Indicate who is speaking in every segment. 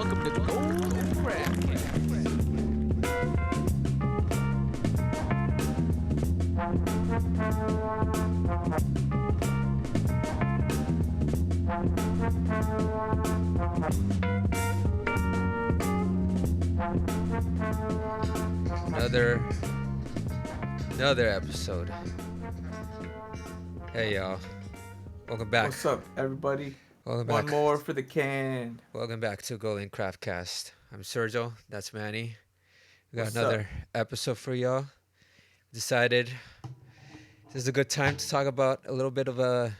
Speaker 1: welcome to Golden Crab.
Speaker 2: Another another episode. Hey y'all. Welcome back.
Speaker 3: What's up, everybody?
Speaker 2: Welcome
Speaker 3: One
Speaker 2: back.
Speaker 3: more for the can.
Speaker 2: Welcome back to Golden Craftcast. I'm Sergio, that's Manny. We got
Speaker 3: What's up?
Speaker 2: another episode for y'all. Decided this is a good time to talk about a little bit of a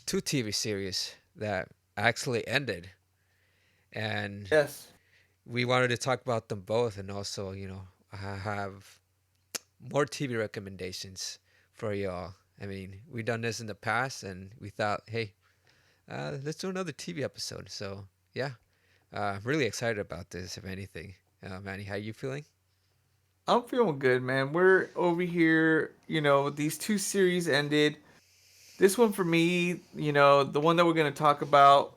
Speaker 2: two TV series that actually ended. And
Speaker 3: Yes.
Speaker 2: we wanted to talk about them both and also, have more TV recommendations for y'all. I mean, we've done this in the past and we thought, hey, let's do another TV episode. So, yeah, I'm really excited about this, if anything. Manny, how you feeling?
Speaker 3: I'm feeling good, man. We're over here, these two series ended. This one for me, the one that we're going to talk about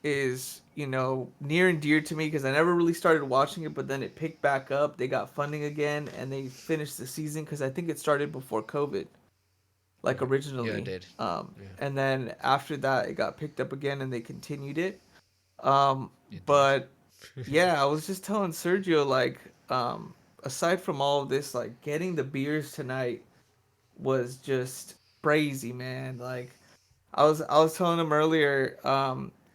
Speaker 3: is, near and dear to me because I never really started watching it, but then it picked back up. They got funding again and they finished the season because I think it started before COVID, like
Speaker 2: Right. Yeah, I
Speaker 3: originally.
Speaker 2: did. Yeah,
Speaker 3: And then after that, it got picked up again and they continued it. Um,
Speaker 2: it did.
Speaker 3: but yeah, I was just telling Sergio like aside from all of this, like getting the beers tonight was just crazy, man. Like I was telling him earlier,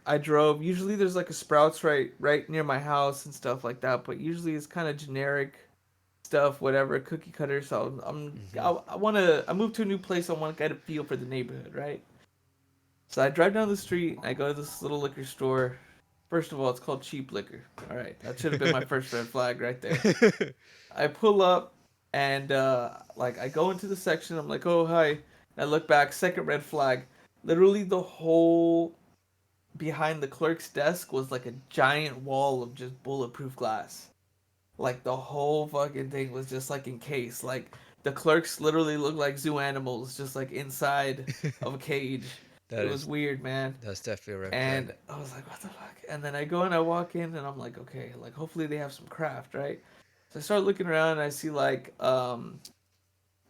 Speaker 3: I drove, usually there's like a Sprouts right near my house and stuff like that, but usually it's kind of generic stuff, whatever, cookie cutter. So
Speaker 2: Hmm.
Speaker 3: I want to I moved to a new place, I want to get a feel for the neighborhood, right? So I drive down the street, I go to this little liquor store. First of all, it's called cheap liquor. All right, that should have been my first red flag right there. I pull up and like I go into the section. I'm like, oh hi. And I look back. Second red flag. Literally the whole behind the clerk's desk was like a giant wall of just bulletproof glass. Like the whole fucking thing was just like encased. Like the clerks literally looked like zoo animals, just like inside of a cage.
Speaker 2: that
Speaker 3: It was
Speaker 2: is,
Speaker 3: weird, man.
Speaker 2: that's definitely a red flag.
Speaker 3: And I was like, what the fuck? And then I go and I walk in and I'm like, okay, like hopefully they have some craft, right? So I start looking around and I see like an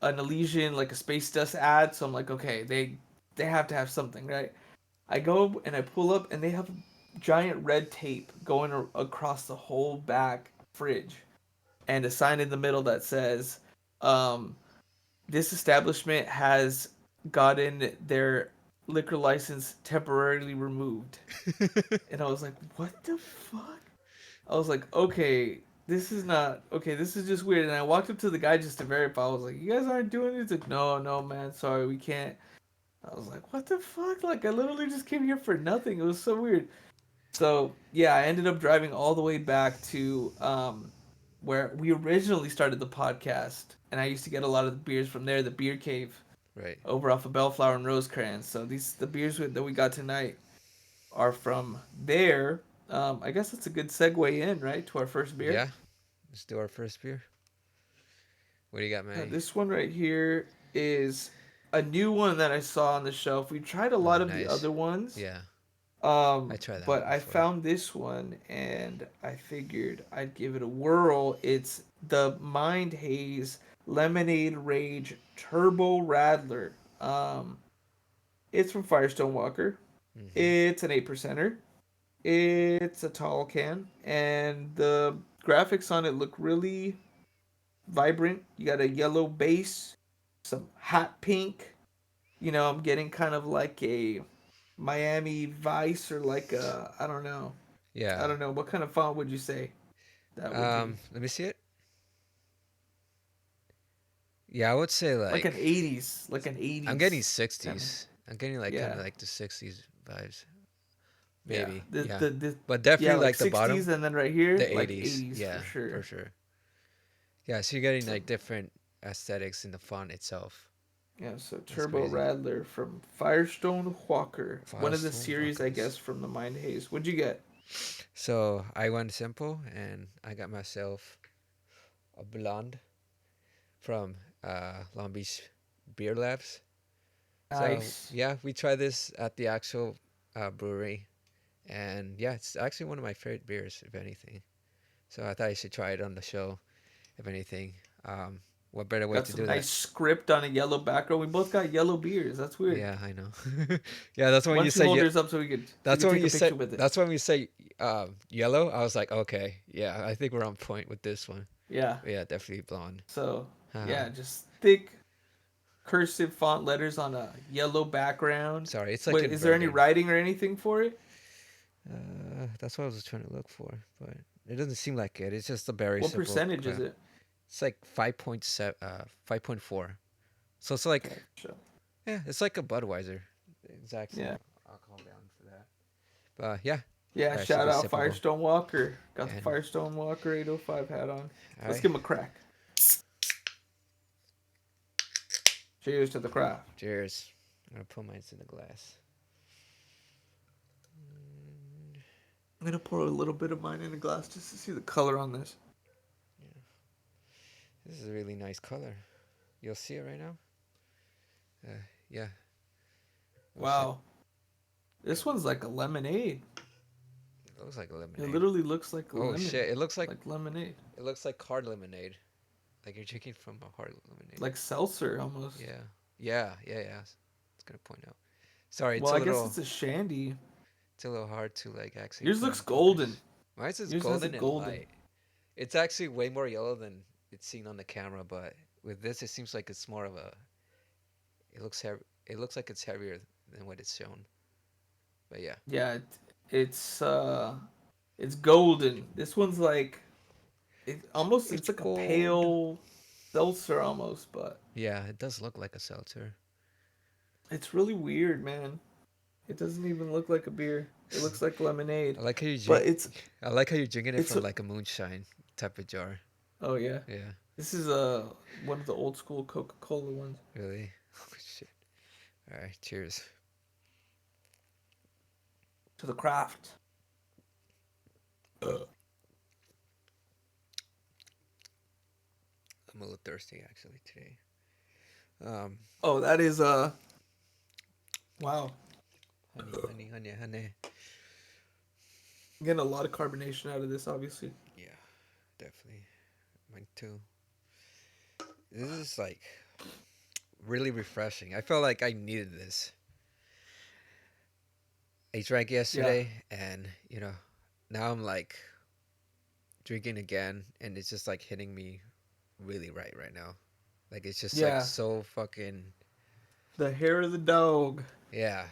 Speaker 3: Elysian, like a space dust ad. So I'm like, okay, they have to have something, right? I go and I pull up and they have giant red tape going across the whole back fridge and a sign in the middle that says, um, this establishment has gotten their liquor license temporarily removed. And I was like, what the fuck? I was like, okay, this is not okay. This is just weird. And I walked up to the guy just to verify. I was like, you guys aren't doing it. He's like, no, no, man, sorry, we can't. I was like, what the fuck? Like, I literally just came here for nothing. It was so weird. So yeah, I ended up driving all the way back to where we originally started the podcast, and I used to get a lot of the beers from there, the Beer Cave,
Speaker 2: Right.
Speaker 3: over off of Bellflower and Rosecrans. So the beers that we got tonight are from there. I guess that's a good segue in, right, to our first beer.
Speaker 2: Yeah, let's do our first beer. What do you got, Manny?
Speaker 3: This one right here is a new one that I saw on the shelf. We tried a
Speaker 2: Oh,
Speaker 3: lot of the
Speaker 2: nice.
Speaker 3: other ones,
Speaker 2: Yeah, I
Speaker 3: um,
Speaker 2: tried that
Speaker 3: but
Speaker 2: one
Speaker 3: I
Speaker 2: before.
Speaker 3: found this one and I figured I'd give it a whirl. It's the Mind Haze Lemonade Rage Turbo Radler. It's from Firestone Walker.
Speaker 2: Hmm.
Speaker 3: It's an 8%er. It's a tall can, and the graphics on it look really vibrant. You got a yellow base, some hot pink. I'm getting kind of like a Miami Vice or like a I don't know. I
Speaker 2: Yeah.
Speaker 3: don't know what kind of font would you say that would be?
Speaker 2: Let me see it. Yeah, I would say
Speaker 3: Like an
Speaker 2: I'm getting
Speaker 3: 80s kind of.
Speaker 2: 60s. I'm getting like kind of
Speaker 3: Yeah,
Speaker 2: like the 60s vibes.
Speaker 3: yeah.
Speaker 2: Maybe.
Speaker 3: The
Speaker 2: Yeah.
Speaker 3: the, the
Speaker 2: But
Speaker 3: yeah,
Speaker 2: definitely
Speaker 3: like
Speaker 2: like the bottom,
Speaker 3: 60s and then right here
Speaker 2: the
Speaker 3: like
Speaker 2: 80s.
Speaker 3: 80s for
Speaker 2: Yeah, for
Speaker 3: sure.
Speaker 2: sure. Yeah, so you're getting
Speaker 3: So
Speaker 2: like different aesthetics in the font itself.
Speaker 3: yeah, so
Speaker 2: That's
Speaker 3: Turbo
Speaker 2: crazy.
Speaker 3: Radler from Firestone Walker, one of the
Speaker 2: Firestone
Speaker 3: series I
Speaker 2: Walkers.
Speaker 3: guess from the Mind Haze. What'd you get?
Speaker 2: So I went simple and I got myself a blonde from Long Beach Beer Labs. So
Speaker 3: Nice.
Speaker 2: yeah, we tried this at the actual brewery. And yeah, it's actually one of my favorite beers, if anything. So I thought I should try it on the show, if anything. Um, what better way
Speaker 3: Got
Speaker 2: to
Speaker 3: some
Speaker 2: do that?
Speaker 3: nice script on a yellow background. We both got yellow beers. That's weird.
Speaker 2: Yeah, I know. Yeah, that's when
Speaker 3: Why
Speaker 2: you
Speaker 3: don't you
Speaker 2: say
Speaker 3: hold
Speaker 2: yeah.
Speaker 3: yours up so we
Speaker 2: That's
Speaker 3: could
Speaker 2: when
Speaker 3: take
Speaker 2: you
Speaker 3: a
Speaker 2: say
Speaker 3: picture with it?
Speaker 2: that's when we say yellow. I was like, okay, yeah, I think we're on point with this one.
Speaker 3: Yeah.
Speaker 2: But yeah, definitely blonde.
Speaker 3: So
Speaker 2: Haha.
Speaker 3: yeah, just thick cursive font letters on a yellow background.
Speaker 2: Sorry, it's like
Speaker 3: What is there any
Speaker 2: inverted.
Speaker 3: writing or anything for it?
Speaker 2: That's what I was trying to look for, but it doesn't seem like it. It's just a very
Speaker 3: What
Speaker 2: simple
Speaker 3: percentage is
Speaker 2: craft.
Speaker 3: it?
Speaker 2: It's like 5.7, 5.4. So it's like,
Speaker 3: Okay, sure.
Speaker 2: yeah, it's like a Budweiser. Exactly.
Speaker 3: Yeah.
Speaker 2: I'll calm down for that. But yeah,
Speaker 3: Yeah,
Speaker 2: that should
Speaker 3: shout
Speaker 2: be
Speaker 3: out
Speaker 2: sippable.
Speaker 3: Firestone Walker. Got the
Speaker 2: And
Speaker 3: Firestone Walker 805 hat on.
Speaker 2: all
Speaker 3: Let's
Speaker 2: right,
Speaker 3: give him a crack. Cheers to the craft.
Speaker 2: cheers. I'm gonna put mine in the glass.
Speaker 3: I'm gonna pour a little bit of mine in a glass just to see the color on this.
Speaker 2: This is a really nice color. You'll see it right now. Yeah. Oh shit,
Speaker 3: Wow. This one's like a lemonade.
Speaker 2: it looks like a
Speaker 3: It
Speaker 2: lemonade.
Speaker 3: literally looks like a
Speaker 2: Oh
Speaker 3: lemon.
Speaker 2: shit,
Speaker 3: Like lemonade.
Speaker 2: it looks like hard lemonade. Like you're drinking from a hard lemonade.
Speaker 3: Like seltzer almost.
Speaker 2: Yeah. It's gonna point out. Sorry,
Speaker 3: Well, I guess it's a shandy.
Speaker 2: it's a little hard to like actually
Speaker 3: Yours
Speaker 2: put
Speaker 3: looks
Speaker 2: in
Speaker 3: golden.
Speaker 2: focus. Mine is
Speaker 3: Yours has a
Speaker 2: golden and
Speaker 3: golden.
Speaker 2: light. It's actually way more yellow than it's seen on the camera, but with this, it seems like it's more of a. It looks heavy. It looks like it's heavier than what it's shown. But yeah,
Speaker 3: Yeah, it's it's golden. This one's like it's
Speaker 2: it's
Speaker 3: like a
Speaker 2: gold.
Speaker 3: pale seltzer almost, but
Speaker 2: Yeah, it does look like a seltzer.
Speaker 3: it's really weird, man. It doesn't even look like a beer. It looks like lemonade.
Speaker 2: I like how you
Speaker 3: But
Speaker 2: drink. I like how you're drinking it
Speaker 3: it's
Speaker 2: from
Speaker 3: a,
Speaker 2: like a moonshine type of jar.
Speaker 3: oh yeah.
Speaker 2: Yeah,
Speaker 3: This is one of the old school Coca-Cola ones.
Speaker 2: really. Oh shit. All right, cheers.
Speaker 3: To the craft.
Speaker 2: I'm a little thirsty actually today. Um,
Speaker 3: Oh, that is wow.
Speaker 2: honey.
Speaker 3: I'm getting a lot of carbonation out of this, obviously.
Speaker 2: Yeah, definitely. Mine too. This is like really refreshing. I felt like I needed this. I drank
Speaker 3: Yeah.
Speaker 2: yesterday, and now I'm like drinking again, and it's just like hitting me really right now. Like it's just like
Speaker 3: Yeah.
Speaker 2: so fucking
Speaker 3: The hair of the dog.
Speaker 2: yeah.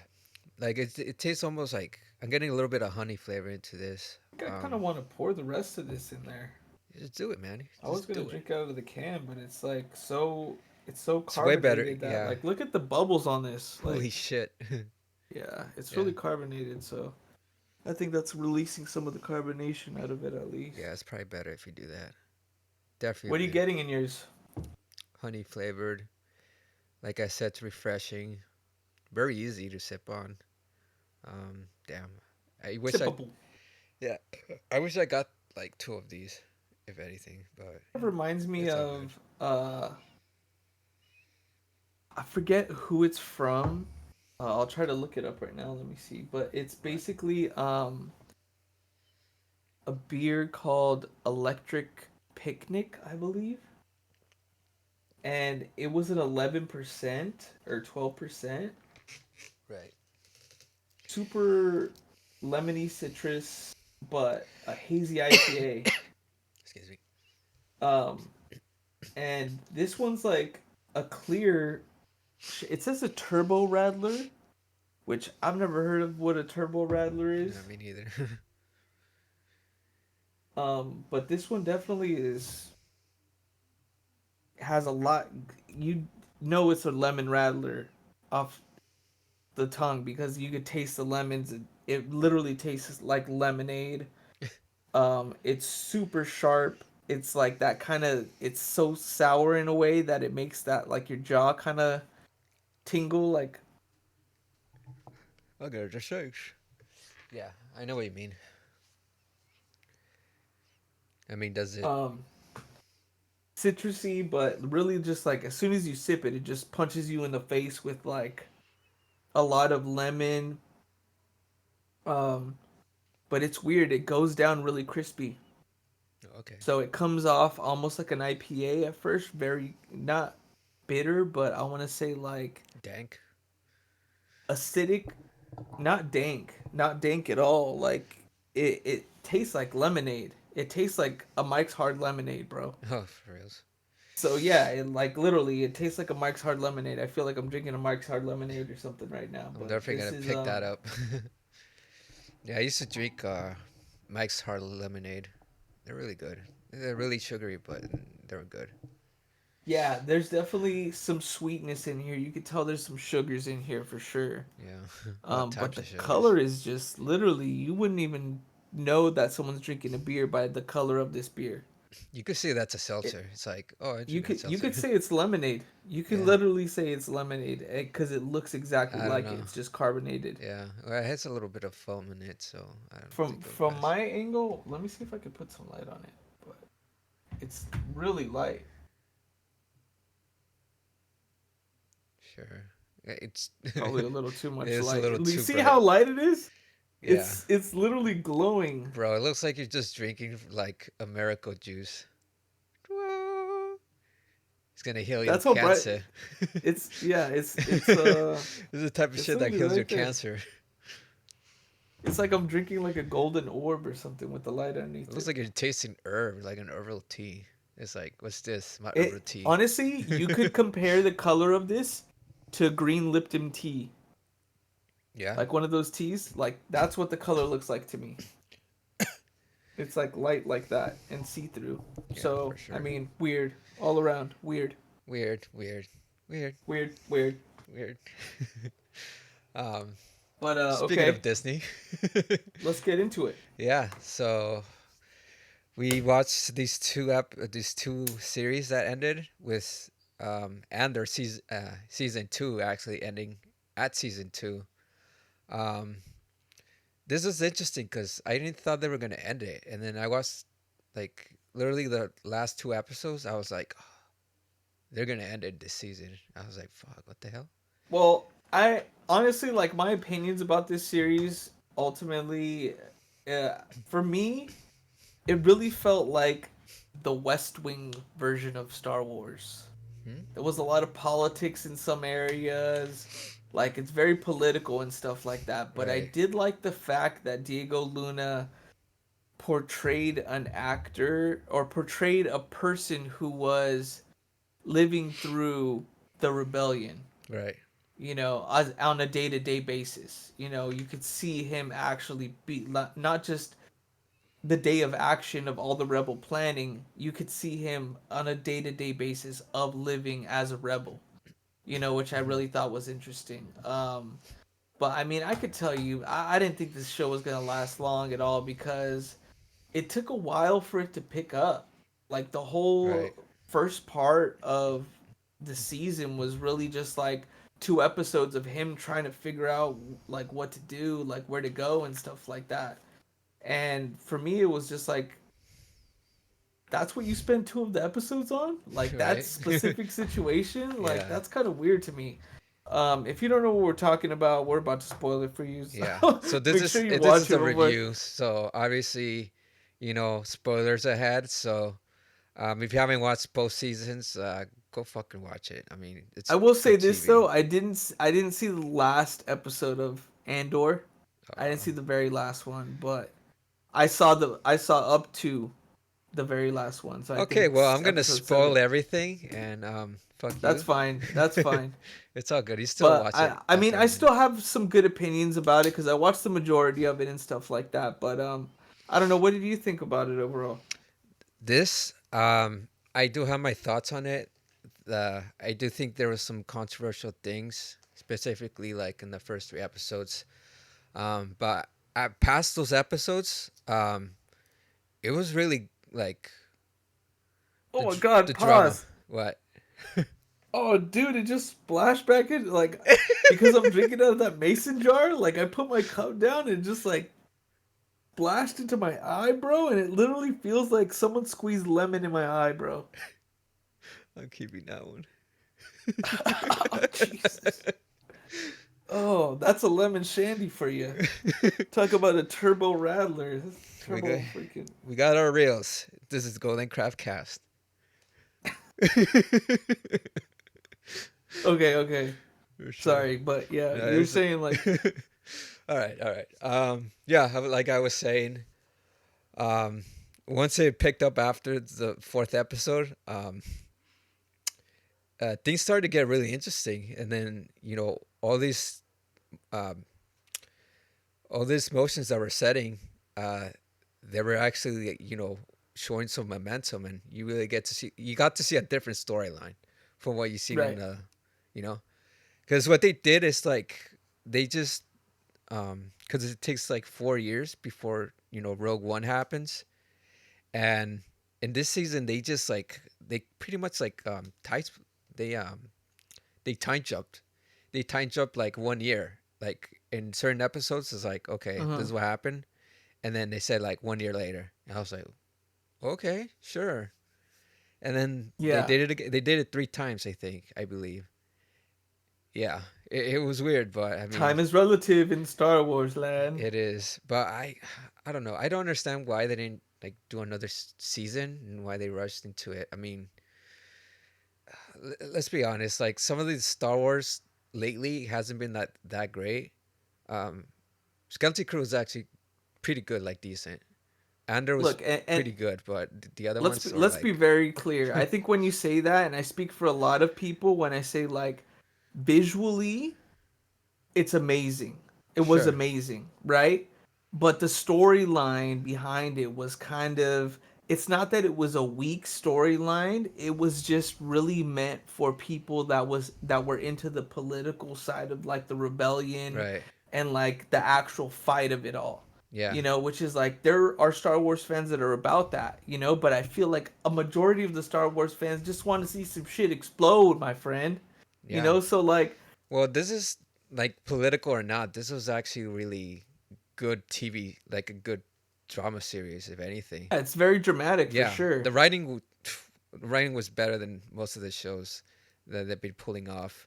Speaker 2: Like it tastes almost like I'm getting a little bit of honey flavor into this.
Speaker 3: I kind of want to pour the rest of this in there.
Speaker 2: Just do it, man.
Speaker 3: I was
Speaker 2: Just
Speaker 3: gonna
Speaker 2: do it.
Speaker 3: drink out of the can, but it's like it's so
Speaker 2: It's way better.
Speaker 3: carbonated that
Speaker 2: Yeah.
Speaker 3: like look at the bubbles on this.
Speaker 2: Holy
Speaker 3: Like
Speaker 2: shit.
Speaker 3: yeah, it's
Speaker 2: Yeah.
Speaker 3: really carbonated, so I think that's releasing some of the carbonation out of it at least.
Speaker 2: Yeah, it's probably better if you do that.
Speaker 3: What are you
Speaker 2: Definitely
Speaker 3: getting in yours?
Speaker 2: honey flavored. Like I said, it's refreshing. Very easy to sip on. Damn. I wish I
Speaker 3: Sippable.
Speaker 2: yeah. I wish I got like two of these, if anything. But
Speaker 3: It reminds me
Speaker 2: it's all good.
Speaker 3: of I forget who it's from. I'll try to look it up right now. Let me see. But it's basically a beer called Electric Picnic, I believe. And it was an 11% or 12%.
Speaker 2: Right.
Speaker 3: Super lemony citrus, but a hazy IPA.
Speaker 2: Excuse me.
Speaker 3: Um, and this one's like a clear. It says a turbo rattler, which I've never heard of what a turbo rattler is.
Speaker 2: No, me neither.
Speaker 3: But this one definitely has a lot. You know it's a lemon rattler off the tongue because you could taste the lemons. It literally tastes like lemonade. It's super sharp. It's like that kind of. It's so sour in a way that it makes that like your jaw kind of tingle. Like
Speaker 2: I'll go to church. Yeah, I know what you mean. I mean, does it?
Speaker 3: citrusy, but really just like as soon as you sip it, it just punches you in the face with like a lot of lemon. but it's weird. It goes down really crispy.
Speaker 2: Okay.
Speaker 3: So it comes off almost like an IPA at first, very not bitter, but I want to say like
Speaker 2: Dank.
Speaker 3: acidic, not dank, not dank at all. Like it tastes like lemonade. It tastes like a Mike's Hard Lemonade, bro.
Speaker 2: Oh, for reals.
Speaker 3: So yeah, it like literally it tastes like a Mike's Hard Lemonade. I feel like I'm drinking a Mike's Hard Lemonade or something right now.
Speaker 2: I'm
Speaker 3: But
Speaker 2: definitely
Speaker 3: this
Speaker 2: gonna
Speaker 3: is
Speaker 2: pick that up. Yeah, I used to drink Mike's Hard Lemonade. They're really good. They're really sugary, but they're good.
Speaker 3: yeah, there's definitely some sweetness in here. You could tell there's some sugars in here for sure.
Speaker 2: Yeah, all
Speaker 3: But
Speaker 2: types
Speaker 3: the
Speaker 2: of sugars.
Speaker 3: color is just literally you wouldn't even know that someone's drinking a beer by the color of this beer.
Speaker 2: You could see that's a
Speaker 3: It,
Speaker 2: seltzer. It's like, oh, I
Speaker 3: you
Speaker 2: drink a
Speaker 3: could you
Speaker 2: seltzer.
Speaker 3: could say it's lemonade. You can
Speaker 2: Yeah,
Speaker 3: literally say it's lemonade because it looks exactly
Speaker 2: I don't
Speaker 3: like it.
Speaker 2: know.
Speaker 3: It's just carbonated.
Speaker 2: Yeah, well, it has a little bit of foam in it, so I don't
Speaker 3: From
Speaker 2: think it'll
Speaker 3: from
Speaker 2: pass.
Speaker 3: my angle, let me see if I could put some light on it. But it's really light.
Speaker 2: Sure. It's
Speaker 3: Probably a little too much
Speaker 2: it's a
Speaker 3: light.
Speaker 2: little
Speaker 3: You
Speaker 2: too
Speaker 3: see
Speaker 2: bright.
Speaker 3: how light it is?
Speaker 2: Yeah,
Speaker 3: It's literally glowing.
Speaker 2: bro, it looks like you're just drinking like a miracle juice. It's gonna heal your
Speaker 3: That's how bright
Speaker 2: cancer.
Speaker 3: it's yeah,
Speaker 2: This is the type of
Speaker 3: it's
Speaker 2: shit that
Speaker 3: literally
Speaker 2: heals your
Speaker 3: right there.
Speaker 2: cancer.
Speaker 3: It's like I'm drinking like a golden orb or something with the light
Speaker 2: It
Speaker 3: underneath
Speaker 2: looks
Speaker 3: it.
Speaker 2: like you're tasting herb, like an herbal tea. It's like, what's this? My herbal
Speaker 3: It
Speaker 2: tea.
Speaker 3: honestly, you could compare the color of this to green Lipton tea.
Speaker 2: Yeah,
Speaker 3: Like one of those teas, like that's what the color looks like to me. It's like light like that and see-through.
Speaker 2: yeah, for
Speaker 3: So, I
Speaker 2: sure.
Speaker 3: mean, weird all around. Weird.
Speaker 2: Weird, weird, weird,
Speaker 3: Weird, weird.
Speaker 2: weird. um,
Speaker 3: But
Speaker 2: Speaking
Speaker 3: okay,
Speaker 2: of Disney,
Speaker 3: let's get into it.
Speaker 2: yeah. So we watched these two series that ended with Andor season two actually ending at season two. Um, this was interesting because I didn't thought they were gonna end it, and then I watched like literally the last two episodes. I was like, oh, they're gonna end it this season. I was like, fuck, what the hell?
Speaker 3: Well, I honestly like my opinions about this series ultimately for me, it really felt like the West Wing version of Star Wars.
Speaker 2: Hmm?
Speaker 3: There was a lot of politics in some areas. Like it's very political and stuff like that, but I
Speaker 2: Right,
Speaker 3: did like the fact that Diego Luna portrayed an actor or portrayed a person who was living through the rebellion,
Speaker 2: right.
Speaker 3: you know, as, on a day-to-day basis. You know, you could see him actually be not just the day of action of all the rebel planning, you could see him on a day-to-day basis of living as a rebel, you know, which I
Speaker 2: Hmm.
Speaker 3: really thought was interesting. But I mean, I could tell you, I didn't think this show was going to last long at all because it took a while for it to pick up. Like the
Speaker 2: Right.
Speaker 3: whole first part of the season was really just like two episodes of him trying to figure out like what to do, like where to go and stuff like that. And for me, it was just like that's what you spend two of the episodes on, like that
Speaker 2: Right.
Speaker 3: specific situation. Like
Speaker 2: Yeah.
Speaker 3: that's kind of weird to me. If you don't know what we're talking about, we're about to spoil it for you.
Speaker 2: Yeah.
Speaker 3: So
Speaker 2: So
Speaker 3: make sure you
Speaker 2: this
Speaker 3: watch
Speaker 2: is
Speaker 3: it
Speaker 2: a
Speaker 3: before.
Speaker 2: review. So obviously, spoilers ahead. So if you haven't watched both seasons, go fucking watch it. I mean,
Speaker 3: I
Speaker 2: it's
Speaker 3: will say
Speaker 2: good
Speaker 3: this
Speaker 2: TV.
Speaker 3: though, I didn't see the last episode of Andor. I didn't
Speaker 2: Uh,
Speaker 3: see the very last one, but I saw up to the very last one. So I
Speaker 2: okay,
Speaker 3: think
Speaker 2: well, I'm gonna
Speaker 3: episode 7.
Speaker 2: spoil everything, and fuck
Speaker 3: That's
Speaker 2: you.
Speaker 3: fine. That's fine.
Speaker 2: It's all good. You still
Speaker 3: But
Speaker 2: watch it
Speaker 3: I mean
Speaker 2: after
Speaker 3: I
Speaker 2: ending.
Speaker 3: still have some good opinions about it cuz I watched the majority of it and stuff like that. But I don't know, what did you think about it overall?
Speaker 2: This, I do have my thoughts on it. I do think there was some controversial things, specifically like in the first three episodes. But past those episodes, it was really like
Speaker 3: Oh my god,
Speaker 2: the drama.
Speaker 3: pause.
Speaker 2: What?
Speaker 3: Oh, dude, it just splashed back in like because I'm drinking out of that mason jar. Like I put my cup down and just like splashed into my eye, bro, and it literally feels like someone squeezed lemon in my eye, bro.
Speaker 2: I'm keeping that one.
Speaker 3: Oh, Jesus. Oh, that's a lemon shandy for you. Talk about a turbo rattler. That's
Speaker 2: we got
Speaker 3: turbo freaking.
Speaker 2: we got our reels. This is Golden Craft Cast.
Speaker 3: Okay, okay.
Speaker 2: For sure.
Speaker 3: Sorry, but yeah,
Speaker 2: No,
Speaker 3: you're saying like,
Speaker 2: all right, all right. Yeah, like I was saying, um, once it picked up after the fourth episode, things started to get really interesting, and then um, all these motions that we're setting, uh, they were actually showing some momentum, and you got to see a different storyline from what you've seen in
Speaker 3: right.
Speaker 2: the, you know, because what they did is like they just because it takes like 4 years before Rogue One happens, and in this season they pretty much like they um they time jumped. They time jumped like 1 year. Like in certain episodes, it's like,
Speaker 3: Uh
Speaker 2: okay, this
Speaker 3: huh.
Speaker 2: is what happened, and then they said like 1 year later, and I was like, okay, sure. And then they
Speaker 3: Yeah.
Speaker 2: did it again. They did it 3 times, I believe. Yeah, it was weird, but I mean,
Speaker 3: Time is relative in Star Wars land.
Speaker 2: it is. But I don't know. I don't understand why they didn't like do another season and why they rushed into it. I mean, let's be honest. Like some of these Star Wars lately hasn't been that great. Um, Skeleton Crew is actually pretty good, like decent. Andor was
Speaker 3: Look,
Speaker 2: pretty good, but the other
Speaker 3: let's be,
Speaker 2: ones are
Speaker 3: let's be
Speaker 2: like,
Speaker 3: very clear. I think when you say that, and I speak for a lot of people when I say like visually, it's amazing. It was
Speaker 2: sure,
Speaker 3: amazing, right? But the storyline behind it was kind of, it's not that it was a weak storyline, it was just really meant for people that were into the political side of like the rebellion
Speaker 2: right,
Speaker 3: and like the actual fight of it all.
Speaker 2: yeah,
Speaker 3: Which is like there are Star Wars fans that are about that, but I feel like a majority of the Star Wars fans just want to see some shit explode, my friend.
Speaker 2: yeah.
Speaker 3: So like
Speaker 2: Well, this is like political or not. This was actually really good TV, like a good drama series, if anything.
Speaker 3: yeah, it's very dramatic for
Speaker 2: Yeah,
Speaker 3: sure.
Speaker 2: the writing was better than most of the shows that they've been pulling off.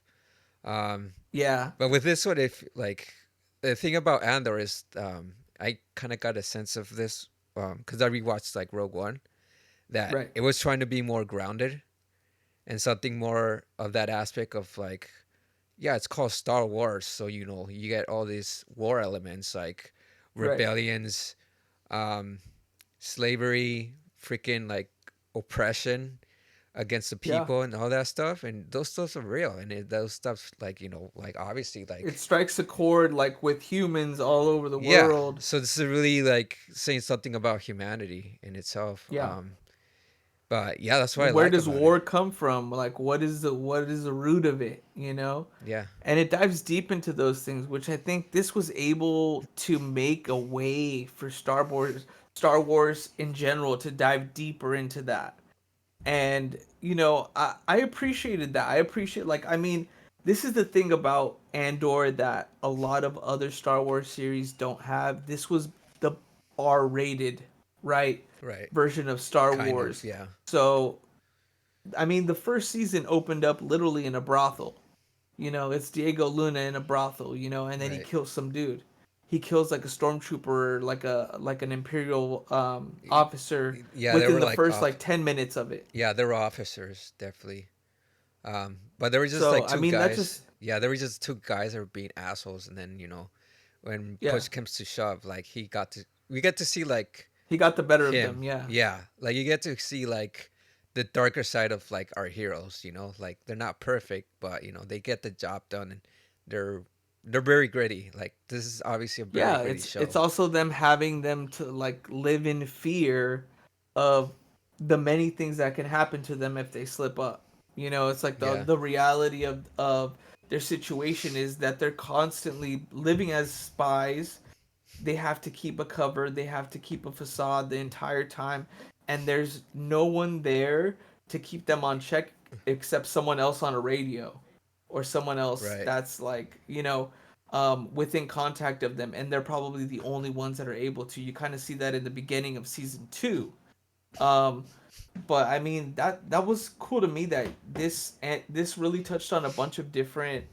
Speaker 2: Um,
Speaker 3: Yeah,
Speaker 2: but with this one, if like the thing about Andor is, I kind of got a sense of this because I rewatched like Rogue One that
Speaker 3: right.
Speaker 2: it was trying to be more grounded and something more of that aspect of like, yeah, it's called Star Wars, so you get all these war elements like
Speaker 3: Right.
Speaker 2: rebellions, um, slavery, freaking like oppression against the
Speaker 3: Yeah.
Speaker 2: people and all that stuff, and those stuffs are real, and those stuffs like like obviously
Speaker 3: It
Speaker 2: like
Speaker 3: strikes a chord like with humans all over the
Speaker 2: yeah.
Speaker 3: world.
Speaker 2: So this is really like saying something about humanity in itself.
Speaker 3: Yeah.
Speaker 2: But yeah, that's what I
Speaker 3: And where
Speaker 2: like
Speaker 3: does
Speaker 2: about it.
Speaker 3: war come from? Like what is the root of it?
Speaker 2: Yeah,
Speaker 3: And it dives deep into those things, which I think this was able to make a way for Star Wars in general to dive deeper into that. And I appreciated that. I appreciate, like, I mean, this is the thing about Andor that a lot of other Star Wars series don't have. This was the R-rated, right,
Speaker 2: right.
Speaker 3: version of Star
Speaker 2: Kind of,
Speaker 3: Wars.
Speaker 2: yeah.
Speaker 3: So I mean, the first season opened up literally in a brothel. It's Diego Luna in a brothel, and then he
Speaker 2: Right.
Speaker 3: kills some dude. He kills like a stormtrooper, like an imperial officer
Speaker 2: Yeah, they
Speaker 3: within
Speaker 2: were
Speaker 3: the
Speaker 2: like
Speaker 3: first
Speaker 2: off.
Speaker 3: like 10 minutes of it.
Speaker 2: Yeah, they were officers, definitely. But there were just
Speaker 3: So
Speaker 2: like
Speaker 3: I
Speaker 2: two
Speaker 3: mean, that
Speaker 2: guys.
Speaker 3: just
Speaker 2: Yeah, there were just two guys that were being assholes, and then when
Speaker 3: yeah,
Speaker 2: push comes to shove, like we get to see like
Speaker 3: he got the better of them.
Speaker 2: him.
Speaker 3: Yeah,
Speaker 2: Yeah, like you get to see like the darker side of like our heroes. Like they're not perfect, but they get the job done, and they're they're very gritty. Like this is obviously a very
Speaker 3: yeah.
Speaker 2: gritty
Speaker 3: It's
Speaker 2: show.
Speaker 3: also them having them to like live in fear of the many things that can happen to them if they slip up. It's like the
Speaker 2: Yeah,
Speaker 3: the reality of their situation is that they're constantly living as spies. They have to keep a cover, they have to keep a facade the entire time, and there's no one there to keep them on check except someone else on a radio or someone else
Speaker 2: right.
Speaker 3: that's like within contact of them, and they're probably the only ones that are able to. You kind of see that in the beginning of season 2. um but I mean, that was cool to me that this really touched on a bunch of different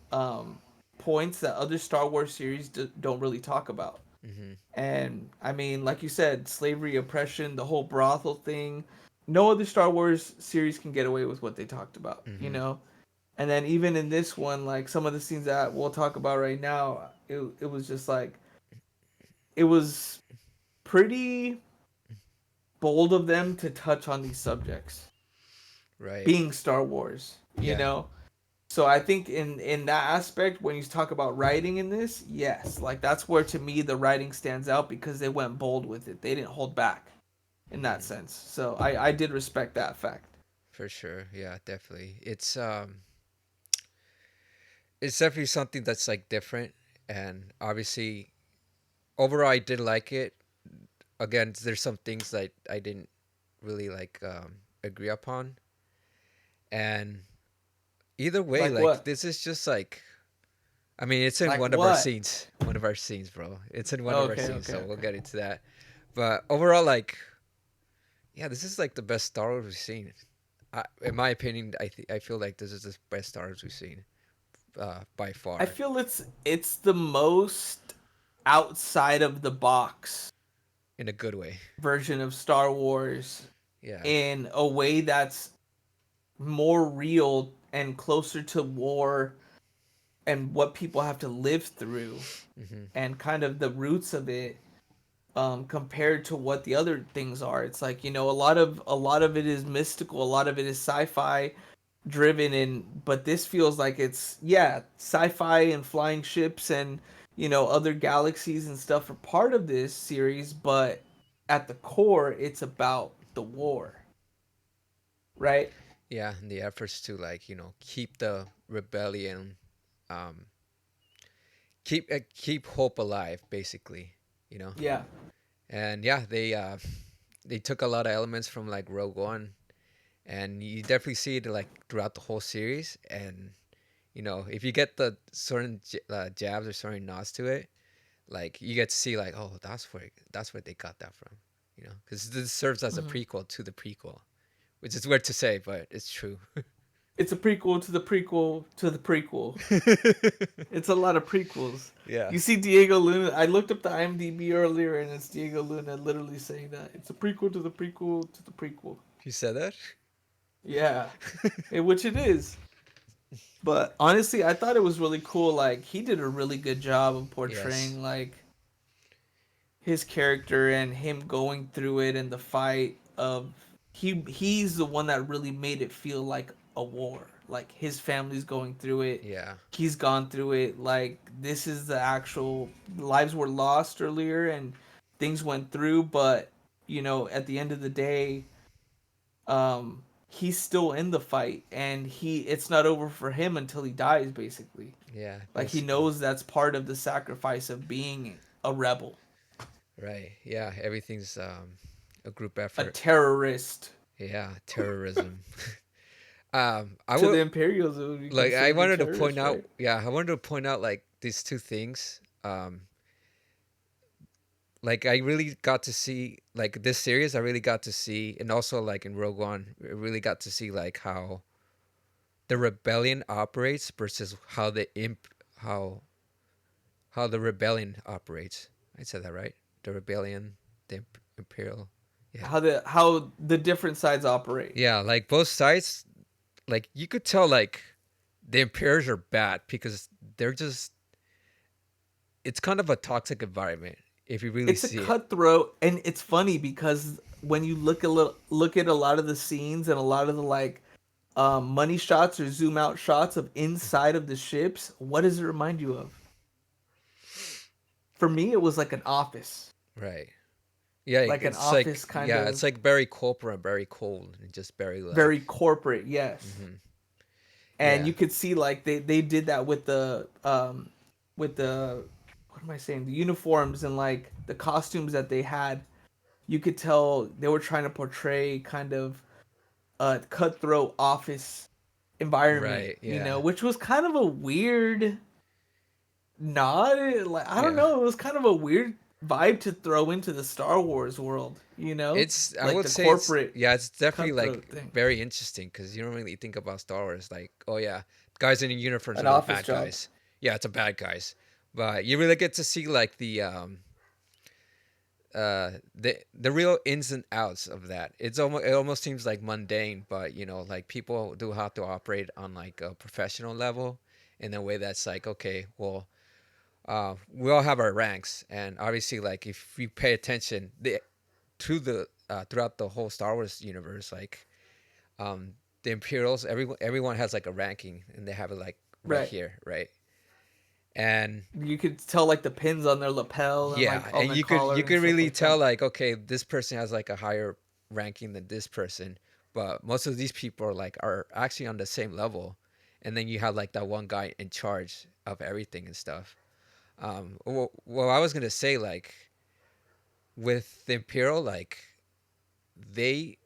Speaker 3: points that other Star Wars series don't really talk about.
Speaker 2: Mm-hmm.
Speaker 3: And I mean, like you said, slavery, oppression, the whole brothel thing. No other Star Wars series can get away with what they talked about, you
Speaker 2: Mm-hmm.
Speaker 3: know? And then even in this one, like some of the scenes that we'll talk about right now, it was just like it was pretty bold of them to touch on these subjects,
Speaker 2: Right.
Speaker 3: being Star Wars, you
Speaker 2: Yeah.
Speaker 3: know? So I think in that aspect, when you talk about writing in this, yes, like that's where to me the writing stands out because they went bold with it. They didn't hold back in that
Speaker 2: Mm-hmm.
Speaker 3: sense. So I did respect that fact.
Speaker 2: For sure. Yeah, definitely. It's definitely something that's like different, and obviously overall I did like it. Again, there's some things that I didn't really like agree upon, and either way,
Speaker 3: Like
Speaker 2: like
Speaker 3: what?
Speaker 2: this is just like, I mean, it's in
Speaker 3: Like
Speaker 2: one of our
Speaker 3: what?
Speaker 2: scenes, bro. It's in one of our
Speaker 3: Okay,
Speaker 2: scenes,
Speaker 3: okay,
Speaker 2: so we'll
Speaker 3: okay.
Speaker 2: get into that. But overall, like, yeah, this is like the best Star Wars we've seen. In my opinion, I feel like this is the best Star Wars we've seen, by
Speaker 3: I
Speaker 2: far,
Speaker 3: feel it's the most outside of the box
Speaker 2: in a good way.
Speaker 3: version of Star Wars
Speaker 2: Yeah.
Speaker 3: in a way that's more real and closer to war and what people have to live through
Speaker 2: Hmm.
Speaker 3: and kind of the roots of it compared to what the other things are. It's like, you know, a lot of it is mystical, a lot of it is sci-fi driven in, but this feels like it's, yeah, sci-fi and flying ships and, you know, other galaxies and stuff are part of this series, but at the core it's about the war, right?
Speaker 2: Yeah, and the efforts to, like, keep the rebellion, um, keep hope alive, basically, you know.
Speaker 3: Yeah.
Speaker 2: And yeah, they took a lot of elements from like Rogue One, and you definitely see it like throughout the whole series. And if you get the certain jabs or certain nods to it, like you get to see like, oh, that's where they got that from, because this serves as a
Speaker 3: Mhm.
Speaker 2: prequel to the prequel, which is weird to say, but it's true.
Speaker 3: It's a prequel to the prequel to the prequel. It's a lot of prequels.
Speaker 2: Yeah.
Speaker 3: You see Diego Luna. I looked up the IMDb earlier, and it's Diego Luna literally saying that it's a prequel to the prequel to the prequel.
Speaker 2: You said that?
Speaker 3: Yeah, which it is. But honestly, I thought it was really cool. Like he did a really good job of
Speaker 2: Yes.
Speaker 3: portraying like his character and him going through it and the fight of he's the one that really made it feel like a war. Like his family's going through it.
Speaker 2: Yeah.
Speaker 3: He's gone through it. Like this is the actual lives were lost earlier and things went through, but you know, at the end of the day, he's still in the fight and it's not over for him until he dies basically.
Speaker 2: Yeah,
Speaker 3: Like he
Speaker 2: basically.
Speaker 3: knows that's part of the sacrifice of being a rebel,
Speaker 2: Right. Yeah, everything's a group
Speaker 3: a
Speaker 2: effort.
Speaker 3: terrorist.
Speaker 2: Yeah, terrorism. I
Speaker 3: To
Speaker 2: would
Speaker 3: the Imperials, it would be
Speaker 2: like I
Speaker 3: considered a
Speaker 2: wanted to point
Speaker 3: terrorist,
Speaker 2: out,
Speaker 3: right?
Speaker 2: yeah, I wanted to point out like these two things. Like I really got to see like this series I really got to see, and also like in Rogue One, I really got to see like how the rebellion operates versus how how the rebellion operates. I said that right? The rebellion, the Imperial. Yeah.
Speaker 3: How the different sides operate.
Speaker 2: Yeah, like both sides, like you could tell like the Imperials are bad because they're just it's kind of a toxic environment if you really
Speaker 3: It's a
Speaker 2: see it.
Speaker 3: cutthroat, and it's funny because when you look at a lot of the scenes and a lot of the like money shots or zoom out shots of inside of the ships, what does it remind you of? For me, it was like an office,
Speaker 2: Right. Yeah,
Speaker 3: like an
Speaker 2: it's like
Speaker 3: office kind
Speaker 2: yeah,
Speaker 3: of
Speaker 2: it's like very corporate, very cold, and just very like
Speaker 3: very corporate, yes.
Speaker 2: hmm
Speaker 3: And
Speaker 2: yeah,
Speaker 3: you could see like they did that with the what am I saying, the uniforms and like the costumes that they had. You could tell they were trying to portray kind of a cutthroat office environment,
Speaker 2: right,
Speaker 3: you
Speaker 2: yeah,
Speaker 3: know, which was kind of a weird nod. Like I don't
Speaker 2: yeah.
Speaker 3: know, it was kind of a weird vibe to throw into the Star Wars world, you know,
Speaker 2: It's I
Speaker 3: like
Speaker 2: would
Speaker 3: the
Speaker 2: say it's
Speaker 3: corporate
Speaker 2: yeah, it's definitely
Speaker 3: cutthroat
Speaker 2: like
Speaker 3: thing.
Speaker 2: very interesting because you don't really think about Star Wars like, oh yeah, guys in uniforms
Speaker 3: An
Speaker 2: are the
Speaker 3: office
Speaker 2: bad
Speaker 3: job.
Speaker 2: guys. Yeah, it's a bad guys, but you really get to see like the real ins and outs of that. It almost seems like mundane, but like people do have to operate on like a professional level in a way that's like, okay, well, we all have our ranks, and obviously, like if you pay attention to the throughout the whole Star Wars universe, like um, the Imperials, everyone has like a ranking, and they have it like right
Speaker 3: Right.
Speaker 2: here, right? And
Speaker 3: You could tell like the pins on their lapel and
Speaker 2: yeah,
Speaker 3: like on
Speaker 2: and
Speaker 3: their
Speaker 2: you
Speaker 3: collar and
Speaker 2: could
Speaker 3: stuff
Speaker 2: really
Speaker 3: like
Speaker 2: tell
Speaker 3: that.
Speaker 2: like, okay, this person has like a higher ranking than this person, but most of these people are actually on the same level, and then you have like that one guy in charge of everything and stuff. Well, I was gonna say like with the Imperial, like they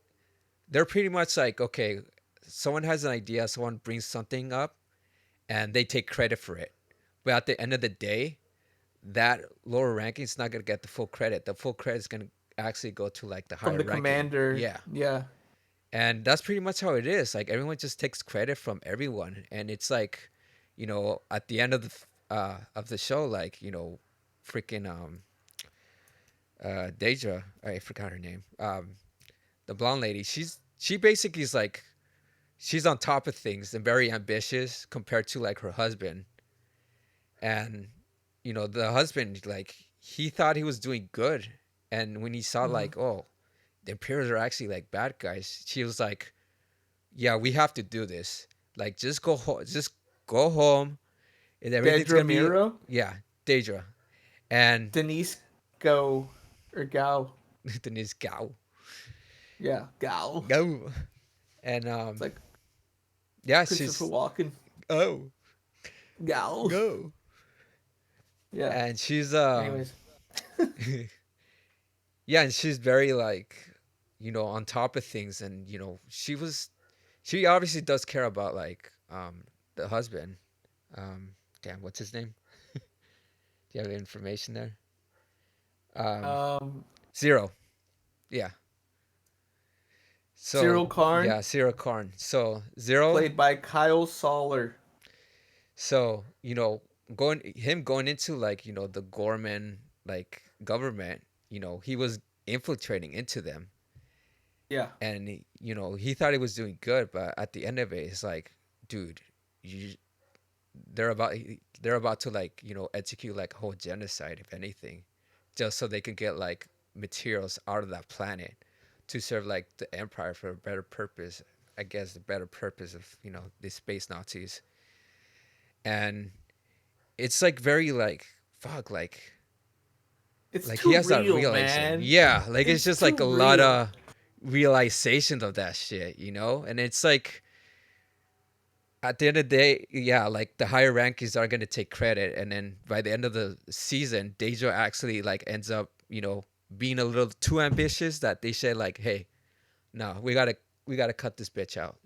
Speaker 2: they're pretty much like, okay, someone has an idea, someone brings something up, and they take credit for it. But at the end of the day, that lower ranking is not gonna get the full credit. The full credit is gonna actually go to like the
Speaker 3: From
Speaker 2: higher
Speaker 3: the
Speaker 2: ranking.
Speaker 3: commander.
Speaker 2: Yeah.
Speaker 3: Yeah.
Speaker 2: And that's pretty much how it is. Like everyone just takes credit from everyone, and it's like, at the end of the show, like freaking Deja, I forgot her name. The blonde lady. She basically is like she's on top of things and very ambitious compared to like her husband. And the husband, like he thought he was doing good, and when he saw
Speaker 3: Hmm.
Speaker 2: like, oh, the Imperials are actually like bad guys, she was like, yeah, we have to do this. Like just go home, and everything's
Speaker 3: Dedra
Speaker 2: gonna be,
Speaker 3: Miro,
Speaker 2: yeah, Deidre. And
Speaker 3: Denise Go or Gao.
Speaker 2: Denise, go
Speaker 3: Yeah, Gao.
Speaker 2: go. And
Speaker 3: It's like
Speaker 2: yeah,
Speaker 3: Christopher
Speaker 2: she's,
Speaker 3: Walken.
Speaker 2: oh,
Speaker 3: Gao.
Speaker 2: go.
Speaker 3: Yeah.
Speaker 2: And she's
Speaker 3: Anyways.
Speaker 2: yeah, and she's very like, on top of things, and she obviously does care about like the husband. um Damn, what's his name? Do you have information there? um
Speaker 3: Um,
Speaker 2: Zero. Yeah. So
Speaker 3: Cyril Karn,
Speaker 2: yeah, Zero Karn. So Zero.
Speaker 3: played by Kyle Soller.
Speaker 2: So going into like the Gorman like government. He was infiltrating into them,
Speaker 3: Yeah.
Speaker 2: and he thought he was doing good, but at the end of it, it's like, dude, you, they're about to like execute like a whole genocide, if anything, just so they could get like materials out of that planet to serve like the empire for a better purpose. I guess the better purpose of the space Nazis. And it's like very like, fuck,
Speaker 3: It's
Speaker 2: like he
Speaker 3: too
Speaker 2: has that
Speaker 3: real,
Speaker 2: realization.
Speaker 3: man.
Speaker 2: Yeah, like it's
Speaker 3: It's
Speaker 2: just
Speaker 3: too
Speaker 2: like a lot
Speaker 3: real.
Speaker 2: of realization of that shit, and it's like at the end of the day, yeah, like the higher rankings are gonna take credit, and then by the end of the season, Dejo actually like ends up, being a little too ambitious, that they said like, hey, no, we gotta cut this bitch out,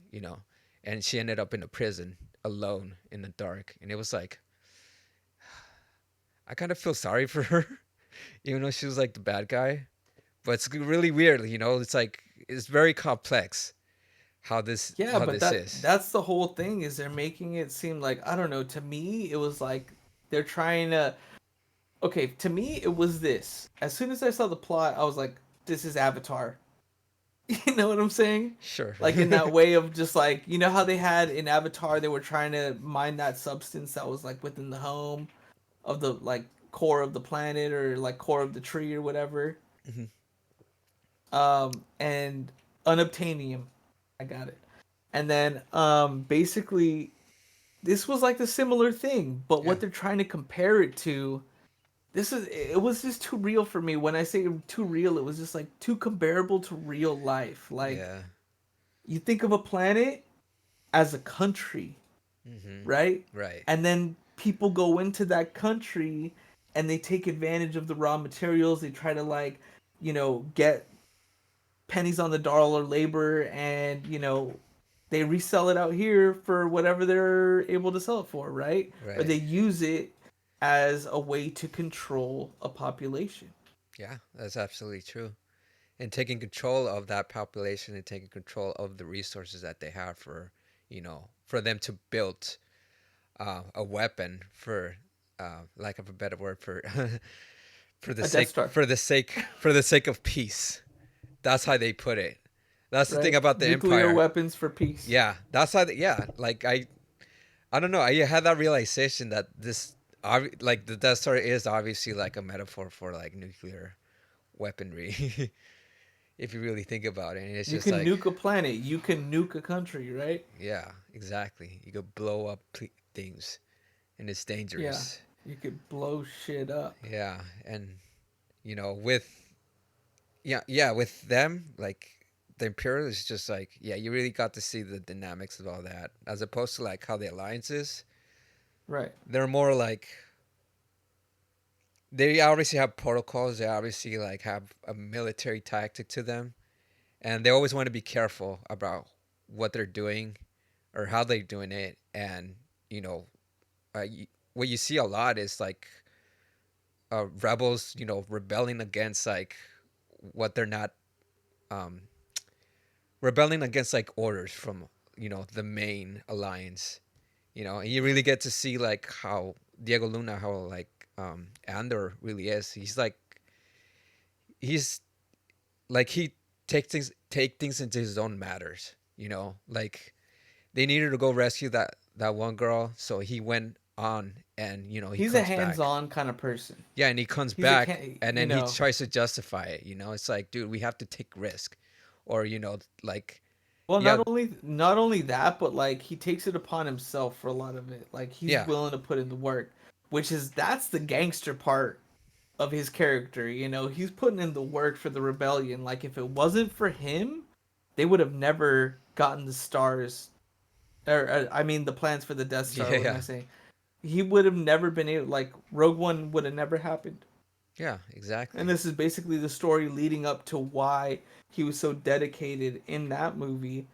Speaker 2: and she ended up in a prison alone in the dark, and it was like, I kind of feel sorry for her, even though she was like the bad guy, but it's really weird, it's like it's very complex how this
Speaker 3: Yeah,
Speaker 2: how
Speaker 3: but
Speaker 2: this is.
Speaker 3: that's the whole thing is they're making it seem like I don't know, to me it was like they're trying to okay, to me it was this. As soon as I saw the plot, I was like this is Avatar. You know what I'm saying?
Speaker 2: Sure.
Speaker 3: Like in that way of just like you know how they had in Avatar they were trying to mine that substance that was like within the home of the like core of the planet or like core of the tree or whatever.
Speaker 2: Mhm.
Speaker 3: And unobtainium. I got it. And then basically this was like the similar thing, but
Speaker 2: Yeah.
Speaker 3: what they're trying to compare it to, it was just too real for me. When I say too real, it was just like too comparable to real life. Like
Speaker 2: Yeah.
Speaker 3: you think of a planet as a country,
Speaker 2: Mhm.
Speaker 3: right?
Speaker 2: Right.
Speaker 3: And then people go into that country and they take advantage of the raw materials. They try to like, get pennies on the dollar labor and, they resell it out here for whatever they're able to sell it for, right? Or
Speaker 2: Right.
Speaker 3: they use it as a way to control a population.
Speaker 2: Yeah, that's absolutely true. And taking control of that population and taking control of the resources that they have for them to build a weapon for lack of a better word for
Speaker 3: A Death Star,
Speaker 2: for the sake of peace. That's how they put it. That's the thing
Speaker 3: right?
Speaker 2: about the
Speaker 3: Nuclear
Speaker 2: Empire.
Speaker 3: weapons for peace.
Speaker 2: Yeah, that's how. Yeah, like I don't know. I had that realization that like the Death Star is obviously like a metaphor for like nuclear weaponry. If you really think about it, and it's
Speaker 3: You
Speaker 2: just
Speaker 3: can
Speaker 2: like,
Speaker 3: nuke a planet. You can nuke a country, right?
Speaker 2: yeah, exactly. You could blow up things, and it's
Speaker 3: Yeah.
Speaker 2: dangerous.
Speaker 3: You could blow shit up.
Speaker 2: Yeah, and with yeah, with them, like the Imperial is just like, yeah, you really got to see the dynamics of all that, as opposed to like how the Alliance is.
Speaker 3: Right.
Speaker 2: They're more like they obviously have protocols. They obviously like have a military tactic to them, and they always want to be careful about what they're doing or how they're doing it. And you know, what you see a lot is like rebels, rebelling against like what they're not, um, rebelling against like orders from the main alliance. And you really get to see like how Diego Luna, how like Andor really is. He's like he take things into his own matters. Like they needed to go rescue that one girl, so he went on, and he
Speaker 3: He's a
Speaker 2: comes back.
Speaker 3: hands-on kind of person.
Speaker 2: Yeah, and he comes
Speaker 3: He's a
Speaker 2: back,
Speaker 3: can,
Speaker 2: and
Speaker 3: you
Speaker 2: then he
Speaker 3: know.
Speaker 2: tries to justify it. It's like, dude, we have to take risk, or like,
Speaker 3: Well,
Speaker 2: yeah,
Speaker 3: not only that, but like he takes it upon himself for a lot of it. Like he's
Speaker 2: yeah,
Speaker 3: willing to put in the work, which is that's the gangster part of his character. He's putting in the work for the rebellion. Like if it wasn't for him, they would have never gotten the stars, or I mean the plans for the Death Star. What am
Speaker 2: yeah,
Speaker 3: I saying? He would have never been able. Like Rogue One would have never happened.
Speaker 2: yeah,
Speaker 3: And
Speaker 2: exactly.
Speaker 3: this is basically the story leading up to why he was so dedicated in that movie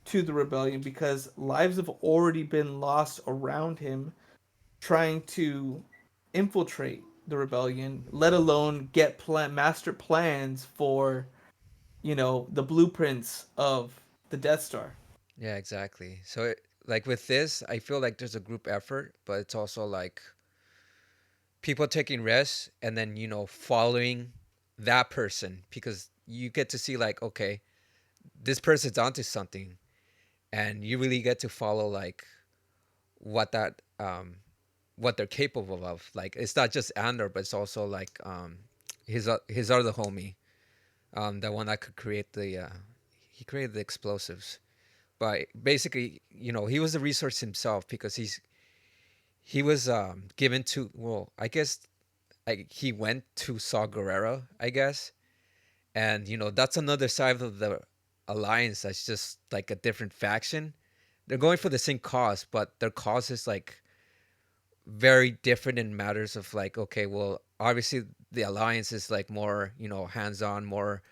Speaker 3: to the rebellion, because lives have already been lost around him trying to infiltrate the rebellion, let alone get master plans for, the blueprints of the Death Star.
Speaker 2: Yeah, exactly. So, like with this, I feel like there's a group effort, but it's also like people taking risks and then following that person, because you get to see like, okay, this person's onto something, and you really get to follow like what that what they're capable of. Like it's not just Andor, but it's also like his other homie, the one that could create he created the explosives. But basically, he was a resource himself, because he was given to, well, I guess, like he went to Saw Gerrera, I guess, and that's another side of the alliance that's just like a different faction. They're going for the same cause, but their cause is like very different in matters of like, okay, well, obviously the alliance is like more hands on, more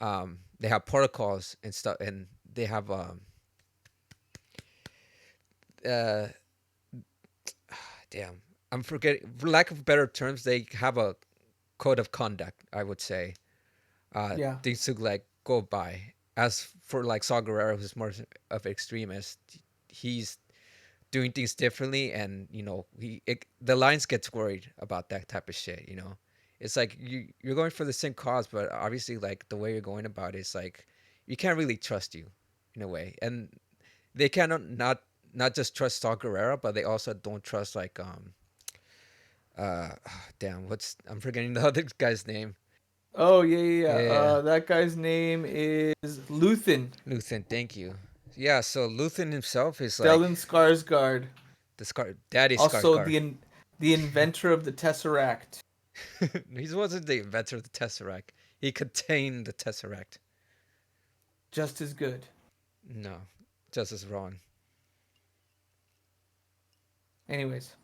Speaker 2: they have protocols and stuff, and they have uh damn, I'm forgetting, for lack of better terms, they have a code of conduct, I would say,
Speaker 3: Yeah.
Speaker 2: things to like go by. As for like Saw Gerrera, who's more of an extremist, he's doing things differently, and the lines gets worried about that type of shit. It's like you're going for the same cause, but obviously like the way you're going about it is like you can't really trust you in a way, and they cannot not just trust Saw Gerrera, but they also don't trust like damn, what's, I'm forgetting the other guy's name.
Speaker 3: Oh yeah, yeah, yeah.
Speaker 2: Yeah,
Speaker 3: That guy's name is Luthen.
Speaker 2: Luthen, thank you. Yeah, so Luthen himself is like
Speaker 3: Stellan Skarsgård,
Speaker 2: the Daddy
Speaker 3: also
Speaker 2: Skarsgård.
Speaker 3: the inventor of the Tesseract.
Speaker 2: He wasn't the inventor of the Tesseract. He contained the Tesseract.
Speaker 3: Just as good.
Speaker 2: No, just as wrong.
Speaker 3: Anyways,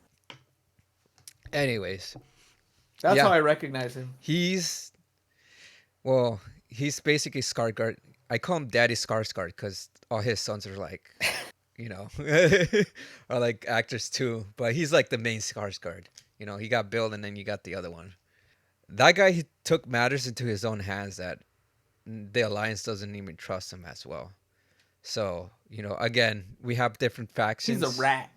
Speaker 2: Anyways,
Speaker 3: that's how
Speaker 2: yeah,
Speaker 3: I recognize him.
Speaker 2: he's well, he's basically Skarsgård. I call him Daddy Skarsgård because all his sons are like, you know, are like actors too. But he's like the main Skarsgård. He got Bill, and then you got the other one. That guy, he took matters into his own hands that the alliance doesn't even trust him as well. So again, we have different
Speaker 3: He's a
Speaker 2: factions.
Speaker 3: rat.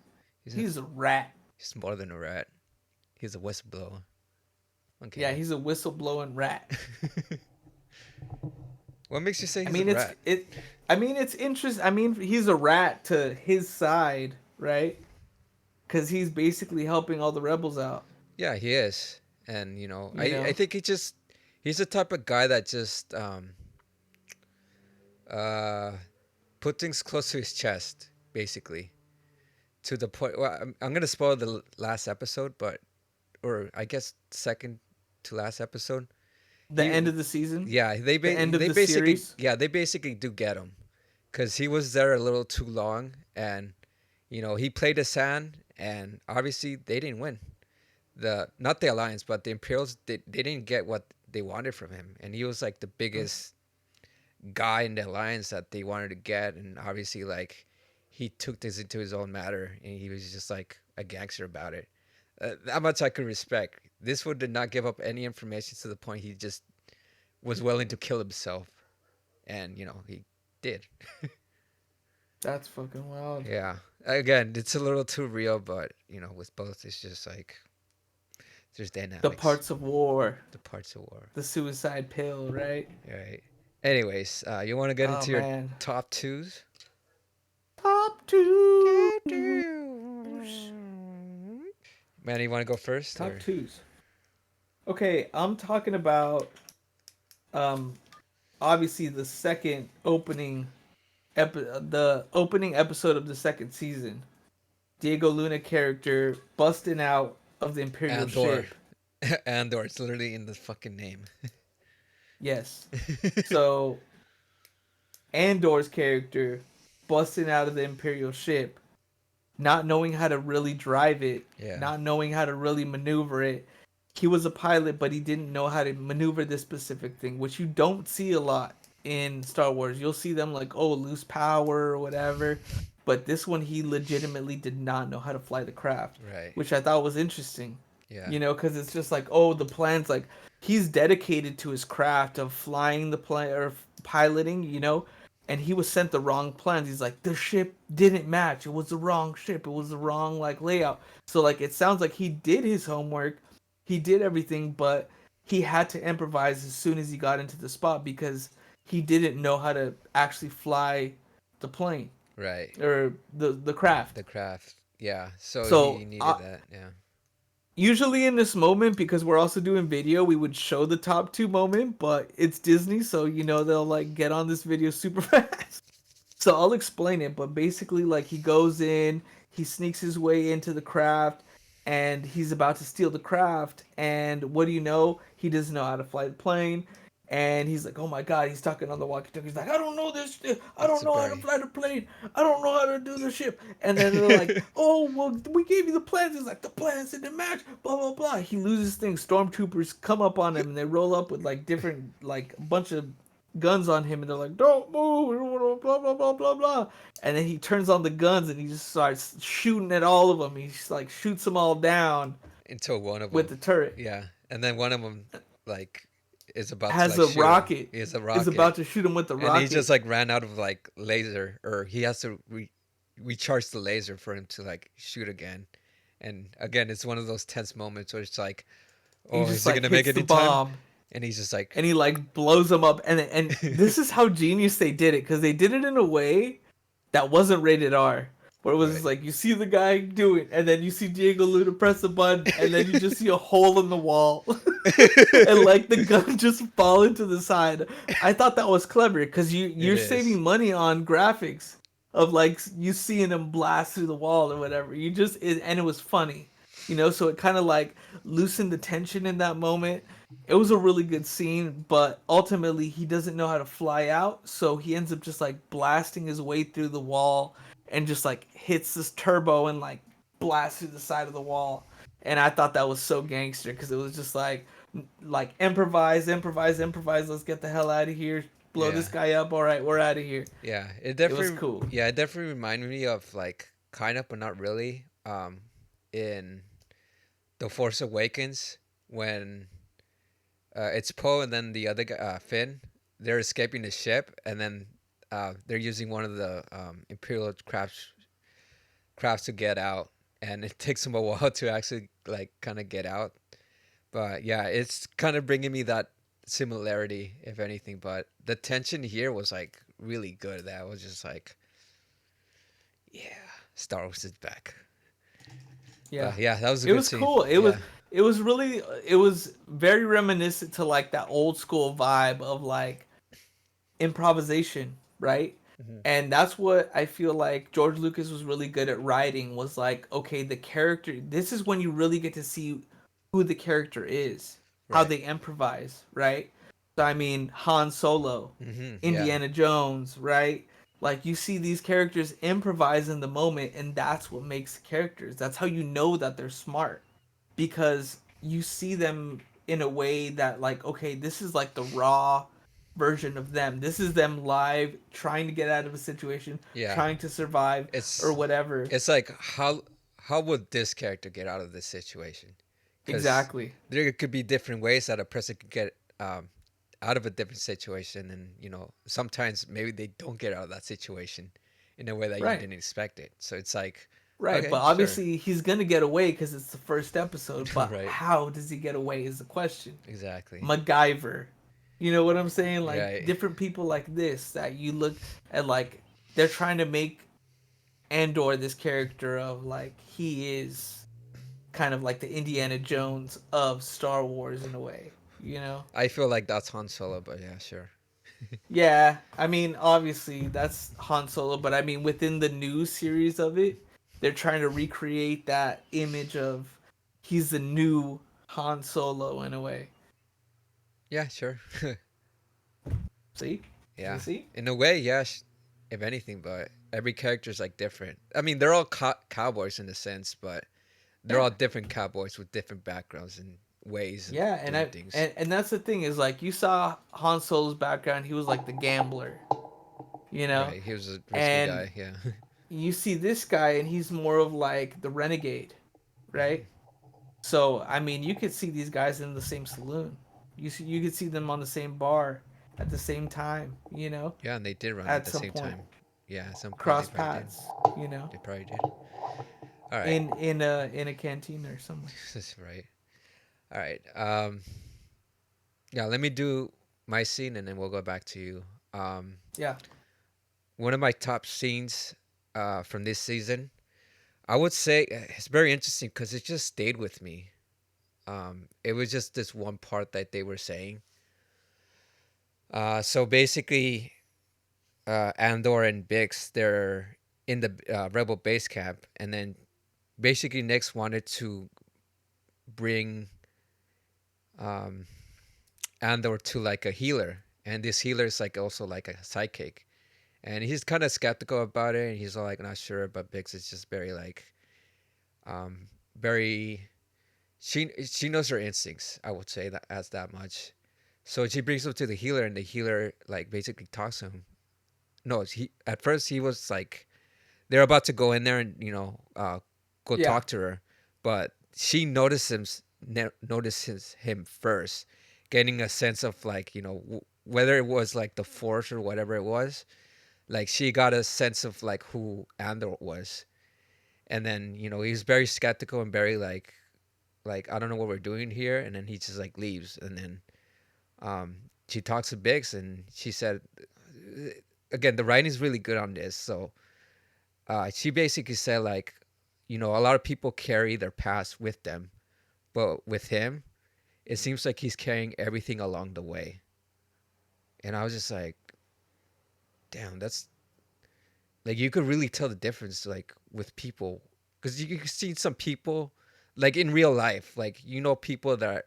Speaker 2: He's a,
Speaker 3: He's a rat.
Speaker 2: he's more than a rat. He's a whistleblower.
Speaker 3: Yeah,
Speaker 2: Okay.
Speaker 3: he's a whistleblowing rat.
Speaker 2: What makes you say
Speaker 3: I
Speaker 2: he's a
Speaker 3: mean, it's
Speaker 2: rat?
Speaker 3: it. I mean, it's interesting. I mean, he's a rat to his side, right? Because he's basically helping all the rebels out.
Speaker 2: Yeah, he is. And
Speaker 3: You
Speaker 2: I
Speaker 3: know,
Speaker 2: think he's the type of guy that just uh put things close to his chest, basically. To the point, well, I'm gonna spoil the last episode, but or I guess second to last episode.
Speaker 3: the
Speaker 2: He
Speaker 3: end of the season,
Speaker 2: Yeah,
Speaker 3: the end of
Speaker 2: they
Speaker 3: the
Speaker 2: basically
Speaker 3: series.
Speaker 2: yeah, they basically do get him cuz he was there a little too long, and he played his hand, and obviously they didn't win. The Not the Alliance, but the Imperials, they didn't get what they wanted from him, and he was like the biggest guy in the Alliance that they wanted to get, and obviously like he took this into his own matter, and he was just like a gangster about it. That much I could respect. This one did not give up any information to the point he just was willing to kill himself, and he did.
Speaker 3: That's fucking wild.
Speaker 2: Yeah. Again, it's a little too real, but with both, it's just like there's
Speaker 3: The
Speaker 2: dynamics,
Speaker 3: parts of war,
Speaker 2: the parts of war.
Speaker 3: the suicide pill, right?
Speaker 2: Right. Anyways, you want to get
Speaker 3: Oh
Speaker 2: into your
Speaker 3: man,
Speaker 2: top twos?
Speaker 3: top two,
Speaker 2: Top twos. Man, you want to go first,
Speaker 3: top
Speaker 2: or?
Speaker 3: twos. Okay, I'm talking about um obviously the second opening the opening episode of the second season. Diego Luna character busting out of the Imperial
Speaker 2: Andor.
Speaker 3: ship.
Speaker 2: Andor. It's literally in the fucking name.
Speaker 3: Yes. So Andor's character busting out of the Imperial ship, not knowing how to really drive it,
Speaker 2: Yeah.
Speaker 3: not knowing how to really maneuver it. He was a pilot, but he didn't know how to maneuver this specific thing, which you don't see a lot in Star Wars. You'll see them like, oh, lose power or whatever. But this one, he legitimately did not know how to fly the craft,
Speaker 2: Right.
Speaker 3: which I thought was interesting.
Speaker 2: Yeah.
Speaker 3: You know, because it's just like, oh, the plan's like, he's dedicated to his craft of flying the plane or piloting, and he was sent the wrong plans. He's like, the ship didn't match. It was the wrong ship. It was the wrong like layout. So like, it sounds like he did his homework, he did everything, but he had to improvise as soon as he got into the spot because he didn't know how to actually fly the plane
Speaker 2: Right.
Speaker 3: or the craft.
Speaker 2: The craft. Yeah. So he
Speaker 3: So
Speaker 2: needed that. Yeah.
Speaker 3: usually in this moment, because we're also doing video, we would show the top two moment, but it's Disney, so they'll like get on this video super fast. So I'll explain it, but basically like he goes in, he sneaks his way into the craft, and he's about to steal the craft, and what do you know? He doesn't know how to fly the plane. And he's like, "Oh my God!" He's talking on the walkie-talkie. He's like, "I don't know this. I
Speaker 2: It's
Speaker 3: don't
Speaker 2: a
Speaker 3: know how to
Speaker 2: Bray.
Speaker 3: fly the plane. I don't know how to do the ship." And then they're like, "Oh, well, we gave you the plans." He's like, "The plans didn't match." Blah blah blah. He loses things. Stormtroopers come up on him and they roll up with like different, like a bunch of guns on him, and they're like, "Don't move!" Blah blah blah blah blah. And then he turns on the guns and he just starts shooting at all of them. He just like shoots them all down
Speaker 2: Until one of
Speaker 3: with
Speaker 2: them.
Speaker 3: the turret.
Speaker 2: Yeah. And then one of them like is about to
Speaker 3: Has
Speaker 2: like
Speaker 3: a
Speaker 2: shoot him.
Speaker 3: rocket.
Speaker 2: He has a
Speaker 3: Is about
Speaker 2: rocket.
Speaker 3: to shoot him with the
Speaker 2: And he
Speaker 3: rocket.
Speaker 2: just like ran out of like laser, or he has to recharge the laser for him to like shoot again. And again, it's one of those tense moments where it's like,
Speaker 3: He
Speaker 2: oh, is
Speaker 3: just
Speaker 2: he
Speaker 3: like
Speaker 2: gonna make
Speaker 3: hits
Speaker 2: it
Speaker 3: the
Speaker 2: in time?
Speaker 3: bomb
Speaker 2: And he's just like,
Speaker 3: and he like blows them up. And this is how genius they did it, because they did it in a way that wasn't rated R. Where it was just
Speaker 2: right.
Speaker 3: like you see the guy do it, and then you see Diego Luna press the button, and then you just see a hole in the wall, and like the gun just fall into the side. I thought that was clever because
Speaker 2: It
Speaker 3: you're
Speaker 2: is.
Speaker 3: saving money on graphics of like you seeing him blast through the wall or whatever. And it was funny, so it kind of like loosened the tension in that moment. It was a really good scene, but ultimately he doesn't know how to fly out, so he ends up just like blasting his way through the wall and just like hits this turbo and like blasts through the side of the wall. And I thought that was so gangster because it was just like improvise, improvise, improvise. Let's get the hell out of here. Blow
Speaker 2: Yeah.
Speaker 3: this guy up. All right, we're out of here.
Speaker 2: Yeah.
Speaker 3: It was cool.
Speaker 2: It definitely reminded me of like kind of, but not really. In The Force Awakens, when it's Poe and then the other guy, Finn, they're escaping the ship, and then they're using one of the Imperial crafts to get out, and it takes him a while to actually like kind of get out. But yeah, it's kind of bringing me that similarity, if anything. But the tension here was like really good. That was just like, yeah, Star Wars is back.
Speaker 3: Yeah.
Speaker 2: But yeah, that was a
Speaker 3: It
Speaker 2: good
Speaker 3: was
Speaker 2: scene.
Speaker 3: cool.
Speaker 2: Yeah,
Speaker 3: It was really it was very reminiscent to like that old school vibe of like improvisation, right?
Speaker 2: hmm
Speaker 3: And that's what I feel like George Lucas was really good at writing was like, okay, the character, this is when you really get to see who the character is, how
Speaker 2: right.
Speaker 3: they improvise, right? So I mean, Han Solo,
Speaker 2: Yeah,
Speaker 3: Indiana Jones, right? Like you see these characters improvise in the moment and that's what makes characters. That's how you know that they're smart because you see them in a way that like okay this is like the raw version of them, this is them live trying to get out of a situation,
Speaker 2: yeah.
Speaker 3: trying to survive or
Speaker 2: It's
Speaker 3: whatever.
Speaker 2: it's like how would this character get out of this situation? Because
Speaker 3: Exactly.
Speaker 2: there could be different ways that a person could get out of a different situation, and sometimes maybe they don't get out of that situation in a way that you
Speaker 3: Right,
Speaker 2: didn't expect it. So it's like,
Speaker 3: right, but
Speaker 2: okay, sure,
Speaker 3: obviously he's gonna get away because it's the first episode, but
Speaker 2: right,
Speaker 3: how does he get away is the question.
Speaker 2: exactly,
Speaker 3: MacGyver, you know what I'm saying, like
Speaker 2: right,
Speaker 3: different people like this that you look at, like they're trying to make Andor this character of like he is kind of like the Indiana Jones of Star Wars in a way, you know?
Speaker 2: I feel like that's Han Solo, but yeah, sure,
Speaker 3: Yeah, I mean, obviously that's Han Solo, but I mean, within the new series of it, they're trying to recreate that image of he's the new Han Solo in a way.
Speaker 2: yeah, sure,
Speaker 3: See? You
Speaker 2: yeah,
Speaker 3: see?
Speaker 2: in a way, yes, if anything, but every character is like different. I mean, they're all cowboys in a sense, but they're
Speaker 3: Yeah.
Speaker 2: all different cowboys with different backgrounds and ways of
Speaker 3: Yeah,
Speaker 2: doing things.
Speaker 3: and that's the thing is like you saw Han Solo's background, he was like the gambler, you know?
Speaker 2: Right, he was a risky
Speaker 3: And
Speaker 2: guy. Yeah.
Speaker 3: you see this guy and he's more of like the renegade, right? So I mean, you could see these guys in the same saloon. You could see them on the same bar at the same time. You know,
Speaker 2: Yeah, and they did run at
Speaker 3: at
Speaker 2: the
Speaker 3: some
Speaker 2: same
Speaker 3: point,
Speaker 2: time. Yeah, at some point they
Speaker 3: cross
Speaker 2: probably did.
Speaker 3: paths. You know,
Speaker 2: They probably did. All right.
Speaker 3: in a canteen or somewhere.
Speaker 2: This is right. All right. Yeah, let me do my scene and then we'll go back to you. Um,
Speaker 3: Yeah,
Speaker 2: One of my top scenes from this season, I would say it's very interesting because it just stayed with me. It was just this one part that they were saying. So basically, Andor and Bix, they're in the rebel base camp, and then basically Nix wanted to bring um, Andor to like a healer, and this healer is like also like a sidekick, and he's kind of skeptical about it, and he's all like not sure, but Bix is just very like very she knows her instincts. I would say that as that much. So she brings him to the healer, and the healer like basically talks to him. No, he at first he was like they're about to go in there and go
Speaker 3: yeah,
Speaker 2: talk to her, but she notices him first, getting a sense of like whether it was like the force or whatever it was. Like she got a sense of like who Andor was, and then he's very skeptical and very like I don't know what we're doing here, and then he just like leaves, and then she talks to Biggs, and she said again the writing is really good on this, so she basically said like, a lot of people carry their past with them, but with him, it seems like he's carrying everything along the way. And I was just like, damn, that's like you could really tell the difference like with people, because you can see some people like in real life, like people that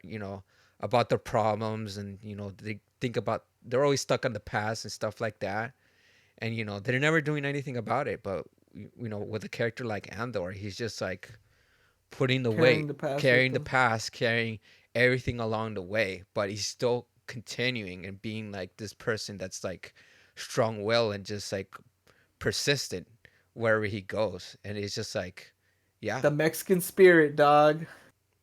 Speaker 2: about their problems, and they think about they're always stuck on the past and stuff like that, and they're never doing anything about it, but with a character like Andor, he's just like putting the
Speaker 3: carrying
Speaker 2: weight,
Speaker 3: the past with
Speaker 2: carrying the
Speaker 3: them.
Speaker 2: past, carrying everything along the way, but he's still continuing and being like this person that's like strong will and just like persistent wherever he goes. And it's just like, yeah,
Speaker 3: The Mexican spirit, dog.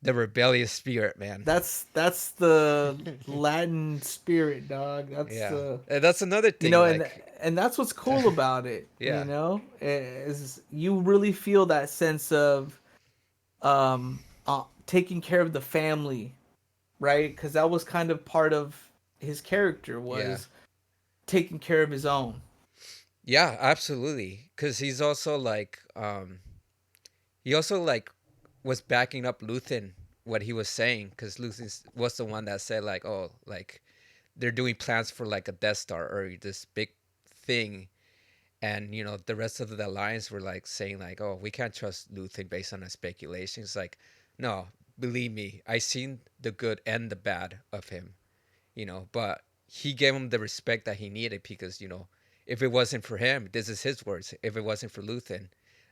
Speaker 2: the rebellious spirit, man.
Speaker 3: That's the Latin spirit, dog. That's
Speaker 2: Yeah.
Speaker 3: the
Speaker 2: And that's another
Speaker 3: you
Speaker 2: thing,
Speaker 3: know,
Speaker 2: like,
Speaker 3: and that's what's cool about it. You
Speaker 2: yeah,
Speaker 3: know, is you really feel that sense of taking care of the family, right? Because that was kind of part of his character
Speaker 2: Yeah.
Speaker 3: was taking care of his own.
Speaker 2: Yeah, absolutely. Cuz he's also like he also like was backing up Luthen what he was saying cuz Luthen was the one that said like, "Oh, like they're doing plans for like a Death Star or this big thing." And the rest of the alliance were like saying like, "Oh, we can't trust Luthen based on our speculations." Like, no, believe me, I seen the good and the bad of him. But he gave him the respect that he needed because if it wasn't for him, this is his words. If it wasn't for Luthen,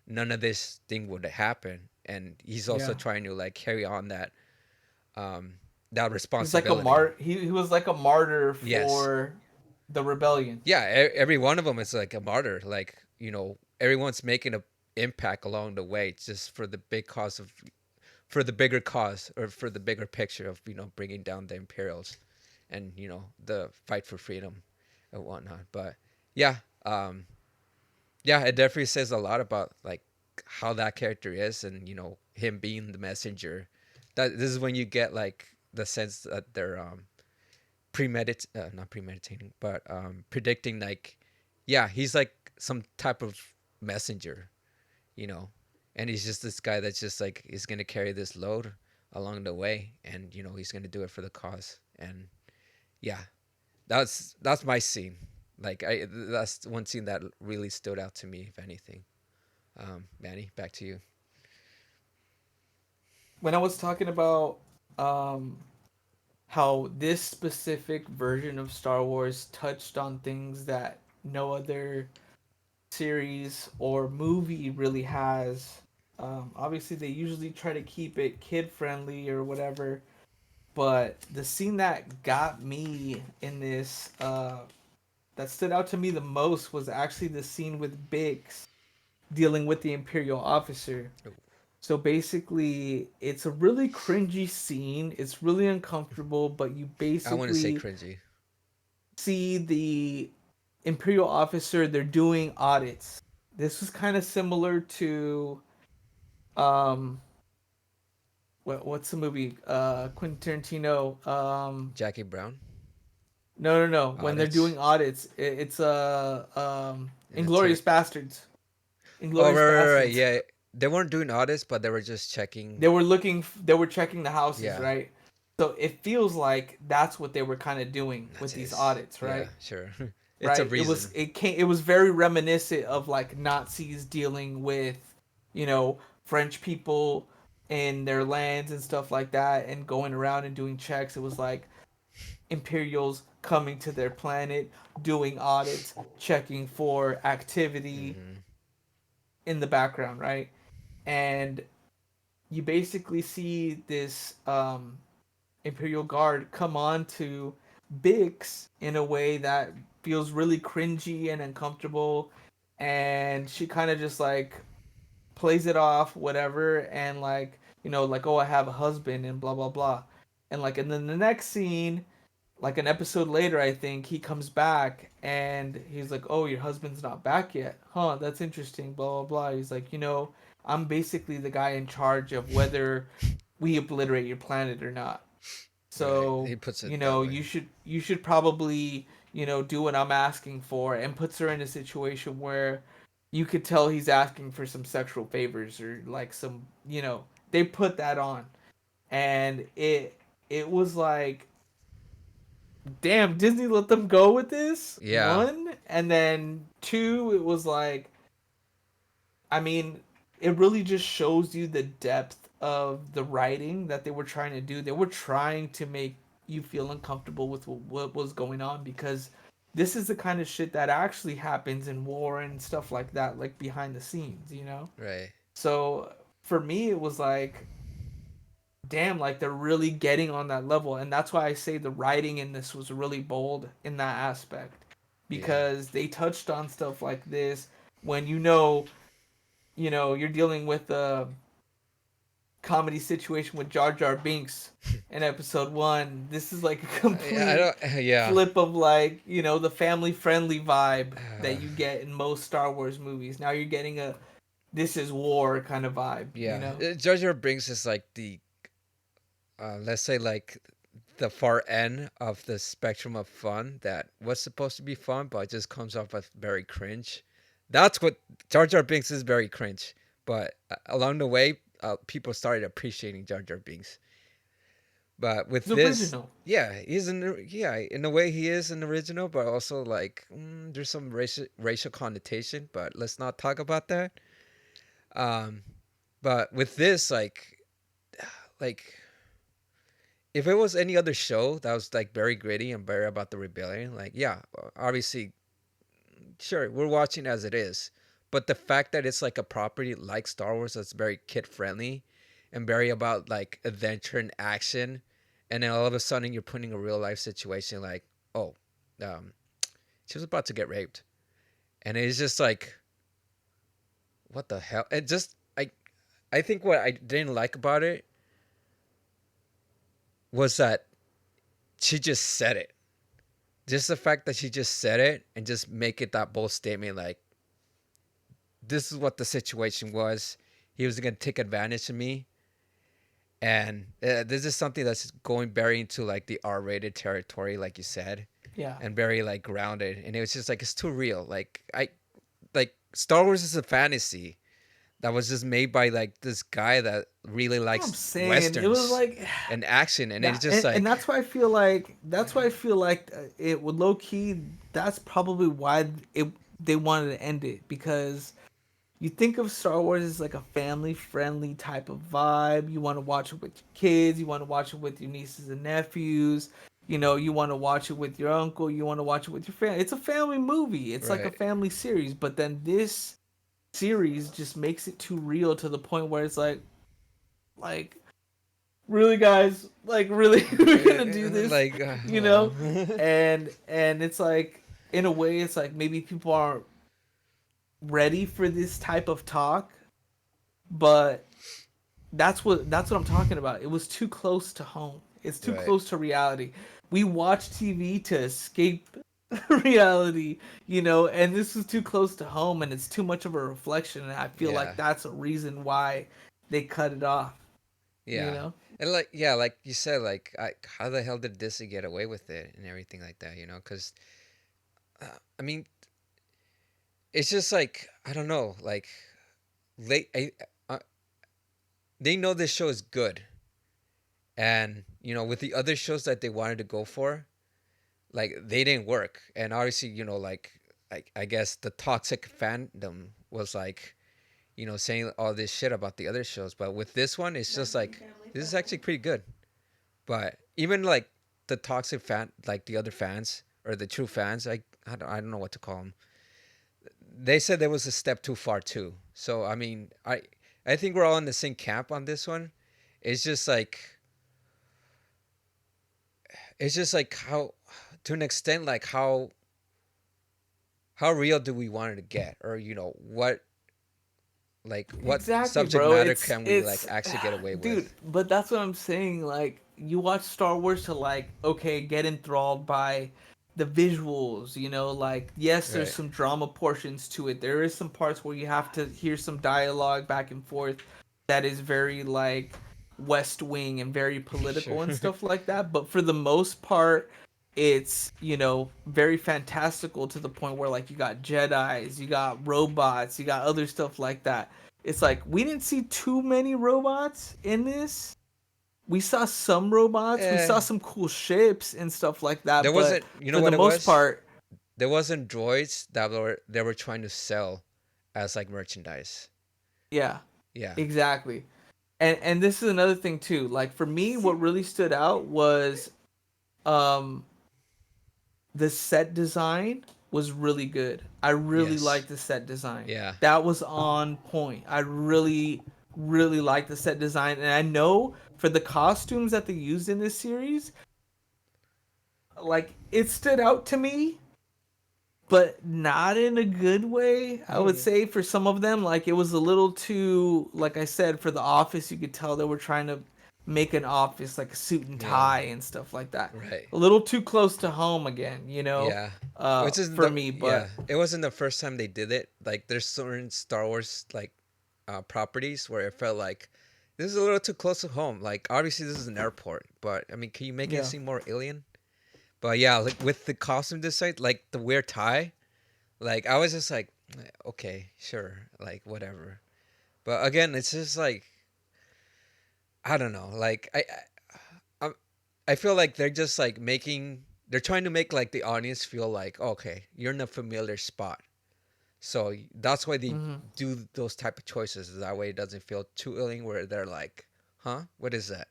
Speaker 2: none of this thing would happen. And he's also
Speaker 3: Yeah.
Speaker 2: trying to like carry on um that
Speaker 3: He's like a
Speaker 2: responsibility.
Speaker 3: he was like a martyr
Speaker 2: Yes.
Speaker 3: for the rebellion.
Speaker 2: Yeah, every one of them is like a martyr. Like everyone's making a impact along the way, just for the big cause of, for the bigger cause or for the bigger picture of bringing down the Imperials, and the fight for freedom and whatnot. But yeah, um, yeah, it definitely says a lot about like how that character is, and him being the messenger. That this is when you get like the sense that they're not premeditating, but predicting like, yeah, he's like some type of messenger, you know, and he's just this guy that's just like is gonna carry this load along the way, and he's gonna do it for the cause, and yeah, that's my scene. Like that's one scene that really stood out to me, if anything. Manny, back to you.
Speaker 3: When I was talking about um, how this specific version of Star Wars touched on things that no other series or movie really has. Obviously, they usually try to keep it kid friendly or whatever. But the scene that got me in this, that stood out to me the most, was actually the scene with Biggs dealing with the Imperial officer. So basically, it's a really cringy scene. It's really uncomfortable, but you
Speaker 2: I want to say
Speaker 3: basically
Speaker 2: cringy.
Speaker 3: see the Imperial officer, they're doing audits. This was kind of similar to um what's the movie? Quentin Tarantino.
Speaker 2: Jackie Brown
Speaker 3: No. When they're
Speaker 2: audits
Speaker 3: doing audits, it's
Speaker 2: in the
Speaker 3: Inglorious Bastards.
Speaker 2: Oh,
Speaker 3: Inglorious
Speaker 2: right,
Speaker 3: Bastards.
Speaker 2: yeah. They weren't doing audits, but they were just checking.
Speaker 3: They were checking the houses,
Speaker 2: Yeah,
Speaker 3: right? So it feels like that's what they were kind of doing
Speaker 2: that's
Speaker 3: with these
Speaker 2: his.
Speaker 3: audits,
Speaker 2: Yeah,
Speaker 3: right?
Speaker 2: sure. It's a
Speaker 3: Right.
Speaker 2: reason.
Speaker 3: It was very reminiscent of like Nazis dealing with, French people in their lands and stuff like that, and going around and doing checks. It was like Imperials coming to their planet, doing audits, checking for activity
Speaker 2: Hmm.
Speaker 3: in the background, right? And you basically see this Imperial Guard come on to Bix in a way that feels really cringy and uncomfortable, and she kind of just like plays it off, whatever, and like, like, oh, I have a husband and blah blah blah, and then the next scene, like an episode later, I think he comes back and he's like, "Oh, your husband's not back yet, huh? That's interesting." Blah blah blah. He's like, I'm basically the guy in charge of whether we obliterate your planet or not.
Speaker 2: Right.
Speaker 3: So
Speaker 2: He puts it that way.
Speaker 3: you should probably do what I'm asking for, and puts her in a situation where you could tell he's asking for some sexual favors or like some they put that on, and it was like, damn, Disney let them go with this,
Speaker 2: Yeah.
Speaker 3: one, and then two, it was like, I mean, it really just shows you the depth of the writing that they were trying to do. They were trying to make you feel uncomfortable with what was going on, because this is the kind of shit that actually happens in war and stuff like that, like behind the scenes.
Speaker 2: Right.
Speaker 3: So for me, it was like, damn, like they're really getting on that level, and that's why I say the writing in this was really bold in that aspect,
Speaker 2: Yeah.
Speaker 3: because they touched on stuff like this when you're dealing with a comedy situation with Jar Jar Binks in episode one. This is like a
Speaker 2: I
Speaker 3: complete
Speaker 2: don't. Yeah.
Speaker 3: flip of like, the family friendly vibe that
Speaker 2: Uh,
Speaker 3: you get in most Star Wars movies. Now you're getting this is war kind of vibe, you
Speaker 2: Yeah,
Speaker 3: know?
Speaker 2: Jar Jar Binks is like the let's say like the far end of the spectrum of fun that was supposed to be fun, but just comes off as very cringe. That's what Jar Jar Binks is, very cringe. But along the way, people started appreciating Jar Jar Binks. But with
Speaker 3: The
Speaker 2: this,
Speaker 3: original.
Speaker 2: yeah, yeah, in a way he is an original, but also like there's some racial connotation. But let's not talk about that. Um, but with this, like if it was any other show that was like very gritty and very about the rebellion, like yeah, obviously, sure, we're watching as it is. But the fact that it's like a property like Star Wars that's very kid friendly and very about like adventure and action, and then all of a sudden you're putting a real life situation like, oh, um, she was about to get raped, and it's just like, what the hell? It just I think what I didn't like about it was that she just said it. Just the fact that she just said it and just make it that bold statement like, this is what the situation was. He was gonna take advantage of me, and this is something that's going very into like the R-rated territory, like you said,
Speaker 3: Yeah.
Speaker 2: and very like grounded. And it was just like it's too real. Like Star Wars is a fantasy that was just made by like this guy that really
Speaker 3: That's what I'm
Speaker 2: likes
Speaker 3: saying. It was
Speaker 2: westerns
Speaker 3: like
Speaker 2: and action, and it's
Speaker 3: that,
Speaker 2: just
Speaker 3: and
Speaker 2: like,
Speaker 3: that's why I feel like it would low key. That's probably why it they wanted to end it, because you think of Star Wars as like a family friendly type of vibe. You want to watch it with your kids. You want to watch it with your nieces and nephews. You know, you want to watch it with your uncle. You want to watch it with your family. It's a family movie. It's like a
Speaker 2: right,
Speaker 3: family series. But then this series just makes it too real to the point where it's like really, guys, like really we're gonna do this,
Speaker 2: like
Speaker 3: you
Speaker 2: well,
Speaker 3: know? And it's like, in a way, it's like maybe people aren't ready for this type of talk, but that's what I'm talking about. It was too close to home. It's too
Speaker 2: right,
Speaker 3: close to reality. We watch TV to escape reality, you know, and this is too close to home, and it's too much of a reflection, and I feel
Speaker 2: yeah.
Speaker 3: like that's a reason why they cut it off, you
Speaker 2: Yeah.
Speaker 3: know?
Speaker 2: And like yeah, like you said, like how the hell did Disney get away with it and everything like that? Because I mean, it's just like I don't know, like uh, they know this show is good, and with the other shows that they wanted to go for, like they didn't work, and obviously like I guess the toxic fandom was like saying all this shit about the other shows, but with this one, it's just like this is actually pretty good. But even like the toxic fan, like the other fans or the true fans, I don't know what to call them. They said there was a step too far too. So I mean, I think we're all in the same camp on this one. It's just like how, to an extent, like how real do we want it to get, or what
Speaker 3: Exactly,
Speaker 2: subject
Speaker 3: bro.
Speaker 2: matter can we like
Speaker 3: It's
Speaker 2: actually get away
Speaker 3: dude,
Speaker 2: with?
Speaker 3: but that's what I'm saying. Like, you watch Star Wars to, like, okay, get enthralled by the visuals, you know, like, yes, there's
Speaker 2: Right.
Speaker 3: some drama portions to it. There is some parts where you have to hear some dialogue back and forth that is very like West Wing and very
Speaker 2: Sure.
Speaker 3: political and stuff like that, but for the most part it's, very fantastical to the point where, like, you got Jedis, you got robots, you got other stuff like that. It's like we didn't see too many robots in this. We saw some robots, we
Speaker 2: eh,
Speaker 3: saw some cool ships and stuff like
Speaker 2: there
Speaker 3: that, but
Speaker 2: wasn't. You know
Speaker 3: for the
Speaker 2: what it
Speaker 3: most
Speaker 2: was?
Speaker 3: part,
Speaker 2: There wasn't droids that they were trying to sell as like merchandise.
Speaker 3: yeah,
Speaker 2: Yeah.
Speaker 3: exactly. And this is another thing too. Like, for me, what really stood out was um the set design was really good. I really
Speaker 2: Yes.
Speaker 3: liked the set design.
Speaker 2: Yeah.
Speaker 3: That was on point. I really, really liked the set design. And I know for the costumes that they used in this series, like, it stood out to me, but not in a good way. I would say for some of them, like, it was a little too, like I said, for the office, you could tell they were trying to make an office like a suit and
Speaker 2: Yeah.
Speaker 3: tie and stuff like that.
Speaker 2: Right.
Speaker 3: A little too close to home again,
Speaker 2: Yeah. Which is
Speaker 3: for
Speaker 2: the
Speaker 3: me,
Speaker 2: yeah.
Speaker 3: but
Speaker 2: It wasn't the first time they did it. Like there's certain Star Wars like properties where it felt like this is a little too close to home. Like obviously this is an airport, but I mean, can you make it
Speaker 3: Yeah.
Speaker 2: seem more alien? But yeah, like with the costume design, like the weird tie, like I was just like, okay, sure, like whatever. But again, it's just like I don't know. Like I'm, I feel like they're just like making they're trying to make like the audience feel like okay, you're in a familiar spot. So that's why they
Speaker 3: Mm-hmm.
Speaker 2: do those type of choices. That way it doesn't feel too alien where they're like, huh, what is that?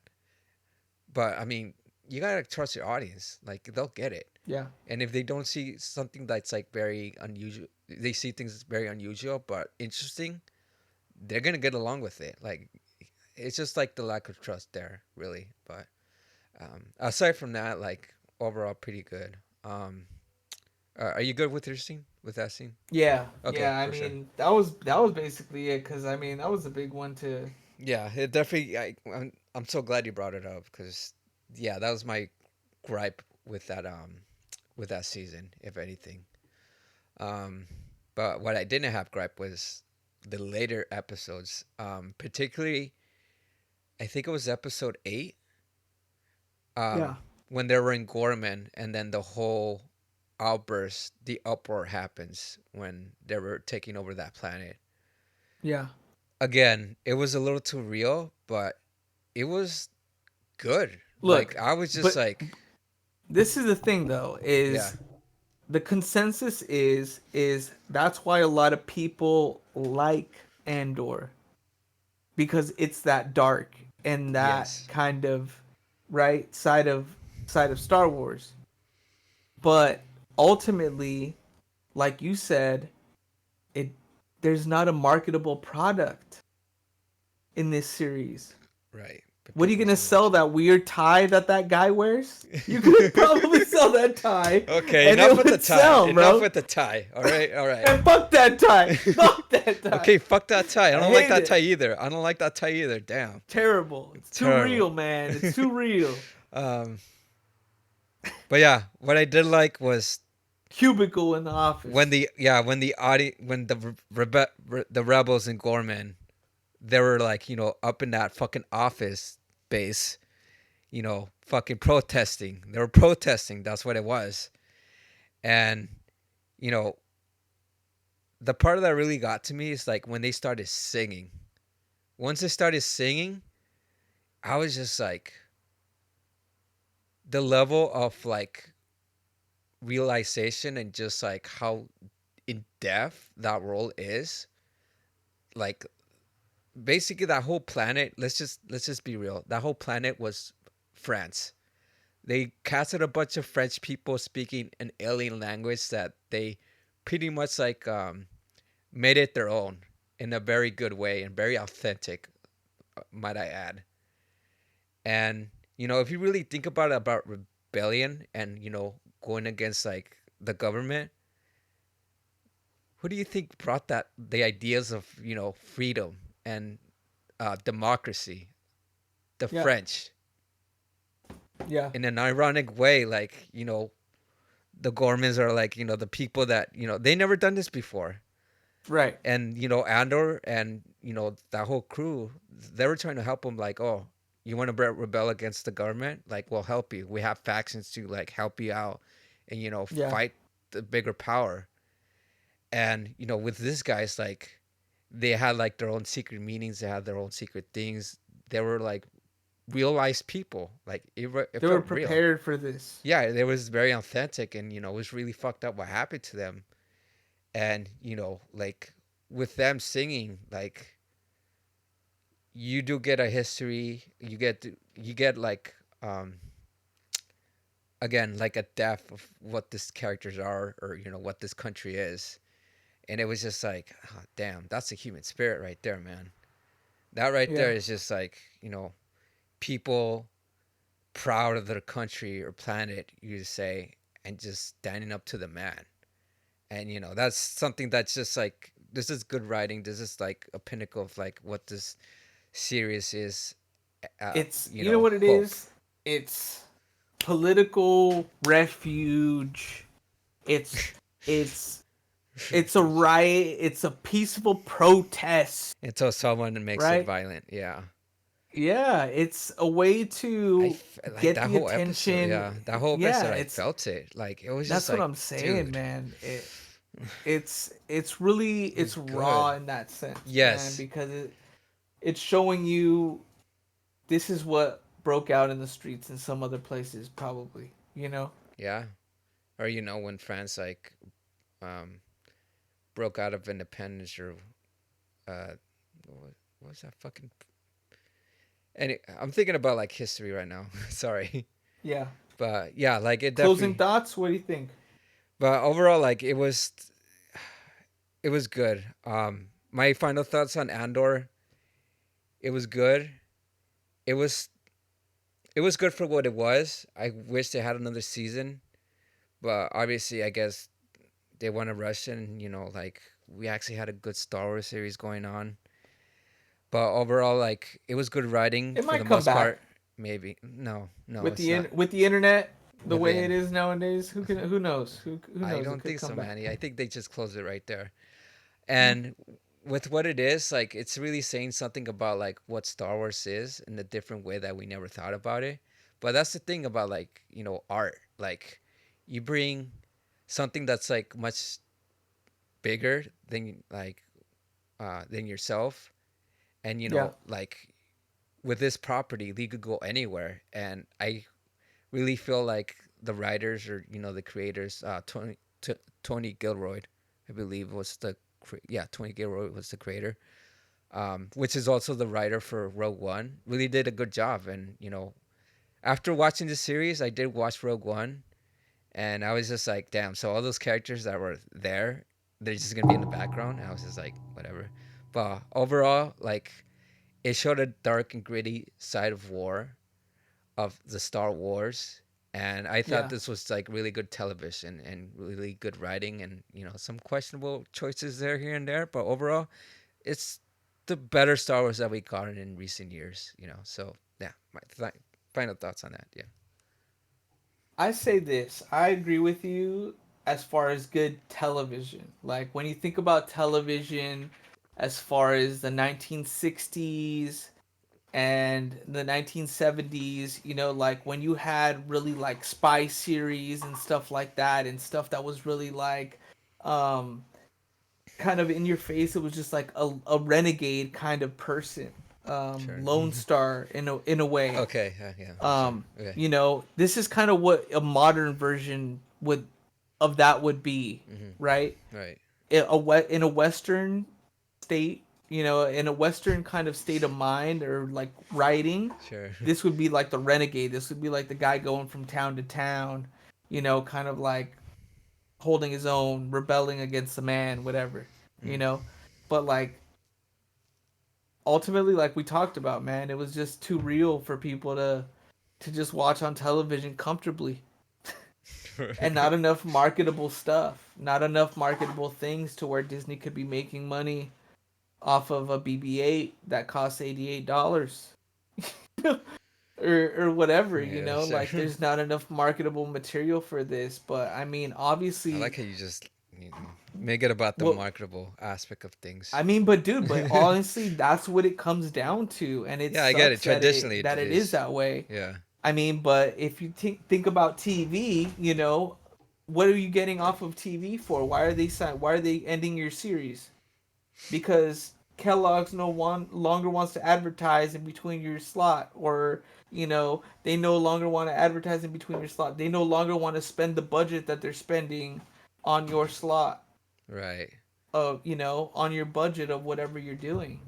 Speaker 2: But I mean, you gotta trust your audience. Like they'll get it.
Speaker 3: Yeah.
Speaker 2: And if they don't see something that's like very unusual, they see things that's very unusual but interesting, they're gonna get along with it. Like it's just like the lack of trust there, really. But aside from that, like overall, pretty good. Are you good with your scene? With that scene?
Speaker 3: Yeah.
Speaker 2: Okay,
Speaker 3: Yeah. I
Speaker 2: for sure.
Speaker 3: mean, that was basically it. Cause I mean, that was a big one to.
Speaker 2: Yeah, it definitely. I'm so glad you brought it up because yeah, that was my gripe with that season, if anything. Um, but what I didn't have gripe was the later episodes. Particularly, I think it was episode 8.
Speaker 3: Yeah.
Speaker 2: When they were in Gorman, and then the whole outburst, the uproar happens when they were taking over that planet.
Speaker 3: Yeah.
Speaker 2: Again, it was a little too real, but it was good. Like
Speaker 3: Look,
Speaker 2: I was just
Speaker 3: but
Speaker 2: like,
Speaker 3: this is the thing though,
Speaker 2: yeah,
Speaker 3: is the consensus is that's why a lot of people like Andor because it's that dark and that
Speaker 2: yes,
Speaker 3: kind of right side of Star Wars. But ultimately, like you said, it there's not a marketable product in this series.
Speaker 2: right. But
Speaker 3: What are you
Speaker 2: people
Speaker 3: gonna
Speaker 2: still
Speaker 3: sell
Speaker 2: watch
Speaker 3: that weird tie that guy wears? You could probably sell that tie,
Speaker 2: it. Okay,
Speaker 3: and
Speaker 2: enough
Speaker 3: it
Speaker 2: with the
Speaker 3: would
Speaker 2: tie.
Speaker 3: sell,
Speaker 2: Enough
Speaker 3: bro.
Speaker 2: with the tie. All right, all right.
Speaker 3: And fuck that tie. Fuck that tie.
Speaker 2: Okay, fuck that tie. I
Speaker 3: I
Speaker 2: don't like
Speaker 3: hate
Speaker 2: that tie
Speaker 3: it.
Speaker 2: either. I don't like that tie either. Damn,
Speaker 3: Terrible. It's too
Speaker 2: terrible.
Speaker 3: real, man. It's too real.
Speaker 2: um, but yeah, what I did like was
Speaker 3: Cubicle in the
Speaker 2: when
Speaker 3: office.
Speaker 2: the rebels in Gorman, they were like up in that fucking office base, fucking protesting. They were protesting. That's what it was. And you know the part that really got to me is like when they started singing. Once they started singing, I was just like the level of like realization and just like how in depth that role is. Like basically that whole planet, let's just be real. That whole planet was France. They casted a bunch of French people speaking an alien language that they pretty much like made it their own in a very good way and very authentic, might I add. And if you really think about rebellion and going against like the government, who do you think brought that the ideas of freedom and democracy? The
Speaker 3: Yeah.
Speaker 2: French.
Speaker 3: Yeah.
Speaker 2: In an ironic way, like the Gormans are like the people that they never done this before.
Speaker 3: Right.
Speaker 2: And Andor and that whole crew, they were trying to help him. Like, oh, you want to rebel against the government? Like, we'll help you. We have factions to like help you out, and
Speaker 3: Yeah.
Speaker 2: fight the bigger power. And with these guys, like, they had like their own secret meanings. They had their own secret things. They were like realized people. Like it
Speaker 3: They were
Speaker 2: felt real.
Speaker 3: prepared for this.
Speaker 2: Yeah, it was very authentic, and it was really fucked up what happened to them. And like with them singing, like you do get a history. You get like again like a depth of what these characters are, or what this country is. And it was just like, oh, damn, that's a human spirit right there, man. That right
Speaker 3: Yeah.
Speaker 2: there is just like people proud of their country or planet, you say, and just standing up to the man. And that's something that's just like, this is good writing. This is like a pinnacle of like what this series is.
Speaker 3: It's you know what it
Speaker 2: Hope.
Speaker 3: is? It's political refuge. It's It's a riot. It's a peaceful protest,
Speaker 2: Until someone makes it
Speaker 3: right?
Speaker 2: violent. Yeah.
Speaker 3: Yeah, it's a way to
Speaker 2: Like
Speaker 3: get
Speaker 2: that
Speaker 3: the
Speaker 2: whole episode.
Speaker 3: attention.
Speaker 2: Yeah, that whole
Speaker 3: Yeah,
Speaker 2: episode, I
Speaker 3: it's
Speaker 2: felt it. Like it was just
Speaker 3: that's what
Speaker 2: like,
Speaker 3: I'm saying,
Speaker 2: dude,
Speaker 3: man. It's really
Speaker 2: it was
Speaker 3: it's raw
Speaker 2: good.
Speaker 3: in that sense, man,
Speaker 2: Yes.
Speaker 3: because it's showing you this is what broke out in the streets in some other places, probably. You know?
Speaker 2: Yeah. Or when France like um broke out of independence, or what was that fucking? And I'm thinking about like history right now. Sorry,
Speaker 3: Yeah.
Speaker 2: but yeah, like it
Speaker 3: Closing
Speaker 2: definitely.
Speaker 3: thoughts. What do you think?
Speaker 2: But overall, like it was good. My final thoughts on Andor. It was good. It was it was good for what it was. I wish they had another season, but obviously, I guess they want to rush in. Like we actually had a good Star Wars series going on. But overall, like it was good writing
Speaker 3: It
Speaker 2: for the
Speaker 3: might come
Speaker 2: most
Speaker 3: back
Speaker 2: part. Maybe no, it's not.
Speaker 3: with the internet the
Speaker 2: With the
Speaker 3: way it
Speaker 2: end,
Speaker 3: is nowadays. Who knows? Who
Speaker 2: I
Speaker 3: knows? It
Speaker 2: don't
Speaker 3: could
Speaker 2: think so,
Speaker 3: come back.
Speaker 2: Manny. I think they just closed it right there.
Speaker 3: Mm.
Speaker 2: And with what it is, like it's really saying something about like what Star Wars is in a different way that we never thought about it. But that's the thing about like art. Like you bring something that's like much bigger than yourself, and
Speaker 3: Yeah.
Speaker 2: like with this property, they could go anywhere. And I really feel like the writers, or the creators, Tony Gilroy, I believe was Tony Gilroy was the creator, which is also the writer for Rogue One. Really did a good job. And after watching the series, I did watch Rogue One, and I was just like, damn. So all those characters that were there, they're just gonna be in the background. I was just like, whatever. But overall, like it showed a dark and gritty side of war, of the Star Wars. And I thought
Speaker 3: Yeah.
Speaker 2: this was like really good television and really good writing, and some questionable choices there, here and there, but overall it's the better Star Wars that we gotten in recent years. So yeah, my final thoughts on that. Yeah.
Speaker 3: I say this. I agree with you as far as good television. Like when you think about television as far as the 1960s and the 1970s, like when you had really like spy series and stuff like that and stuff that was really like um kind of in your face. It was just like a renegade kind of person,
Speaker 2: Sure.
Speaker 3: Lone Star in a way.
Speaker 2: Okay. Yeah. For sure. Okay.
Speaker 3: This is kind of what a modern version would of that would be,
Speaker 2: Mm-hmm.
Speaker 3: right?
Speaker 2: Right.
Speaker 3: In a Western state, in a Western kind of state of mind or like writing,
Speaker 2: Sure.
Speaker 3: this would be like the renegade. This would be like the guy going from town to town, kind of like holding his own, rebelling against the man, whatever, you
Speaker 2: Mm.
Speaker 3: know. But like ultimately, like we talked about, man, it was just too real for people to just watch on television comfortably, and not enough marketable stuff, not enough marketable things to where Disney could be making money off of a BB-8 that costs $88. Or whatever,
Speaker 2: Yeah. Sure.
Speaker 3: like there's not enough marketable material for this. But I mean,
Speaker 2: I
Speaker 3: obviously,
Speaker 2: like how you just make it about the
Speaker 3: what
Speaker 2: marketable aspect of things.
Speaker 3: I mean, but dude, but honestly, that's what it comes down to, and it
Speaker 2: Yeah, I get it.
Speaker 3: sucks that
Speaker 2: Traditionally, it
Speaker 3: it is
Speaker 2: is.
Speaker 3: that way.
Speaker 2: Yeah.
Speaker 3: I mean, but if you think about TV, what are you getting off of TV for? Why are they ending your series? Because Kellogg's no one longer wants to advertise in between your slot, or they no longer want to advertise in between your slot. They no longer want to spend the budget that they're spending on your slot
Speaker 2: Right.
Speaker 3: of on your budget of whatever you're doing.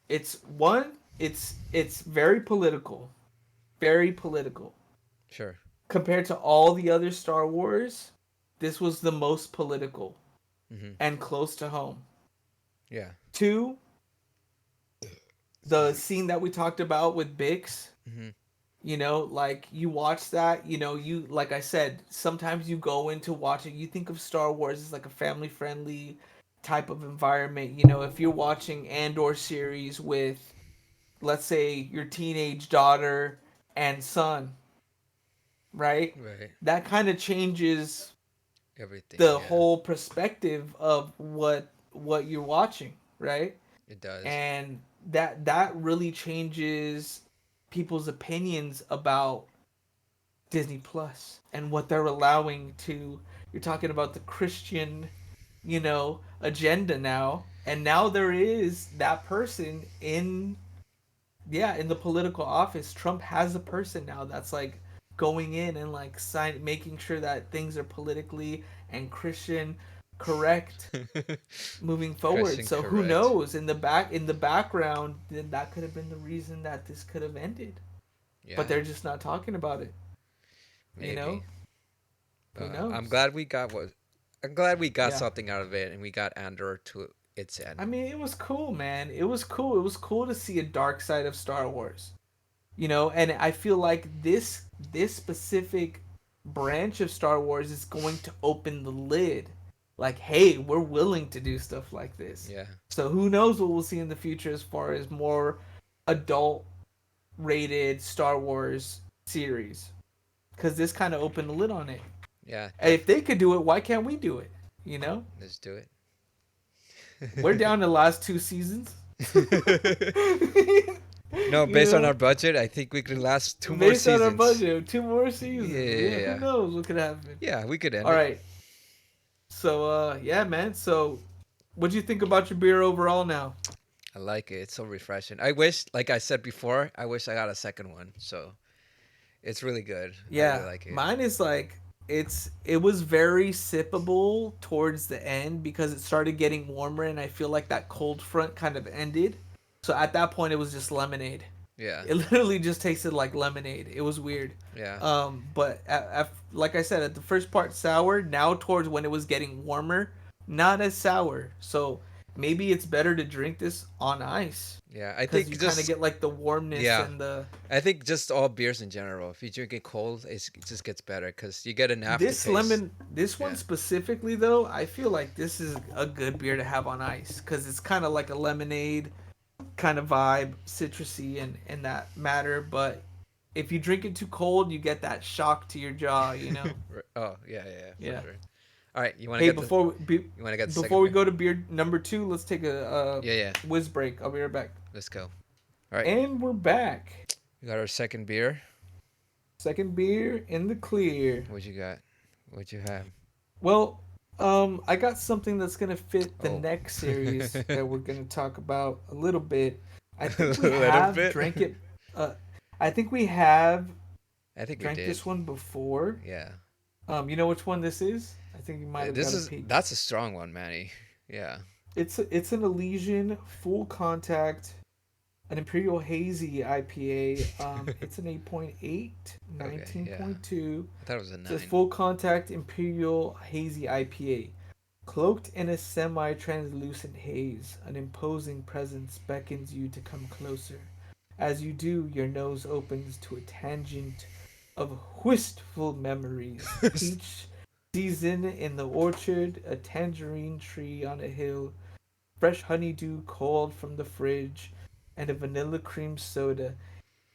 Speaker 3: It's one, it's very political
Speaker 2: Sure.
Speaker 3: compared to all the other Star Wars. This was the most political
Speaker 2: Mm-hmm.
Speaker 3: and close to home.
Speaker 2: Yeah.
Speaker 3: Two,
Speaker 2: Excuse
Speaker 3: the
Speaker 2: me.
Speaker 3: scene that we talked about with Bix,
Speaker 2: Mm-hmm.
Speaker 3: like you watch that, you like I said, sometimes you go into watching, you think of Star Wars as like a family friendly type of environment. If you're watching Andor series with, let's say, your teenage daughter and son, right?
Speaker 2: Right.
Speaker 3: That kind of changes
Speaker 2: Everything,
Speaker 3: the
Speaker 2: yeah.
Speaker 3: whole perspective of what you're watching, right?
Speaker 2: It does.
Speaker 3: And that really changes people's opinions about Disney Plus and what they're allowing to. You're talking about the Christian, agenda now, and now there is that person in, yeah, in the political office. Trump has a person now that's like going in and like making sure that things are politically and Christian correct moving forward.
Speaker 2: Christian
Speaker 3: So who
Speaker 2: correct.
Speaker 3: knows, in the background, then that could have been the reason that this could have ended, but
Speaker 2: Yeah,
Speaker 3: they're just not talking about it, you know
Speaker 2: maybe.
Speaker 3: who
Speaker 2: I'm
Speaker 3: knows.
Speaker 2: glad we got what. I'm glad we got
Speaker 3: Yeah,
Speaker 2: something out of it, and we got Andor to its
Speaker 3: I
Speaker 2: end.
Speaker 3: mean, it was cool, man. It was cool. It was cool to see a dark side of Star Wars, and I feel like this specific branch of Star Wars is going to open the lid, like, hey, we're willing to do stuff like this.
Speaker 2: Yeah,
Speaker 3: So who knows what we'll see in the future as far as more adult rated Star Wars series, because this kind of opened the lid on it.
Speaker 2: yeah,
Speaker 3: If they could do it, why can't we do it? You know,
Speaker 2: let's do
Speaker 3: we're
Speaker 2: it.
Speaker 3: down to the last two seasons.
Speaker 2: No,
Speaker 3: you
Speaker 2: based on our
Speaker 3: know,
Speaker 2: budget, I think we could last two more
Speaker 3: based on our
Speaker 2: seasons.
Speaker 3: budget, two more
Speaker 2: Yeah,
Speaker 3: seasons.
Speaker 2: yeah,
Speaker 3: Yeah, who
Speaker 2: yeah.
Speaker 3: knows what could happen?
Speaker 2: Yeah, we could end
Speaker 3: All
Speaker 2: it.
Speaker 3: right. So, yeah, man. So, what do you think about your beer overall now?
Speaker 2: I like it. It's so refreshing. I wish, like I said before, I wish I got a second one. So it's really good. I really
Speaker 3: Yeah,
Speaker 2: like it.
Speaker 3: mine is like it was very sippable towards the end because it started getting warmer and I feel like that cold front kind of ended. So at that point it was just lemonade.
Speaker 2: Yeah,
Speaker 3: It literally just tasted like lemonade. It was weird.
Speaker 2: yeah,
Speaker 3: But like I said, at the first part sour. Now towards when it was getting warmer, not as sour. So maybe it's better to drink this on ice
Speaker 2: yeah. I
Speaker 3: because
Speaker 2: think
Speaker 3: you kind of
Speaker 2: just
Speaker 3: get like the warmness
Speaker 2: yeah.
Speaker 3: and the
Speaker 2: I think just all beers in general. If you drink it cold, it just gets better because you get an
Speaker 3: this
Speaker 2: aftertaste.
Speaker 3: lemon. This one
Speaker 2: Yeah,
Speaker 3: specifically though, I feel like this is a good beer to have on ice because it's kind of like a lemonade kind of vibe, citrusy and that matter. But if you drink it too cold, you get that shock to your jaw.
Speaker 2: Oh yeah, yeah, yeah, for
Speaker 3: Yeah.
Speaker 2: sure. All right, you want to
Speaker 3: Hey,
Speaker 2: get the you want to get the
Speaker 3: before
Speaker 2: second
Speaker 3: we
Speaker 2: beer?
Speaker 3: go to beer number two, let's take a
Speaker 2: Yeah, yeah.
Speaker 3: whiz break. I'll be right back.
Speaker 2: Let's go. All right,
Speaker 3: And we're back.
Speaker 2: we got our second beer.
Speaker 3: Second beer in the clear.
Speaker 2: What you got? What you have?
Speaker 3: Well, I got something that's gonna fit the
Speaker 2: Oh,
Speaker 3: next series that we're gonna talk about a little bit. I
Speaker 2: a
Speaker 3: think we
Speaker 2: little
Speaker 3: have
Speaker 2: bit.
Speaker 3: drank it. Uh, I think we have
Speaker 2: I think we
Speaker 3: drank
Speaker 2: did.
Speaker 3: this one before.
Speaker 2: Yeah.
Speaker 3: You know which one this is? I think you might have
Speaker 2: This
Speaker 3: got a
Speaker 2: is
Speaker 3: peek.
Speaker 2: that's a strong one, Manny. Yeah.
Speaker 3: It's an Elysian full contact, an Imperial Hazy IPA. It's an 8.8,
Speaker 2: Okay. Yeah.
Speaker 3: 19.2.
Speaker 2: I thought it was a
Speaker 3: It says
Speaker 2: 9.
Speaker 3: full contact Imperial Hazy IPA. Cloaked in a semi translucent haze, an imposing presence beckons you to come closer. As you do, your nose opens to a tangent of wistful memories. Peach season in the orchard, a tangerine tree on a hill, fresh honeydew cold from the fridge, and a vanilla cream soda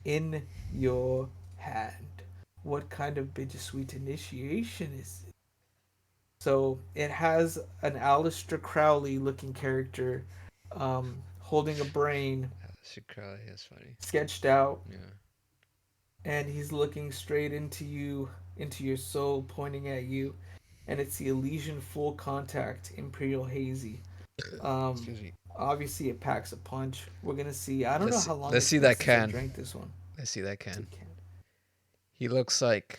Speaker 3: in your hand. What kind of bittersweet initiation is it? So it has an Aleister Crowley looking character holding a brain
Speaker 2: Shikali, that's funny.
Speaker 3: sketched out,
Speaker 2: Yeah.
Speaker 3: and he's looking straight into you, into your soul, pointing at you. And it's the Elysian Full Contact Imperial Hazy. Um,
Speaker 2: Excuse me.
Speaker 3: Obviously, it packs a punch. We're gonna see. I don't know
Speaker 2: Let's
Speaker 3: how long
Speaker 2: let's
Speaker 3: it's
Speaker 2: see
Speaker 3: been
Speaker 2: that
Speaker 3: since I
Speaker 2: can.
Speaker 3: drank this one.
Speaker 2: Let's see that can.
Speaker 3: It can.
Speaker 2: He looks like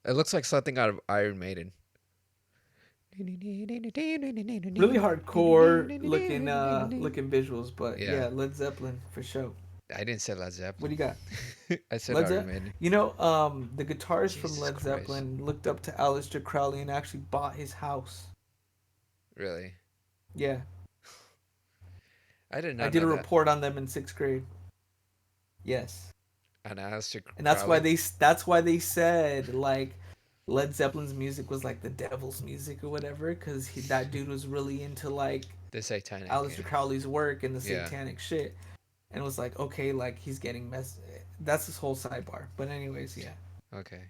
Speaker 2: it looks like something out of Iron Maiden.
Speaker 3: Really hardcore looking visuals, but
Speaker 2: Yeah.
Speaker 3: yeah, Led Zeppelin for sure.
Speaker 2: I didn't say Led
Speaker 3: What do
Speaker 2: Zeppelin.
Speaker 3: you got?
Speaker 2: I said
Speaker 3: Led
Speaker 2: Iron
Speaker 3: Zeppelin.
Speaker 2: Maiden.
Speaker 3: The guitarist from
Speaker 2: Jesus
Speaker 3: Led
Speaker 2: Christ.
Speaker 3: Zeppelin looked up to Aleister Crowley and actually bought his house.
Speaker 2: Really?
Speaker 3: Yeah,
Speaker 2: I did
Speaker 3: I
Speaker 2: not
Speaker 3: did
Speaker 2: know
Speaker 3: a
Speaker 2: that.
Speaker 3: report on them in sixth grade. Yes,
Speaker 2: And Aleister
Speaker 3: and
Speaker 2: Crowley.
Speaker 3: that's why they said like Led Zeppelin's music was like the devil's music or whatever, because that dude was really into like
Speaker 2: The Satanic. Yeah.
Speaker 3: Aleister Crowley's work and the
Speaker 2: Yeah.
Speaker 3: satanic shit, and it was like okay, like he's getting messed. That's his whole sidebar. But anyways, yeah,
Speaker 2: Okay.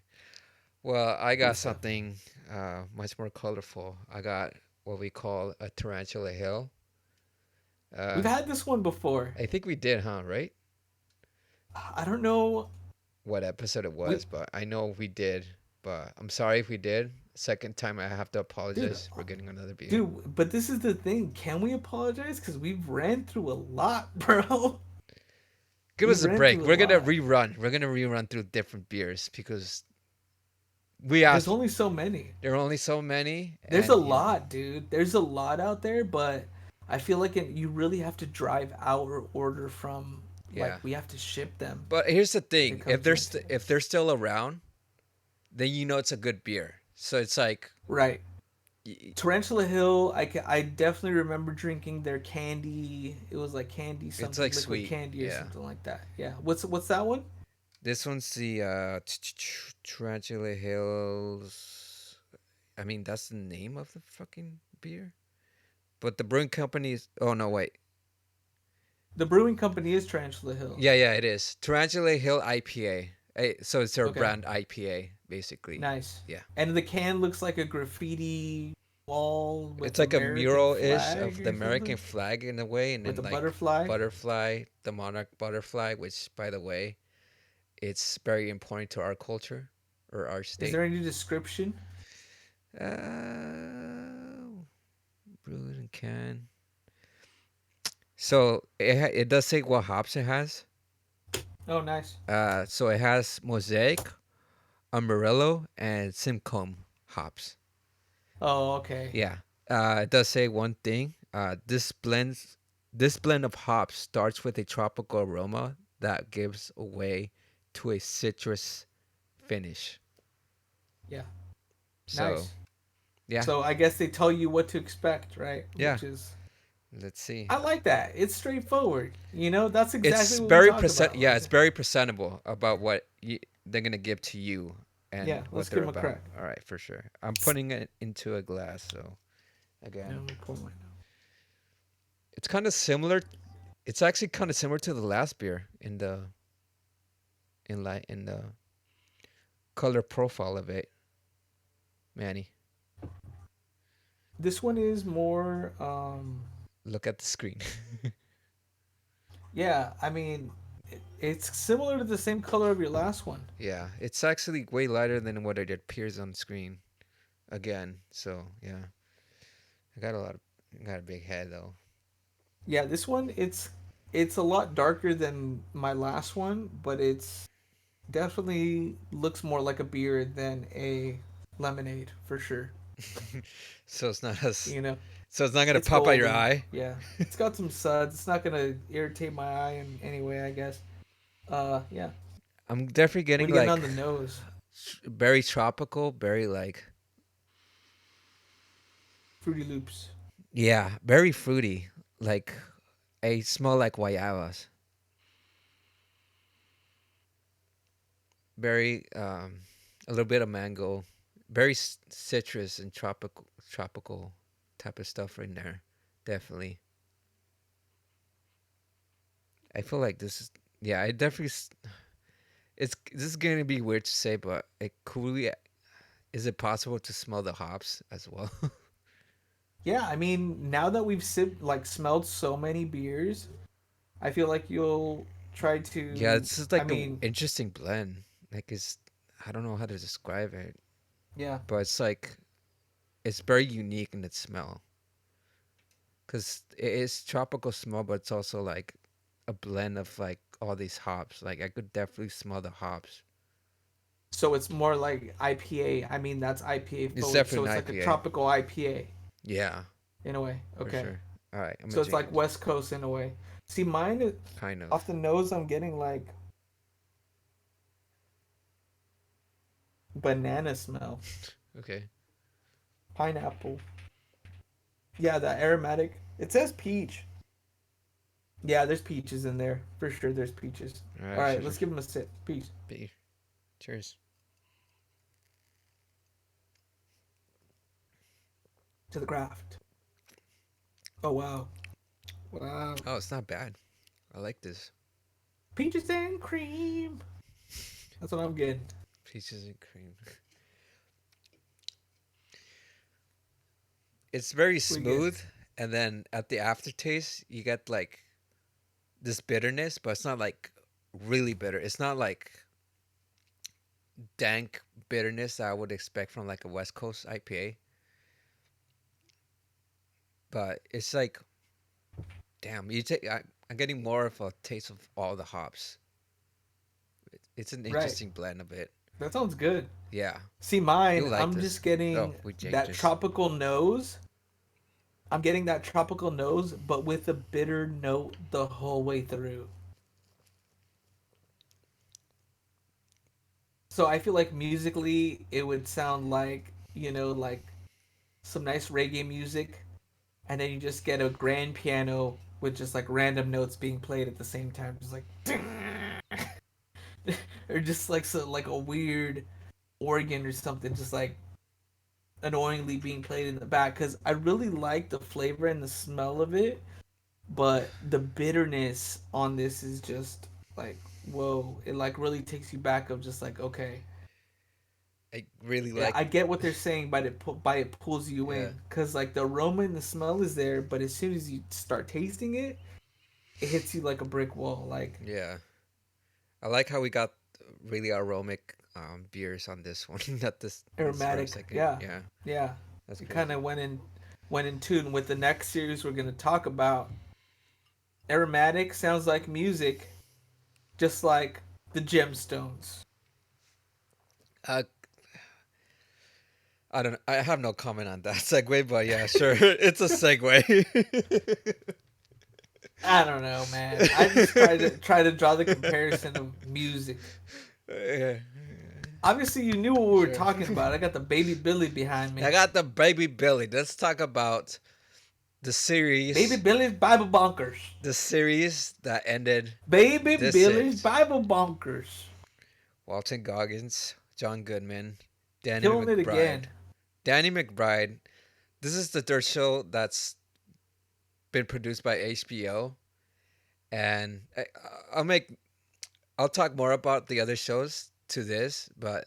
Speaker 2: Well, I
Speaker 3: good
Speaker 2: got
Speaker 3: stuff.
Speaker 2: something much more colorful. I got what we call a Tarantula Hill.
Speaker 3: We've
Speaker 2: Uh,
Speaker 3: had this one before.
Speaker 2: I think we did, huh? Right?
Speaker 3: I don't know.
Speaker 2: What episode it
Speaker 3: We,
Speaker 2: was, but I know we did. But I'm sorry if we did. Second time I have to
Speaker 3: dude,
Speaker 2: apologize for getting another beer.
Speaker 3: but this is the thing. Can we apologize? Because we've ran through a lot, bro.
Speaker 2: Give
Speaker 3: We've
Speaker 2: us a
Speaker 3: ran
Speaker 2: break.
Speaker 3: through a
Speaker 2: We're gonna
Speaker 3: lot.
Speaker 2: rerun. We're gonna rerun through different beers because we
Speaker 3: There's
Speaker 2: asked.
Speaker 3: only so many.
Speaker 2: There are only so many,
Speaker 3: There's a
Speaker 2: and
Speaker 3: lot, dude. There's a lot out there, but I feel like you really have to drive out or order from. Like
Speaker 2: yeah.
Speaker 3: we have to ship them
Speaker 2: But here's the
Speaker 3: if it
Speaker 2: thing:
Speaker 3: comes down to it.
Speaker 2: if they're still around, then you know it's a good beer. So it's like
Speaker 3: Right.
Speaker 2: y-
Speaker 3: Tarantula Hill, I definitely remember drinking their candy. It was like candy
Speaker 2: it's
Speaker 3: something,
Speaker 2: like
Speaker 3: liquid
Speaker 2: sweet.
Speaker 3: candy or
Speaker 2: Yeah.
Speaker 3: something like that. Yeah. What's that one?
Speaker 2: This one's the Tarantula Hills. I mean, that's the name of the fucking beer. But the brewing company is. Oh no, wait.
Speaker 3: The brewing company is Tarantula Hill.
Speaker 2: Yeah, yeah, it is Tarantula Hill IPA. So it's their
Speaker 3: Okay.
Speaker 2: brand IPA, basically.
Speaker 3: Nice.
Speaker 2: Yeah,
Speaker 3: And the can looks like a graffiti wall
Speaker 2: it's
Speaker 3: with
Speaker 2: like a
Speaker 3: American
Speaker 2: mural-ish
Speaker 3: flag
Speaker 2: of the
Speaker 3: or
Speaker 2: American
Speaker 3: something
Speaker 2: flag in a way, and
Speaker 3: with
Speaker 2: then
Speaker 3: a
Speaker 2: like
Speaker 3: butterfly.
Speaker 2: butterfly, the monarch butterfly, which by the way, it's very important to our culture or our
Speaker 3: Is
Speaker 2: state.
Speaker 3: there any description?
Speaker 2: Uh, brewed and can. So it does say what hops it has.
Speaker 3: Oh, nice.
Speaker 2: So it has Mosaic, Amarillo, and Simcoe hops.
Speaker 3: Oh, okay.
Speaker 2: Yeah. It does say one thing. This blend of hops starts with a tropical aroma that gives way to a citrus finish.
Speaker 3: Yeah.
Speaker 2: So
Speaker 3: Nice.
Speaker 2: yeah,
Speaker 3: So I guess they tell you what to expect, right?
Speaker 2: yeah.
Speaker 3: Which is
Speaker 2: Let's see.
Speaker 3: I like that. It's straightforward. You know, that's exactly
Speaker 2: It's
Speaker 3: what we
Speaker 2: very
Speaker 3: talk
Speaker 2: present.
Speaker 3: about.
Speaker 2: Yeah,
Speaker 3: Like,
Speaker 2: it's very presentable about what they're gonna give to you
Speaker 3: yeah,
Speaker 2: and what
Speaker 3: let's
Speaker 2: they're
Speaker 3: give them a
Speaker 2: about.
Speaker 3: crack.
Speaker 2: All right, for sure. I'm putting it into a glass. So
Speaker 3: No,
Speaker 2: again,
Speaker 3: let me pour mine out.
Speaker 2: it's kind of similar. It's actually kind of similar to the last beer in the color profile of it, Manny.
Speaker 3: This one is more,
Speaker 2: Look at the screen.
Speaker 3: yeah. I mean, it's similar to the same color of your last one.
Speaker 2: Yeah, it's actually way lighter than what it appears on screen. Again, so yeah, I got a big head though.
Speaker 3: Yeah, this one it's a lot darker than my last one, but it's definitely looks more like a beer than a lemonade for sure.
Speaker 2: So it's not as
Speaker 3: You know,
Speaker 2: so it's not gonna
Speaker 3: it's
Speaker 2: pop out your
Speaker 3: golden.
Speaker 2: eye.
Speaker 3: Yeah, it's got some suds. It's not gonna irritate my eye in any way, I guess. Yeah.
Speaker 2: I'm definitely
Speaker 3: What
Speaker 2: getting
Speaker 3: are you getting
Speaker 2: like
Speaker 3: on the nose?
Speaker 2: very tropical, very like
Speaker 3: Fruity Loops.
Speaker 2: yeah, very fruity. Like I smell like guayabas. Very a little bit of mango, very citrus and tropical type of stuff in there. Definitely. I feel like this is yeah. I definitely it's this is gonna be weird to say, but it could we is it possible to smell the hops as well?
Speaker 3: Yeah, I mean, now that we've smelled so many beers, I feel like you'll try
Speaker 2: Yeah,
Speaker 3: to.
Speaker 2: this is
Speaker 3: I
Speaker 2: like the
Speaker 3: mean,
Speaker 2: interesting blend. Like it's I don't know how to describe it,
Speaker 3: yeah.
Speaker 2: but it's like it's very unique in its smell because it is tropical smell, but it's also like a blend of like all these hops. Like I could definitely smell the hops.
Speaker 3: So it's more like IPA. I mean, that's IPA
Speaker 2: It's
Speaker 3: forward. So
Speaker 2: definitely
Speaker 3: it's
Speaker 2: an
Speaker 3: like a
Speaker 2: IPA.
Speaker 3: tropical IPA
Speaker 2: Yeah,
Speaker 3: in a way.
Speaker 2: for
Speaker 3: Okay.
Speaker 2: sure. All right, I'm gonna
Speaker 3: So it's
Speaker 2: drink
Speaker 3: like
Speaker 2: it.
Speaker 3: West Coast in a way. See, mine
Speaker 2: Kind of.
Speaker 3: off the nose, I'm getting like banana smell,
Speaker 2: Okay.
Speaker 3: pineapple. Yeah, that aromatic. It says peach. Yeah, there's peaches in there for sure. There's peaches.
Speaker 2: All
Speaker 3: All
Speaker 2: right, for
Speaker 3: right,
Speaker 2: sure.
Speaker 3: let's give them a sip. Peace
Speaker 2: Be. Cheers.
Speaker 3: to the craft. Oh wow, wow.
Speaker 2: Oh, it's not bad. I like this.
Speaker 3: Peaches and cream. That's what I'm getting.
Speaker 2: Peaches and cream. it's very
Speaker 3: We get
Speaker 2: smooth, and then at the aftertaste, you get like this bitterness, but it's not like really bitter. It's not like dank bitterness that I would expect from like a West Coast IPA, but it's like, damn, I'm getting more of a taste of all the hops. It's an
Speaker 3: right.
Speaker 2: interesting blend of it.
Speaker 3: That sounds good.
Speaker 2: Yeah,
Speaker 3: See
Speaker 2: you'll
Speaker 3: mine,
Speaker 2: like
Speaker 3: I'm
Speaker 2: this.
Speaker 3: just
Speaker 2: Oh,
Speaker 3: getting
Speaker 2: we changed
Speaker 3: that
Speaker 2: this.
Speaker 3: tropical nose. I'm getting that tropical nose, but with a bitter note the whole way through. So I feel like musically it would sound like, like some nice reggae music, and then you just get a grand piano with just like random notes being played at the same time, just like or just like like a weird organ or something, just like annoyingly being played in the back. Because I really like the flavor and the smell of it, but the bitterness on this is just like whoa. It like really takes you back of just like okay,
Speaker 2: I really
Speaker 3: yeah,
Speaker 2: like.
Speaker 3: I get what they're saying, but by it pulls you
Speaker 2: Yeah,
Speaker 3: in because like the aroma and the smell is there, but as soon as you start tasting it, it hits you like a brick wall. Like
Speaker 2: yeah. I like how we got really aromatic beers on this one. Not this first
Speaker 3: aromatic,
Speaker 2: second.
Speaker 3: yeah,
Speaker 2: Yeah,
Speaker 3: yeah.
Speaker 2: that's
Speaker 3: It kind
Speaker 2: crazy.
Speaker 3: of went in tune with the next series we're gonna talk about. Aromatic sounds like music, just like the Gemstones.
Speaker 2: Uh, I don't. I have no comment on that segue, but yeah, sure, it's a segue.
Speaker 3: I don't know, man. I just try to draw the comparison of music.
Speaker 2: Yeah,
Speaker 3: Obviously, you knew what we were
Speaker 2: sure.
Speaker 3: talking about. I got the baby Billy behind
Speaker 2: I
Speaker 3: me.
Speaker 2: got the baby Billy. Let's talk about the
Speaker 3: Baby
Speaker 2: series.
Speaker 3: Billy's Bible Bonkers.
Speaker 2: The series that ended
Speaker 3: Baby
Speaker 2: this
Speaker 3: Billy's
Speaker 2: it.
Speaker 3: Bible Bonkers.
Speaker 2: Walton Goggins, John Goodman, Danny
Speaker 3: Killing it
Speaker 2: McBride.
Speaker 3: again.
Speaker 2: Danny McBride. This is the third show that's been produced by HBO, and I'll make I'll talk more about the other shows to this, but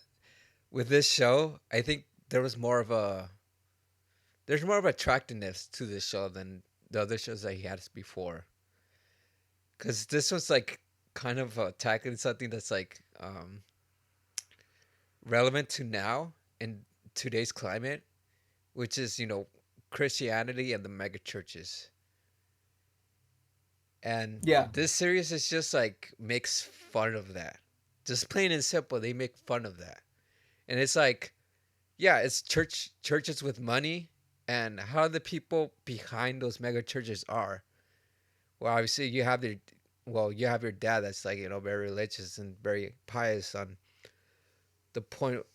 Speaker 2: with this show, I think there was more of a there's more of attractiveness to this show than the other shows that he had before. Because this was like kind of tackling something that's like relevant to now in today's climate, which is Christianity and the mega churches. And
Speaker 3: Yeah.
Speaker 2: this series is just like makes fun of that. Just plain and simple, they make fun of that. And it's like, yeah, it's churches with money and how the people behind those mega churches are. Well, obviously you have your dad that's like, very religious and very pious the point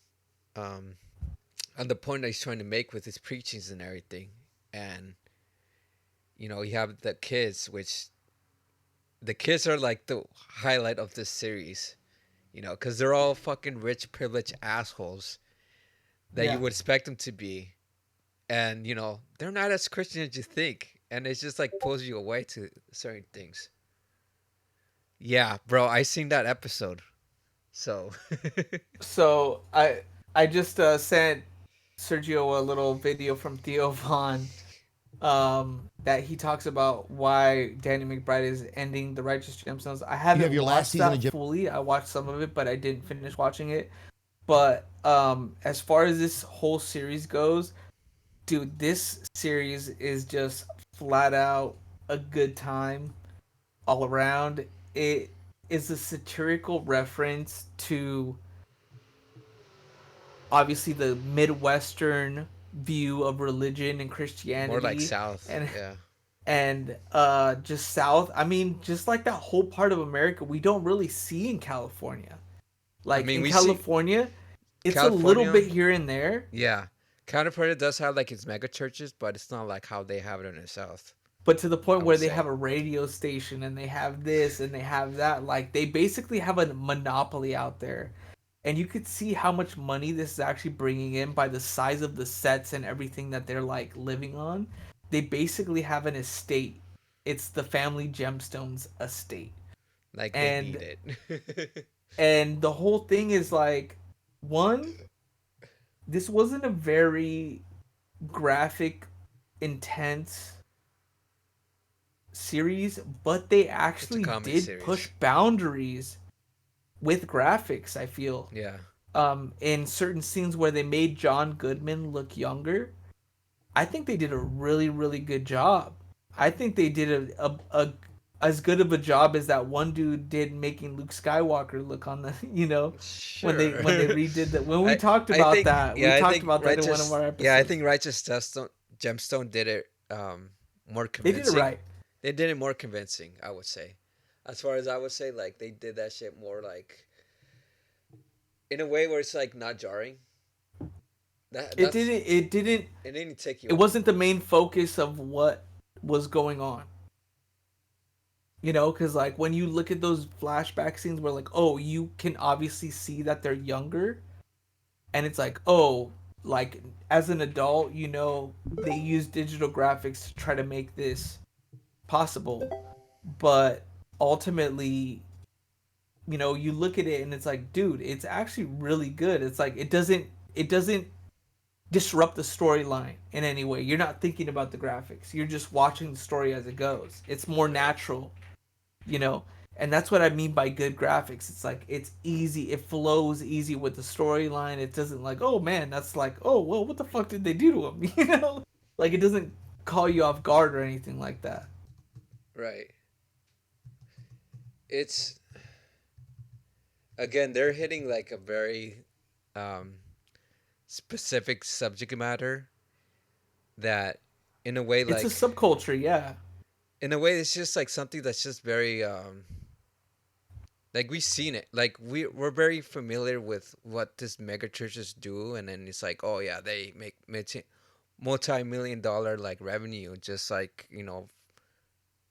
Speaker 2: um on the point that he's trying to make with his preachings and everything. And you have the kids, which the kids are like the highlight of this series, because they're all fucking rich, privileged assholes that you
Speaker 3: Yeah.
Speaker 2: would expect them to be. And, they're not as Christian as you think. And it's just like pulls you away to certain things. Yeah, bro, I seen that episode. So,
Speaker 3: So I just sent Sergio a little video from Theo Vaughn that he talks about why Danny McBride is ending the Righteous Gemstones. I
Speaker 4: You have
Speaker 3: haven't
Speaker 4: your last
Speaker 3: watched
Speaker 4: season
Speaker 3: that
Speaker 4: of Gym.
Speaker 3: fully. I watched some of it, but I didn't finish watching it. But as far as this whole series goes, dude, this series is just flat out a good time all around. It is a satirical reference to obviously the Midwestern view of religion and
Speaker 2: more like
Speaker 3: Christianity
Speaker 2: South.
Speaker 3: and
Speaker 2: Yeah.
Speaker 3: just South. I mean, just like that whole part of America we don't really see in California.
Speaker 2: I
Speaker 3: Like
Speaker 2: mean,
Speaker 3: in
Speaker 2: we see
Speaker 3: California, it's a little
Speaker 2: California.
Speaker 3: bit here and there,
Speaker 2: Yeah. California does have like its mega churches, but it's not like how they have it in the South,
Speaker 3: but to the
Speaker 2: I
Speaker 3: point
Speaker 2: would
Speaker 3: where they have
Speaker 2: say.
Speaker 3: a radio station and they have this and they have that. Like they basically have a monopoly out there. And you could see how much money this is actually bringing in by the size of the sets and everything that they're like living on. They basically have an estate. It's the family Gemstones estate.
Speaker 2: Like they
Speaker 3: And
Speaker 2: need it.
Speaker 3: the whole thing is like one, this wasn't a very graphic intense series, but they
Speaker 2: It's a
Speaker 3: actually
Speaker 2: comedy
Speaker 3: did push
Speaker 2: series.
Speaker 3: boundaries with graphics, I feel.
Speaker 2: Yeah.
Speaker 3: In certain scenes where they made John Goodman look younger, I think they did a really, really good job. I think they did a as good of a job as that one dude did making Luke Skywalker look on the,
Speaker 2: Sure.
Speaker 3: when they redid that. When we
Speaker 2: I
Speaker 3: talked
Speaker 2: I
Speaker 3: about
Speaker 2: think
Speaker 3: that, we
Speaker 2: yeah, I
Speaker 3: talked
Speaker 2: think
Speaker 3: about that in one of
Speaker 2: Righteous
Speaker 3: our
Speaker 2: yeah, I
Speaker 3: episodes.
Speaker 2: think Righteous Gemstone did it more
Speaker 3: They did it
Speaker 2: convincing.
Speaker 3: right.
Speaker 2: They did it more convincing, I would say. As far as I would say, like they did that shit more like in a way where it's like not jarring.
Speaker 3: It
Speaker 2: That's
Speaker 3: didn't. It didn't.
Speaker 2: it didn't take you
Speaker 3: It
Speaker 2: off.
Speaker 3: wasn't the main focus of what was going on. Because like when you look at those flashback scenes where like, oh, you can obviously see that they're younger, and it's like, oh, like as an adult, they use digital graphics to try to make this possible, but ultimately, you look at it and it's like, dude, it's actually really good. It's like it doesn't disrupt the storyline in any way. You're not thinking about the graphics. You're just watching the story as it goes. It's more
Speaker 2: Right.
Speaker 3: natural, you know. And that's what I mean by good graphics. It's like it's easy. It flows easy with the storyline. It doesn't like, oh man, that's like, oh well, what the fuck did they do to him? Like it doesn't call you off guard or anything like that.
Speaker 2: Right. It's again they're hitting like a very um specific subject matter that in a way
Speaker 3: It's a
Speaker 2: like
Speaker 3: subculture, yeah.
Speaker 2: it's just like something that's just very like we've seen it like we're very familiar with what these mega churches do, and then it's like, oh yeah, they make multi-million dollar like revenue just like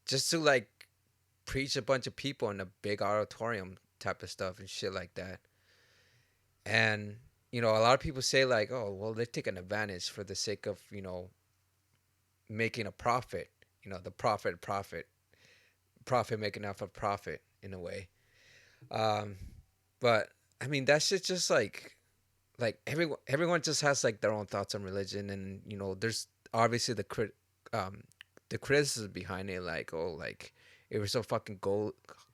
Speaker 2: just to like preach a bunch of people in a big auditorium type of stuff and shit like that. And a lot of people say like, oh well, they're taking advantage for the sake of making a profit, the profit making off a profit in a way. um but I mean that shit's just like everyone just has like their own thoughts on religion, and there's obviously the criticism behind it, like, oh, like it was so fucking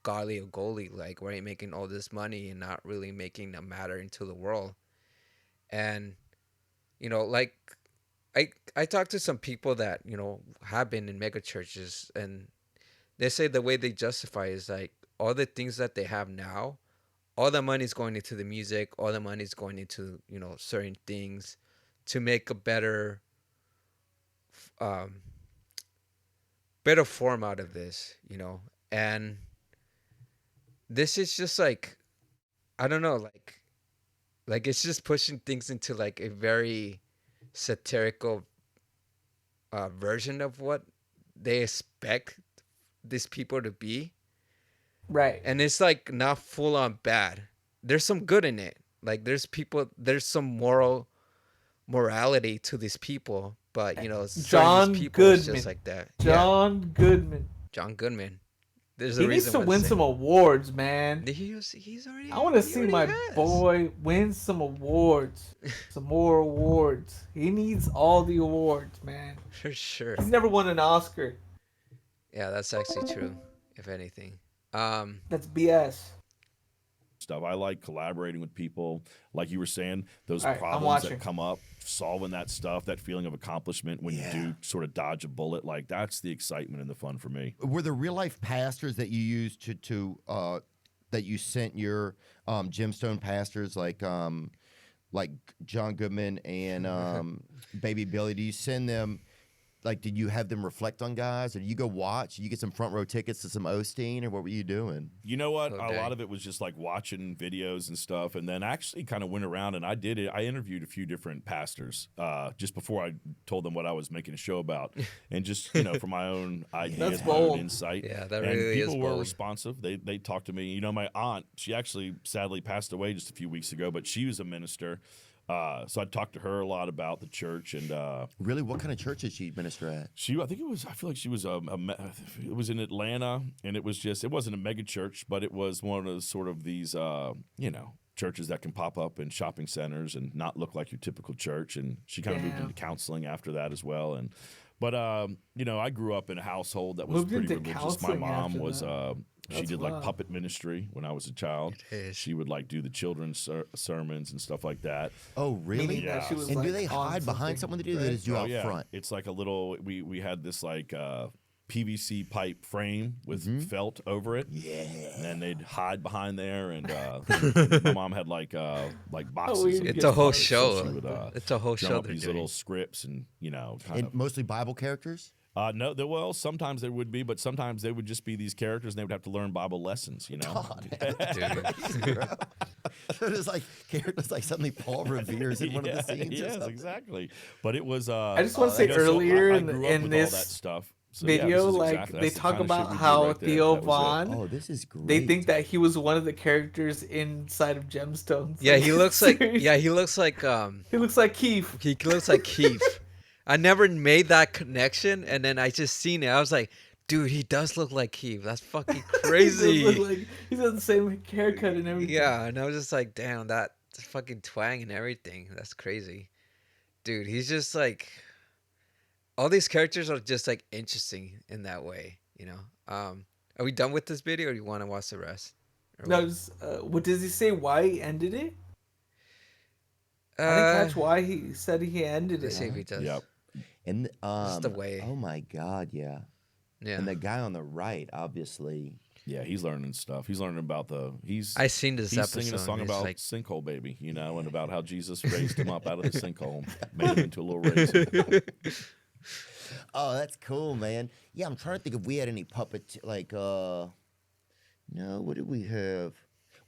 Speaker 2: godly or goalie, like where you making all this money and not really making a matter into the world. And like I talked to some people that have been in mega churches, and they say the way they justify is like all the things that they have now, all the money's going into the music, all the money's going into certain things to make a um better form out of this, and this is just like, I don't know, like it's just pushing things into like a very satirical version of what they expect these people to be.
Speaker 3: Right.
Speaker 2: And it's like not full on bad. There's some good in it. Like there's some morality to these people, but certain these
Speaker 3: John
Speaker 2: people is just
Speaker 3: Goodman.
Speaker 2: like that. Yeah,
Speaker 3: John Goodman.
Speaker 2: John Goodman. There's a
Speaker 3: He needs
Speaker 2: reason
Speaker 3: to
Speaker 2: why the
Speaker 3: win
Speaker 2: same.
Speaker 3: some awards, man. I want to
Speaker 2: He
Speaker 3: see
Speaker 2: already
Speaker 3: my
Speaker 2: has.
Speaker 3: boy win some awards. Some more awards. He needs all the awards, man.
Speaker 2: For sure.
Speaker 3: He's never won an Oscar.
Speaker 2: Yeah, that's actually true. If anything. Um.
Speaker 3: That's BS.
Speaker 4: Stuff. I like collaborating with people, like you were saying, those
Speaker 3: All right, I'm
Speaker 4: problems that
Speaker 3: watching.
Speaker 4: come up, solving that stuff, that feeling of accomplishment when you do sort of dodge a bullet. Like that's the excitement and the fun for me.
Speaker 5: Were there real life pastors that you used to that you sent your gemstone pastors like John Goodman and Baby Billy? Do you send them? Like, did you have them reflect on guys, or did you go watch? Did you get some front row tickets to some Osteen, or what were you doing?
Speaker 4: You know what?
Speaker 2: Oh,
Speaker 4: A
Speaker 2: dang.
Speaker 4: lot of it was just like watching videos and stuff, and then actually kind of went around and I did it. I interviewed a few different pastors just before I told them what I was making a show about, and just for my own ideas,
Speaker 3: That's
Speaker 4: my own
Speaker 3: bold.
Speaker 4: insight.
Speaker 2: Yeah, that
Speaker 4: and
Speaker 2: really is
Speaker 4: people were
Speaker 2: bold.
Speaker 4: responsive. They talked to me. My aunt, she actually sadly passed away just a few weeks ago, but she was a minister. So I talked to her a lot about the church, and
Speaker 5: Really, what kind of church did she minister at?
Speaker 4: I think it was. I feel like she was it was in Atlanta, and it wasn't a mega church, but it was one of those sort of these, churches that can pop up in shopping centers and not look like your typical church. And she kind of moved into counseling after that as well. And but you know, I grew up in a household that was
Speaker 3: Moved
Speaker 4: pretty
Speaker 3: into
Speaker 4: religious. My
Speaker 3: counseling
Speaker 4: mom
Speaker 3: after
Speaker 4: was
Speaker 3: that.
Speaker 4: she
Speaker 3: That's
Speaker 4: did like
Speaker 3: wild.
Speaker 4: puppet ministry when I was a child.
Speaker 2: It is.
Speaker 4: She would like do the children's sermons and stuff like that.
Speaker 5: Oh, really?
Speaker 3: Meaning that she
Speaker 4: Yeah.
Speaker 3: was,
Speaker 5: And do
Speaker 3: like,
Speaker 5: they
Speaker 3: on
Speaker 5: hide behind someone
Speaker 3: something,
Speaker 5: to do that?
Speaker 3: right?
Speaker 5: Is do
Speaker 4: Oh,
Speaker 5: out
Speaker 4: yeah.
Speaker 5: front?
Speaker 4: It's like a little. We had this like PVC pipe frame with felt over it.
Speaker 5: Yeah.
Speaker 4: And then they'd hide behind there, and my mom had like boxes.
Speaker 3: weird.
Speaker 4: of
Speaker 2: It's
Speaker 3: It's
Speaker 2: a
Speaker 3: a
Speaker 2: whole
Speaker 3: part,
Speaker 4: so
Speaker 2: show.
Speaker 4: she would,
Speaker 2: It's a whole
Speaker 4: drum
Speaker 2: show
Speaker 4: up
Speaker 2: they're
Speaker 4: these
Speaker 2: doing.
Speaker 4: little scripts, and you know, kind
Speaker 5: And
Speaker 4: of.
Speaker 5: mostly Bible characters?
Speaker 4: No, well, sometimes there would be, but sometimes they would just be these characters, and they would have to learn Bible lessons. You know.
Speaker 2: Dude.
Speaker 5: It's like characters like suddenly Paul Revere's in one of the scenes. or
Speaker 4: Yes,
Speaker 5: something.
Speaker 4: exactly. But it was.
Speaker 3: I just want to say
Speaker 4: you know, so
Speaker 3: earlier
Speaker 4: I
Speaker 3: in,
Speaker 4: grew up
Speaker 3: in
Speaker 4: with
Speaker 3: this
Speaker 4: all that stuff. So, yeah, this
Speaker 3: video,
Speaker 4: is
Speaker 3: like
Speaker 4: exactly-
Speaker 3: they
Speaker 4: that's the
Speaker 3: talk
Speaker 4: kind of shit
Speaker 3: about
Speaker 4: we do
Speaker 3: how
Speaker 4: right there.
Speaker 3: Theo
Speaker 4: That was it.
Speaker 3: Vaughn,
Speaker 5: Oh, this is great.
Speaker 3: they think that he was one of the characters inside of Gemstones.
Speaker 2: Yeah,
Speaker 3: Like,
Speaker 2: he looks like
Speaker 3: seriously.
Speaker 2: he looks like
Speaker 3: He looks like Keith.
Speaker 2: he looks like Keith. I never made that connection, and then I just seen it. I was like, dude, he does look like Keith. That's fucking
Speaker 3: He does
Speaker 2: crazy.
Speaker 3: look like he's got the same haircut and everything.
Speaker 2: Yeah, and I was just like, damn, that fucking twang and everything. That's crazy. Dude, he's just like all these characters are just like interesting in that way, you know. Are we done with this video or do you want to watch the rest? Or
Speaker 3: No,
Speaker 2: what?
Speaker 3: just, what does he say? Why he ended it? I didn't catch why he said he ended
Speaker 2: Let's see
Speaker 3: it.
Speaker 2: if he does.
Speaker 4: Yep.
Speaker 5: And
Speaker 2: is the way.
Speaker 5: Oh my God, yeah.
Speaker 2: Yeah.
Speaker 5: And the guy on the right, obviously.
Speaker 4: Yeah, he's learning stuff. He's learning about he's
Speaker 2: I seen this
Speaker 4: he's
Speaker 2: episode.
Speaker 4: singing a song
Speaker 2: and it's
Speaker 4: about
Speaker 2: like,
Speaker 4: sinkhole baby, you know, and about how Jesus raised him up out of the sinkhole, made him into a little raisin.
Speaker 5: Oh, that's cool, man. Yeah, I'm trying to think if we had any puppet no, what did we have?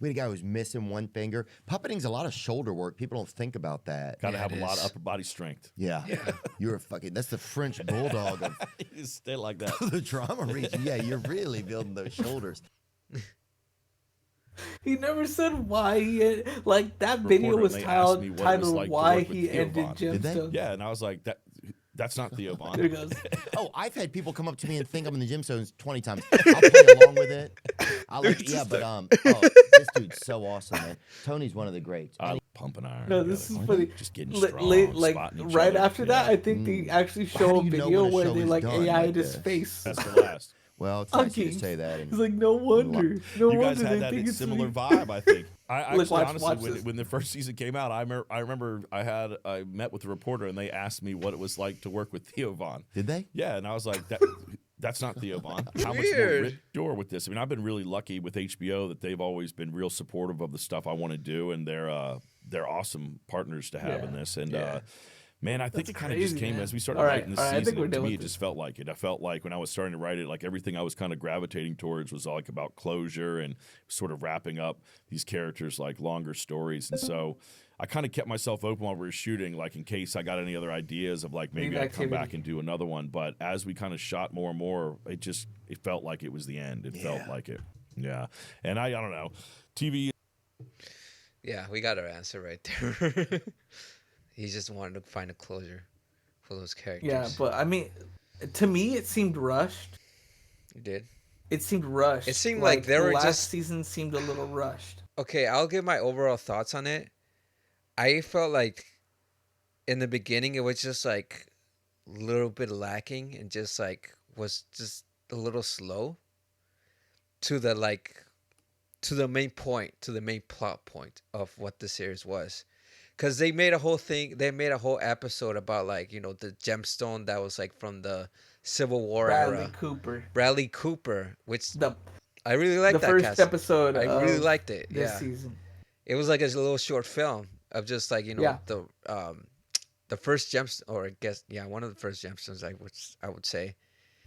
Speaker 5: We had a guy who was missing one finger. Puppeting's a lot of shoulder work. People don't think about that.
Speaker 4: Got to
Speaker 2: Yeah,
Speaker 4: have
Speaker 2: it
Speaker 4: a lot
Speaker 2: is.
Speaker 4: of upper body strength.
Speaker 5: Yeah. You're a fucking that's the French bulldog of
Speaker 4: You stay like that.
Speaker 5: the drama region. Yeah, you're really building those shoulders.
Speaker 3: He never said why he like that video
Speaker 4: Reporter,
Speaker 3: was
Speaker 4: and they asked me what it was
Speaker 3: titled
Speaker 4: like to
Speaker 3: "Why
Speaker 4: work with
Speaker 3: He
Speaker 4: Theo
Speaker 3: Ended
Speaker 4: Von.
Speaker 5: Did they?
Speaker 3: Gemstones."
Speaker 4: Yeah, and I was like, that's not Theo Vaughn.
Speaker 3: There he goes.
Speaker 5: Oh, I've had people come up to me and think I'm in the Gemstones 20 times. I'll play along with it. This dude's so awesome, man. Tony's one of the greats.
Speaker 4: I pump an iron.
Speaker 3: No, this is
Speaker 4: together.
Speaker 3: funny.
Speaker 4: Just getting
Speaker 3: Li-
Speaker 4: strong,
Speaker 3: like
Speaker 4: spotting each
Speaker 3: right
Speaker 4: other.
Speaker 3: after that,
Speaker 4: Yeah.
Speaker 3: I think they actually
Speaker 5: How
Speaker 3: show a
Speaker 5: do you know
Speaker 3: video
Speaker 5: when a
Speaker 3: where
Speaker 5: show
Speaker 3: they
Speaker 5: is
Speaker 3: like
Speaker 5: done
Speaker 3: AI'd
Speaker 5: like
Speaker 3: his
Speaker 5: this?
Speaker 3: face.
Speaker 4: That's the last.
Speaker 5: Well, it's nice of you
Speaker 3: Fucking-
Speaker 5: to say that. And
Speaker 3: He's like, no wonder. No
Speaker 4: You guys
Speaker 3: wonder
Speaker 4: had
Speaker 3: they
Speaker 4: that
Speaker 3: think it's
Speaker 4: similar
Speaker 3: me.
Speaker 4: vibe, I think. I
Speaker 3: Look,
Speaker 4: actually,
Speaker 3: watch
Speaker 4: honestly,
Speaker 3: this.
Speaker 4: when the first season came out, I remember I met with the reporter and they asked me what it was like to work with Theo Vaughn.
Speaker 5: did they?
Speaker 4: Yeah, and I was like, that's not Theo Vaughn. How much more
Speaker 2: Weird.
Speaker 4: Rick Door with this? I mean, I've been really lucky with HBO that they've always been real supportive of the stuff I want to do, and they're awesome partners to have in this. And man, I think
Speaker 3: That's
Speaker 4: it kind of just
Speaker 3: crazy,
Speaker 4: came
Speaker 3: man.
Speaker 4: as we started
Speaker 3: All right,
Speaker 4: writing the
Speaker 3: all right, I think
Speaker 4: season.
Speaker 3: we're
Speaker 4: To
Speaker 3: done
Speaker 4: me,
Speaker 3: with
Speaker 4: it just felt like it. I felt like when I was starting to write it, like everything I was kind of gravitating towards was like about closure and sort of wrapping up these characters like longer stories. And so I kind of kept myself open while we were shooting, like in case I got any other ideas of like maybe
Speaker 3: Leave
Speaker 4: I'd come back
Speaker 3: activity.
Speaker 4: and do another one. But as we kind of shot more and more, it felt like it was the end. It felt like it. Yeah. And I don't know. TV.
Speaker 2: yeah, we got our answer right there. He just wanted to find a closure for those characters.
Speaker 3: Yeah, but I mean, to me, it seemed rushed.
Speaker 2: You did.
Speaker 3: It seemed rushed.
Speaker 2: It seemed like they
Speaker 3: the
Speaker 2: were
Speaker 3: last
Speaker 2: just-
Speaker 3: season seemed a little rushed.
Speaker 2: Okay, I'll give my overall thoughts on it. I felt like in the beginning it was just like a little bit lacking and just like was just a little slow to the main point, to the main plot point of what the series was. Cuz they made a whole episode about like, you know, the gemstone that was like from the Civil War
Speaker 3: Bradley
Speaker 2: era.
Speaker 3: Cooper.
Speaker 2: Bradley Cooper, which
Speaker 3: The
Speaker 2: I really liked
Speaker 3: the
Speaker 2: that
Speaker 3: first
Speaker 2: cast.
Speaker 3: episode.
Speaker 2: I really
Speaker 3: of
Speaker 2: liked it.
Speaker 3: this
Speaker 2: Yeah.
Speaker 3: season.
Speaker 2: It was like a little short film of just like, you know,
Speaker 3: Yeah.
Speaker 2: the first gemstone, or I guess one of the first gemstones I would say.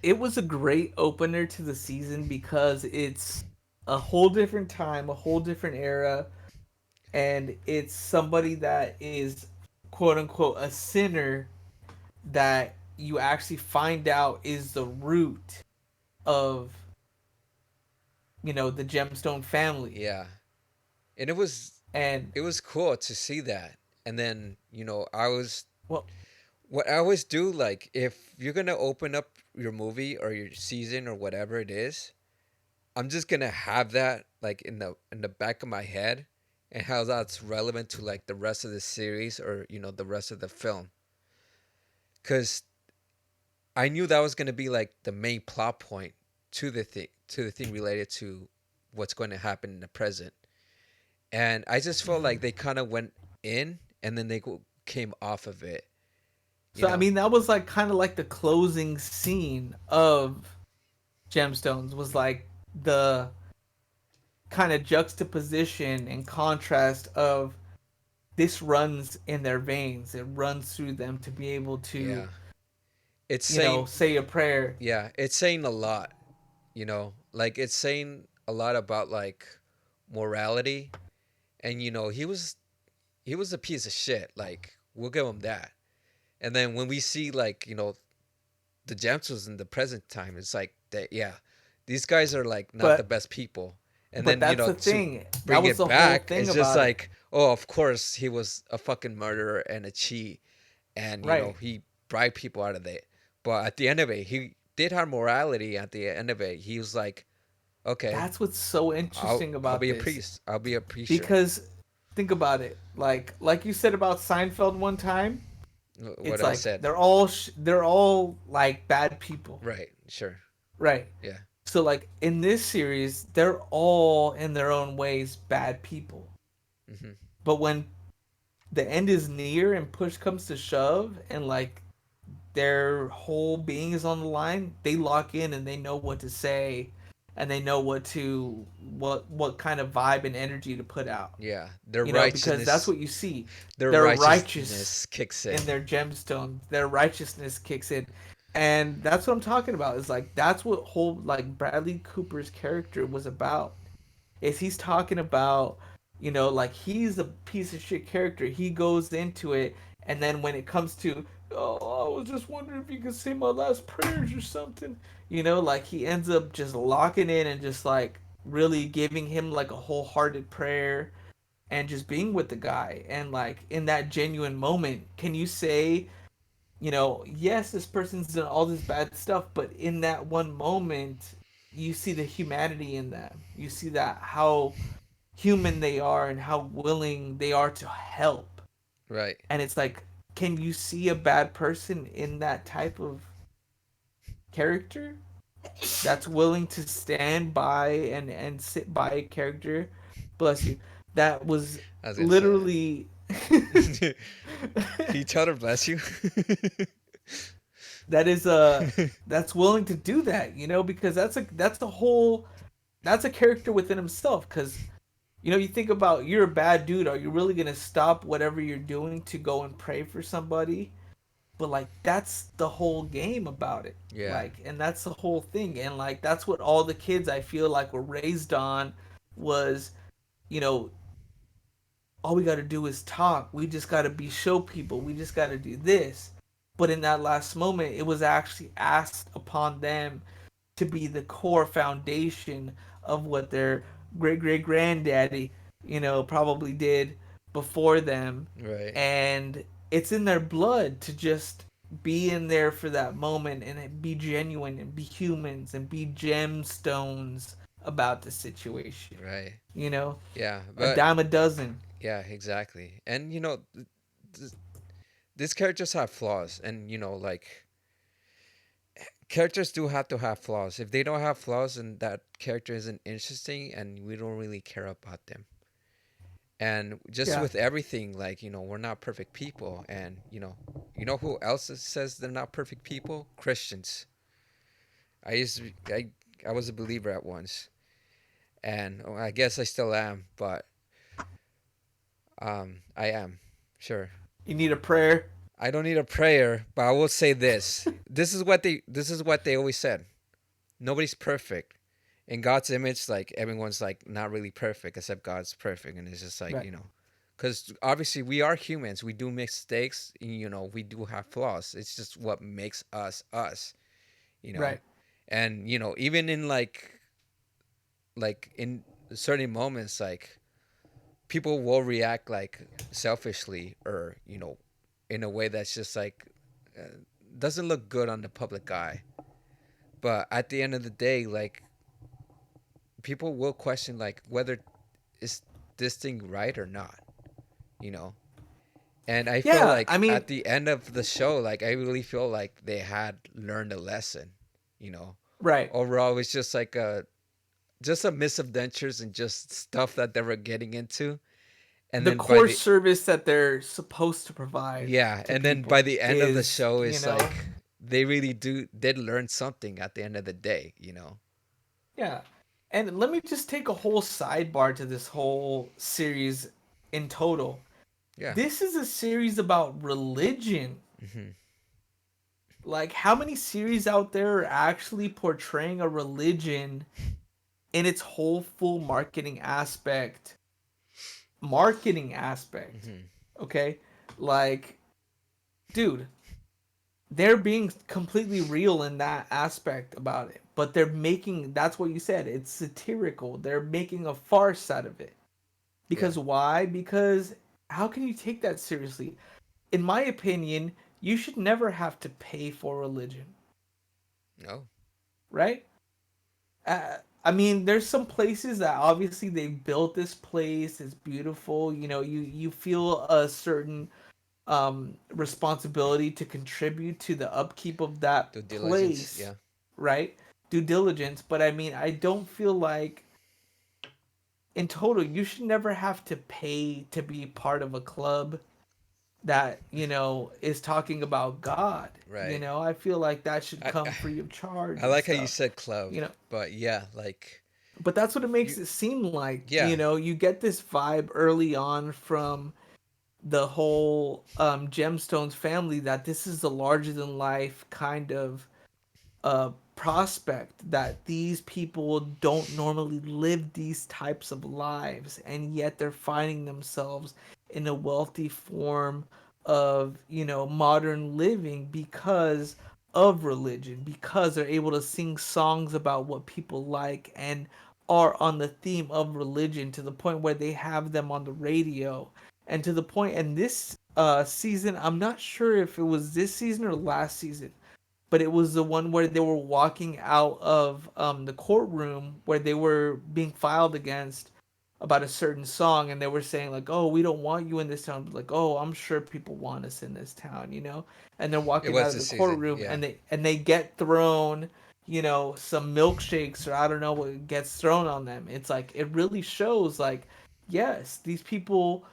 Speaker 3: It was a great opener to the season because it's a whole different time, a whole different era, and it's somebody that is quote unquote a sinner that you actually find out is the root of, you know, the gemstone family.
Speaker 2: Yeah. And it was
Speaker 3: And
Speaker 2: cool to see that. And then, you know,
Speaker 3: well,
Speaker 2: what I always do, like, if you're going to open up your movie or your season or whatever it is, I'm just going to have that like in the back of my head and how that's relevant to like the rest of the series or the rest of the film. Because I knew that was gonna be like the main plot point to the thing related to what's going to happen in the present. And I just felt like they kind of went in and then came off of it. You
Speaker 3: So I
Speaker 2: know?
Speaker 3: mean, that was like kind of like the closing scene of Gemstones was like the kind of juxtaposition and contrast of this runs in their veins. It runs through them to be able to,
Speaker 2: Yeah. It's saying
Speaker 3: say a prayer.
Speaker 2: yeah, it's saying a lot. Like it's saying a lot about like morality, and he was a piece of shit. Like we'll give him that. And then when we see like the Gemstones in the present time, it's like that. Yeah, these guys are like not the
Speaker 3: But
Speaker 2: best people. And
Speaker 3: but
Speaker 2: then
Speaker 3: that's the
Speaker 2: to
Speaker 3: thing. That
Speaker 2: bring
Speaker 3: was
Speaker 2: it
Speaker 3: the whole
Speaker 2: back,
Speaker 3: thing
Speaker 2: it's just
Speaker 3: about it.
Speaker 2: like, oh, of course he was a fucking murderer and a cheat, and
Speaker 3: Right.
Speaker 2: he bribed people out of it. But at the end of it, he did have morality. At the end of it, he was like, okay,
Speaker 3: That's what's so
Speaker 2: I'll
Speaker 3: interesting
Speaker 2: I'll
Speaker 3: about
Speaker 2: be a
Speaker 3: this.
Speaker 2: priest. I'll be a preacher.
Speaker 3: Because think about it. Like you said about Seinfeld one time,
Speaker 2: What
Speaker 3: it's
Speaker 2: I
Speaker 3: like
Speaker 2: said.
Speaker 3: they're all like bad people.
Speaker 2: Right. Sure.
Speaker 3: Right.
Speaker 2: Yeah.
Speaker 3: So like in this series, they're all in their own ways bad people.
Speaker 2: Hmm.
Speaker 3: But when the end is near and push comes to shove and like their whole being is on the line, they lock in and they know what to say and they know what kind of vibe and energy to put out.
Speaker 2: Yeah.
Speaker 3: Because that's what you see.
Speaker 2: Their
Speaker 3: They're righteous
Speaker 2: righteousness kicks
Speaker 3: in
Speaker 2: in.
Speaker 3: their gemstones. Their righteousness kicks in. And that's what I'm talking about. Is like that's what whole like Bradley Cooper's character was about. Is he's talking about, like he's a piece of shit character. He goes into it and then when it comes to, oh, I was just wondering if you could say my last prayers or something. Like he ends up just locking in and just like really giving him like a wholehearted prayer and just being with the guy and like in that genuine moment can you say, yes, this person's done all this bad stuff, but in that one moment you see the humanity in them, you see that how human they are and how willing they are to help.
Speaker 2: Right.
Speaker 3: And it's like, can you see a bad person in that type of character that's willing to stand by and sit by a character, bless you, that was
Speaker 2: I was gonna say
Speaker 3: literally
Speaker 2: that. Can you tell her bless you?
Speaker 3: that is that's willing to do that, because that's a character within himself. Because you think about, you're a bad dude, are you really gonna stop whatever you're doing to go and pray for somebody? But like that's the whole game about it.
Speaker 2: Yeah.
Speaker 3: Like, and that's the whole thing, and like that's what all the kids I feel like were raised on was, you know all we got to do is talk. We just got to be show people. We just got to do this. But in that last moment, it was actually asked upon them to be the core foundation of what their great great granddaddy, probably did before them.
Speaker 2: Right.
Speaker 3: And it's in their blood to just be in there for that moment and be genuine and be humans and be gemstones about the situation.
Speaker 2: Right.
Speaker 3: You know,
Speaker 2: Yeah.
Speaker 3: a
Speaker 2: But
Speaker 3: dime a dozen.
Speaker 2: yeah, exactly. And th- these characters have flaws, and like characters do have to have flaws. If they don't have flaws, then that character isn't interesting, and we don't really care about them. And just
Speaker 3: Yeah.
Speaker 2: with everything, like we're not perfect people, and who else says they're not perfect people? Christians. I used to, I was a believer at once, and I guess I still am, but I am sure.
Speaker 3: You need a prayer.
Speaker 2: I don't need a prayer, but I will say this. This is what they always said. Nobody's perfect. In God's image, like everyone's like not really perfect except God's perfect, and it's just like,
Speaker 3: Right.
Speaker 2: cuz obviously we are humans. We do mistakes, we do have flaws. It's just what makes us us, you know.
Speaker 3: Right.
Speaker 2: And even in like in certain moments, like people will react like selfishly, or in a way that's just like uh, doesn't look good on the public eye. But at the end of the day, like people will question like whether is this thing right or not, you know? And I feel
Speaker 3: Yeah, I
Speaker 2: like
Speaker 3: mean,
Speaker 2: at the end of the show, like I really feel like they had learned a lesson, you know.
Speaker 3: right.
Speaker 2: Overall, it was just like a misadventures and just stuff that they were getting into. And
Speaker 3: The
Speaker 2: then by
Speaker 3: core
Speaker 2: the
Speaker 3: service that they're supposed to provide
Speaker 2: yeah,
Speaker 3: to
Speaker 2: and then by
Speaker 3: people
Speaker 2: the end of the
Speaker 3: is,
Speaker 2: show,
Speaker 3: you
Speaker 2: it's
Speaker 3: know,
Speaker 2: like they really did learn something at the end of the day, you know.
Speaker 3: yeah. And let me just take a whole sidebar to this whole series in total.
Speaker 2: Yeah.
Speaker 3: This is a series about religion.
Speaker 2: Hmm.
Speaker 3: Like, how many series out there are actually portraying a religion in its whole full marketing aspect? Marketing aspect.
Speaker 2: Hmm.
Speaker 3: Okay? Like, dude, they're being completely real in that aspect about it. But they're making, that's what you said, it's satirical. They're making a farce out of it.
Speaker 2: Yeah.
Speaker 3: Because why? Because how can you take that seriously? In my opinion, you should never have to pay for religion,
Speaker 2: No.
Speaker 3: right? I mean, there's some places that obviously they built this place. It's beautiful. You know, you feel a certain responsibility to contribute to the upkeep of that
Speaker 2: Due diligence.
Speaker 3: place,
Speaker 2: Yeah.
Speaker 3: right? Due diligence. But I mean, I don't feel like in total you should never have to pay to be part of a club that, you know, is talking about God. You
Speaker 2: Right.
Speaker 3: know, I feel like that should
Speaker 2: I
Speaker 3: come free of charge
Speaker 2: I
Speaker 3: and
Speaker 2: like how you
Speaker 3: stuff.
Speaker 2: said club,
Speaker 3: You know,
Speaker 2: but yeah, like
Speaker 3: but that's what it makes
Speaker 2: you.
Speaker 3: it seem like.
Speaker 2: Yeah.
Speaker 3: You know, you get this vibe early on from the whole Gemstones family that this is the larger than life kind of prospect, that these people don't normally live these types of lives, and yet they're finding themselves in a wealthy form of, you know, modern living because of religion, because they're able to sing songs about what people like and are on the theme of religion to the point where they have them on the radio. And to the point, and this season, I'm not sure if it was this season or last season, but it was the one where they were walking out of the courtroom where they were being filed against about a certain song, and they were saying like, "Oh, we don't want you in this town." But like, "Oh, I'm sure people want us in this town," you know. And they're
Speaker 2: It
Speaker 3: walking out
Speaker 2: was
Speaker 3: of the
Speaker 2: this season.
Speaker 3: courtroom,
Speaker 2: Yeah.
Speaker 3: and they get thrown, you know, some milkshakes or I don't know what gets thrown on them. It's like it really shows like, yes, these people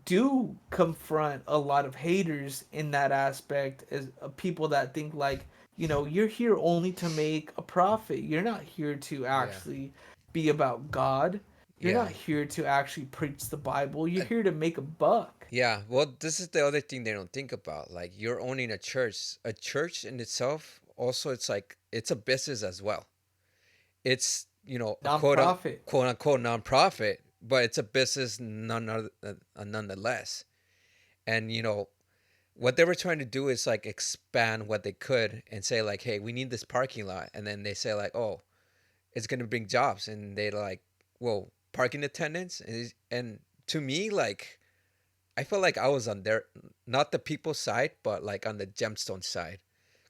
Speaker 3: do confront a lot of haters in that aspect, as people that think like, you know, you're here only to make a profit, you're not here to
Speaker 2: Yeah.
Speaker 3: actually be about God, you're
Speaker 2: Yeah.
Speaker 3: not here to actually preach the Bible, you're
Speaker 2: Uh,
Speaker 3: here to make a buck.
Speaker 2: yeah. Well, this is the other thing they don't think about. Like you're owning a church. A church in itself, also, it's like it's a business as well. It's a
Speaker 3: Non-profit.
Speaker 2: quote unquote nonprofit, but it's a business nonetheless. And what they were trying to do is like expand what they could and say like, hey, we need this parking lot, and then they say like, oh, it's gonna bring jobs, and they like, well, parking attendants, and to me like, I felt like I was on their, not the people side, but like on the gemstone side,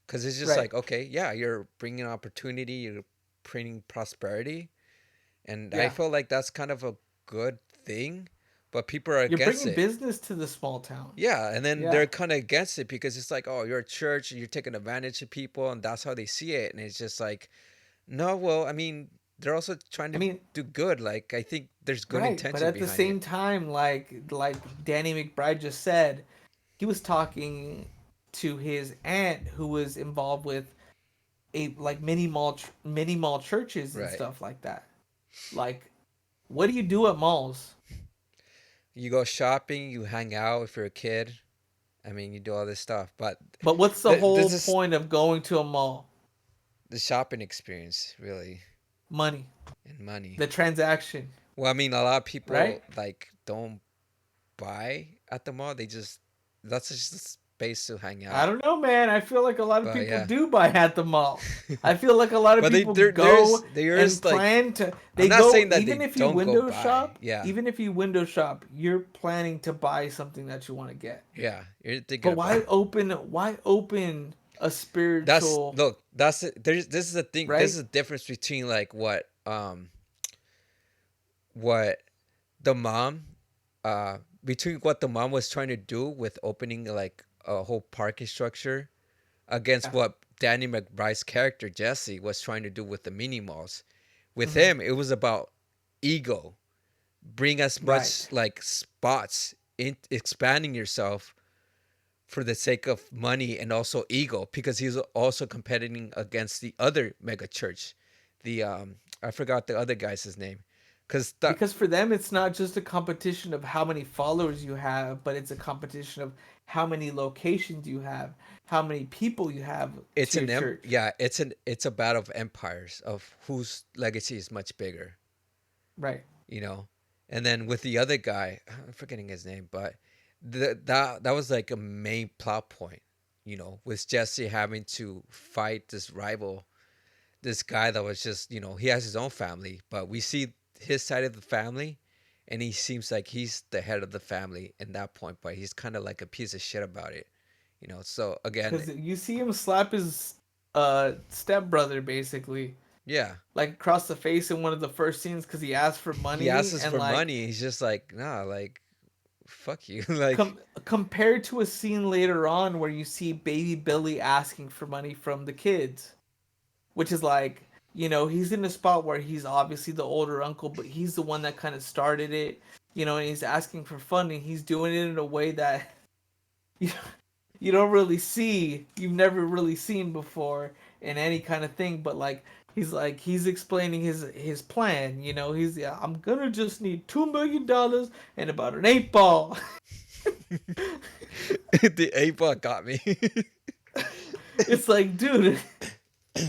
Speaker 2: because it's just
Speaker 3: Right.
Speaker 2: like, okay, yeah, you're bringing opportunity, you're bringing prosperity, and I
Speaker 3: Yeah.
Speaker 2: feel like that's kind of a good thing, but people are
Speaker 3: You're
Speaker 2: against
Speaker 3: bringing
Speaker 2: it.
Speaker 3: business to the small town.
Speaker 2: Yeah, and then
Speaker 3: Yeah.
Speaker 2: they're kind of against it because it's like, oh, you're a church, you're taking advantage of people, and that's how they see it. And it's just like, no, well, I mean, they're also trying
Speaker 3: I
Speaker 2: to
Speaker 3: mean,
Speaker 2: do good. Like, I think there's good
Speaker 3: right, but
Speaker 2: intention
Speaker 3: at the
Speaker 2: behind it.
Speaker 3: same time, like Danny McBride just said, he was talking to his aunt who was involved with a like mini mall churches and
Speaker 2: Right.
Speaker 3: stuff like that. Like, what do you do at malls?
Speaker 2: You go shopping, you hang out if you're a kid. I mean, you do all this stuff, but
Speaker 3: But what's the whole
Speaker 2: this is
Speaker 3: point of going to a mall?
Speaker 2: the shopping experience, really,
Speaker 3: Money,
Speaker 2: and money.
Speaker 3: the transaction,
Speaker 2: Well, I mean, a lot of
Speaker 3: right?
Speaker 2: people like don't buy at the mall. They just that's just a space to hang
Speaker 3: I
Speaker 2: out.
Speaker 3: don't know, man. I feel like a lot of
Speaker 2: But
Speaker 3: people
Speaker 2: yeah.
Speaker 3: do buy at the mall. I feel like a lot of
Speaker 2: But
Speaker 3: people
Speaker 2: there's
Speaker 3: go and
Speaker 2: like,
Speaker 3: plan to.
Speaker 2: I'm
Speaker 3: They
Speaker 2: not
Speaker 3: go
Speaker 2: saying that
Speaker 3: even
Speaker 2: they
Speaker 3: if you
Speaker 2: don't go
Speaker 3: window
Speaker 2: buy.
Speaker 3: shop.
Speaker 2: Yeah.
Speaker 3: Even if you window shop, you're planning to buy something that you want to get.
Speaker 2: Yeah, you're thinking
Speaker 3: But
Speaker 2: about.
Speaker 3: why open a spiritual,
Speaker 2: That's it. This is the thing. This is
Speaker 3: right?
Speaker 2: the difference between like what the mom, between what the mom was trying to do with opening like a whole parking structure against
Speaker 3: Yeah.
Speaker 2: what Danny McBride's character Jesse was trying to do with the mini malls. With
Speaker 3: Mhm.
Speaker 2: him, it was about ego. Bring as
Speaker 3: Right.
Speaker 2: much like spots in expanding yourself for the sake of money and also ego, because he's also competing against the other mega church. The I forgot the other guy's name.
Speaker 3: Because for them, it's not just a competition of how many followers you have, but it's a competition of how many locations you have, how many people you have
Speaker 2: it's
Speaker 3: to your church.
Speaker 2: yeah, it's a battle of empires of whose legacy is much bigger,
Speaker 3: Right.
Speaker 2: you know. And then with the other guy, I'm forgetting his name, but that was like a main plot point, you know, with Jesse having to fight this rival, this guy that was just, you know, he has his own family, but we see his side of the family, and he seems like he's the head of the family in that point, but he's kind of like a piece of shit about it, you know. So again,
Speaker 3: Because you see him slap his stepbrother basically,
Speaker 2: yeah,
Speaker 3: like across the face in one of the first scenes because he asked for
Speaker 2: he asks
Speaker 3: money
Speaker 2: us
Speaker 3: and
Speaker 2: for
Speaker 3: like
Speaker 2: money. He's just like, nah, like, fuck you, like,
Speaker 3: compared to a scene later on where you see baby Billy asking for money from the kids, which is like, you know, he's in a spot where he's obviously the older uncle, but he's the one that kind of started it, you know, and he's asking for funding. He's doing it in a way that you, you don't really see, you've never really seen before in any kind of thing, but like he's explaining his plan, you know, he's yeah, I'm gonna just need $2 million and about an 8 ball.
Speaker 2: the A-ball got me.
Speaker 3: It's like, dude,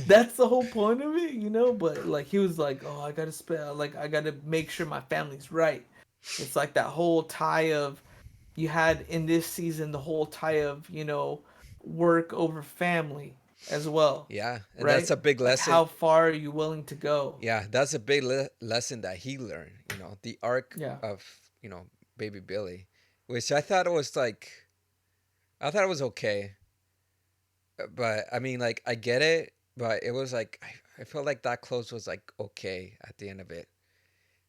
Speaker 3: that's the whole point of it, you know. But like he was like, oh, I gotta spend, like I gotta make sure my family's right. It's like that whole tie of you had in this season, the whole tie of, you know, work over family as well,
Speaker 2: Yeah, and that's
Speaker 3: right?
Speaker 2: a big
Speaker 3: Like
Speaker 2: lesson.
Speaker 3: how far are you willing to go?
Speaker 2: Yeah, that's a big lesson that he learned, you know, the arc
Speaker 3: Yeah.
Speaker 2: of, you know, baby Billy, which I thought it was like, I thought it was okay. But I mean, like, I get it, but it was like, I felt like that close was like okay at the end of it.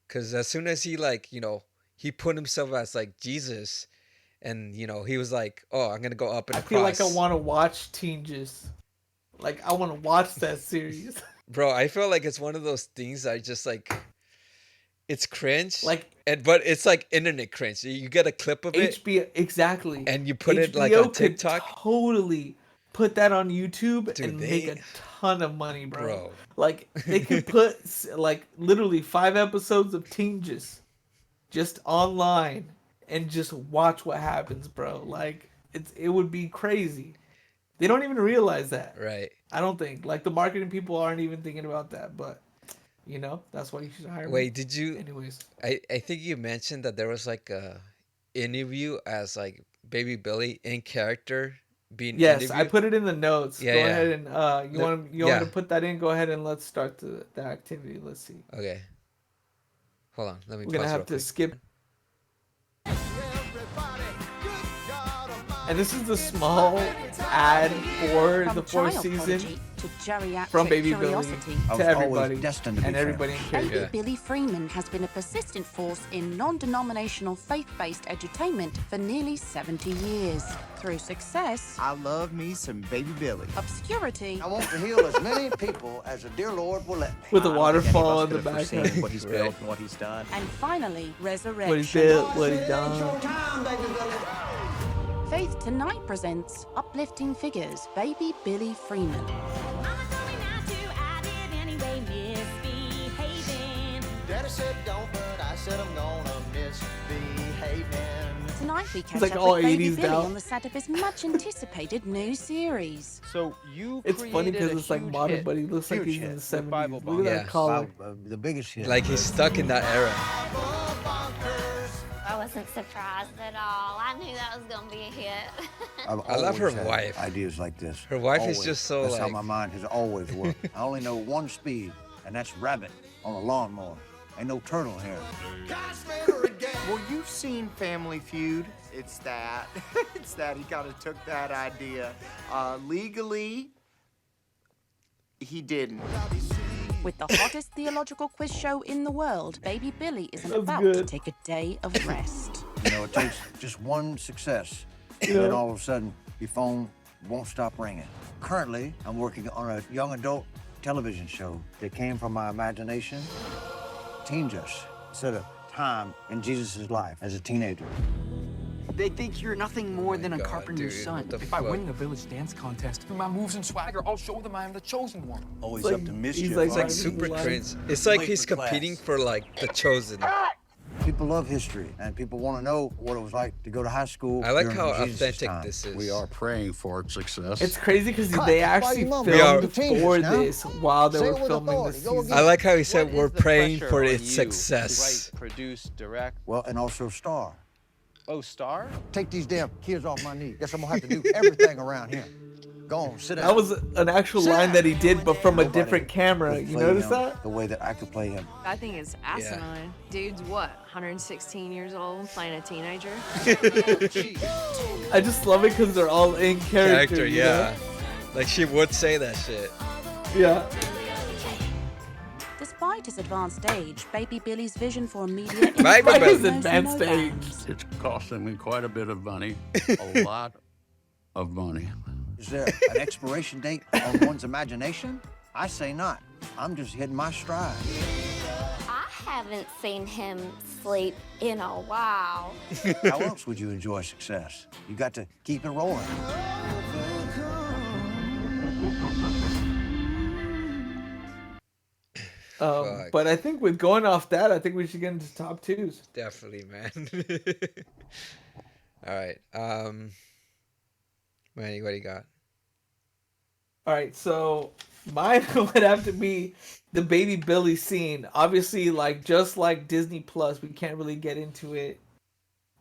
Speaker 2: Because as soon as he, like, you know, he put himself as like Jesus, and, you know, he was like, oh, I'm going to go up and
Speaker 3: I feel like I
Speaker 2: across.
Speaker 3: want to watch Teen Just. Like I want to watch that series.
Speaker 2: Bro, I feel like it's one of those things that I just like, it's cringe,
Speaker 3: Like
Speaker 2: but it's like internet cringe. You get a clip of it
Speaker 3: HBO, exactly.
Speaker 2: and you put it like
Speaker 3: HBO
Speaker 2: on
Speaker 3: could
Speaker 2: TikTok.
Speaker 3: totally put that on YouTube
Speaker 2: Dude,
Speaker 3: and make a ton of money, bro.
Speaker 2: Bro.
Speaker 3: Like they could put like literally 5 episodes of Teen just online and just watch what happens, bro. Like it would be crazy. They don't even realize that.
Speaker 2: Right.
Speaker 3: I don't think like the marketing people aren't even thinking about that, but you know that's why you should hire me.
Speaker 2: Wait, did you?
Speaker 3: Anyways,
Speaker 2: I think you mentioned that there was like a interview as like baby Billy in character being
Speaker 3: yes,
Speaker 2: interviewed.
Speaker 3: I put it in the notes.
Speaker 2: Yeah,
Speaker 3: Go
Speaker 2: yeah.
Speaker 3: ahead and you
Speaker 2: Let-
Speaker 3: want you
Speaker 2: yeah.
Speaker 3: want to put that in? Go ahead and let's start the activity. Let's see.
Speaker 2: Okay. Hold on. Let me
Speaker 3: We're gonna
Speaker 2: pause
Speaker 3: have
Speaker 2: real
Speaker 3: to
Speaker 2: quick.
Speaker 3: skip. And this is the small ad for
Speaker 6: From
Speaker 3: the fourth
Speaker 6: child
Speaker 3: season
Speaker 6: prodigy to geriatric
Speaker 3: from Baby Billy
Speaker 6: curiosity.
Speaker 7: I was
Speaker 3: to
Speaker 7: always
Speaker 3: everybody
Speaker 7: destined to be
Speaker 3: and everybody in
Speaker 7: famous.
Speaker 6: Baby
Speaker 3: Imperial.
Speaker 2: Yeah.
Speaker 6: Billy Freeman has been a persistent force in non-denominational faith-based edutainment for nearly 70 years. Through success,
Speaker 7: I love me some Baby Billy.
Speaker 6: obscurity,
Speaker 8: I want to heal as many people as the dear Lord will let me.
Speaker 3: With the
Speaker 7: I don't think any of
Speaker 3: waterfall
Speaker 7: us
Speaker 3: in the
Speaker 7: could have foreseen
Speaker 3: background.
Speaker 7: what he's
Speaker 2: Right.
Speaker 7: built and what he's done.
Speaker 6: and finally,
Speaker 3: What he
Speaker 6: resurrection.
Speaker 3: built, what he done.
Speaker 6: Faith Tonight presents Uplifting Figures, Baby Billy Freeman.
Speaker 9: Mama told me not to, I did anyway, misbehaving.
Speaker 8: Daddy said don't, but I said I'm gonna misbehaving.
Speaker 6: Tonight we catch
Speaker 3: like
Speaker 6: up
Speaker 3: all
Speaker 6: with Baby
Speaker 3: 80s
Speaker 6: Billy
Speaker 3: now.
Speaker 6: on the set of his much-anticipated new series.
Speaker 1: So you
Speaker 3: It's funny
Speaker 1: created
Speaker 3: because
Speaker 1: a
Speaker 3: it's like
Speaker 1: huge
Speaker 3: modern,
Speaker 1: hit.
Speaker 3: but he looks like
Speaker 7: Huge
Speaker 3: he's in
Speaker 7: hit
Speaker 3: the
Speaker 7: with Bible
Speaker 3: 70s. Look at
Speaker 2: Yeah.
Speaker 3: that collar.
Speaker 8: The biggest hit.
Speaker 2: Like he's stuck in that era.
Speaker 9: I wasn't surprised at all. I knew that was gonna be a hit.
Speaker 2: I love her wife.
Speaker 8: Ideas like this.
Speaker 2: Her wife is
Speaker 8: Always.
Speaker 2: just so,
Speaker 8: That's how
Speaker 2: like-
Speaker 8: my mind has always worked. I only know one speed, and that's rabbit on a lawnmower. Ain't no turtle here.
Speaker 10: Well, you've seen Family Feud. It's that. It's that he kind of took that idea. Legally, he didn't.
Speaker 6: With the hottest theological quiz show in the world, Baby Billy isn't
Speaker 3: That's
Speaker 6: about to
Speaker 3: good.
Speaker 6: take a day of rest.
Speaker 8: You know, it takes just one success, and then all of a sudden, your phone won't stop ringing. Currently, I'm working on a young adult television show that came from my imagination. Teens us, set a time in Jesus' life as a teenager.
Speaker 11: They think you're nothing more than a
Speaker 2: God,
Speaker 11: carpenter's
Speaker 2: dude,
Speaker 11: son.
Speaker 2: what the
Speaker 1: If I
Speaker 2: fuck?
Speaker 1: win the village dance contest, through my moves and swagger, I'll show them I am the chosen one.
Speaker 8: Always
Speaker 3: It's
Speaker 8: up
Speaker 3: like-
Speaker 8: to
Speaker 3: he's
Speaker 8: mischief.
Speaker 3: like
Speaker 2: It's like
Speaker 3: Right.
Speaker 2: super
Speaker 3: Like-
Speaker 2: cringe. It's like
Speaker 8: Late
Speaker 2: he's
Speaker 8: for class.
Speaker 2: competing for like the chosen.
Speaker 8: People love history, and people want to know what it was like to go to high school.
Speaker 2: I like
Speaker 8: during
Speaker 2: how
Speaker 8: Jesus'
Speaker 2: authentic
Speaker 8: time.
Speaker 2: this is.
Speaker 12: We are praying for its success.
Speaker 3: It's crazy because
Speaker 8: Cut.
Speaker 3: they
Speaker 8: Why
Speaker 3: actually
Speaker 8: you mum?
Speaker 2: We are-
Speaker 3: filmed
Speaker 8: Changes
Speaker 3: for
Speaker 8: now.
Speaker 3: this while they
Speaker 8: Say
Speaker 3: were
Speaker 8: it with
Speaker 3: filming
Speaker 8: authority.
Speaker 3: this
Speaker 8: Go
Speaker 3: season.
Speaker 8: again.
Speaker 2: I like how he said
Speaker 13: What
Speaker 2: we're
Speaker 13: is the
Speaker 2: praying
Speaker 13: pressure
Speaker 2: for
Speaker 13: on
Speaker 2: its
Speaker 13: you
Speaker 2: success.
Speaker 13: To write, produce, direct.
Speaker 8: Well, and also star.
Speaker 13: Oh, star?
Speaker 8: Take these damn kids off my knee. Guess I'm gonna have to do everything around here. Go on, sit down.
Speaker 3: That was an actual line that he did, but from a
Speaker 8: Nobody
Speaker 3: different camera.
Speaker 8: could
Speaker 3: You
Speaker 8: play
Speaker 3: notice
Speaker 8: him
Speaker 3: that?
Speaker 8: The way that I could play him.
Speaker 14: I think it's asinine. Dude's what, 116 years old, playing a teenager?
Speaker 3: I just love it because they're all in character.
Speaker 2: Character,
Speaker 3: you
Speaker 2: yeah. Like she would say that shit.
Speaker 3: know? Yeah.
Speaker 6: Despite his advanced age, Baby Billy's vision for media
Speaker 2: Baby
Speaker 3: Despite his
Speaker 2: Billy.
Speaker 6: knows
Speaker 3: advanced
Speaker 6: no
Speaker 3: age.
Speaker 6: bounds.
Speaker 12: It's costing me quite a bit of money, a lot of money.
Speaker 8: Is there an expiration date on one's imagination? I say not. I'm just hitting my stride.
Speaker 9: I haven't seen him sleep in a while.
Speaker 8: How else would you enjoy success? You got to keep it rolling.
Speaker 2: Fuck.
Speaker 3: But I think with going off that, I think we should get into top twos.
Speaker 2: Definitely, man. All right. Manny, what do you got?
Speaker 3: All right, so mine would have to be the Baby Billy scene. Obviously, like just like Disney Plus, we can't really get into it.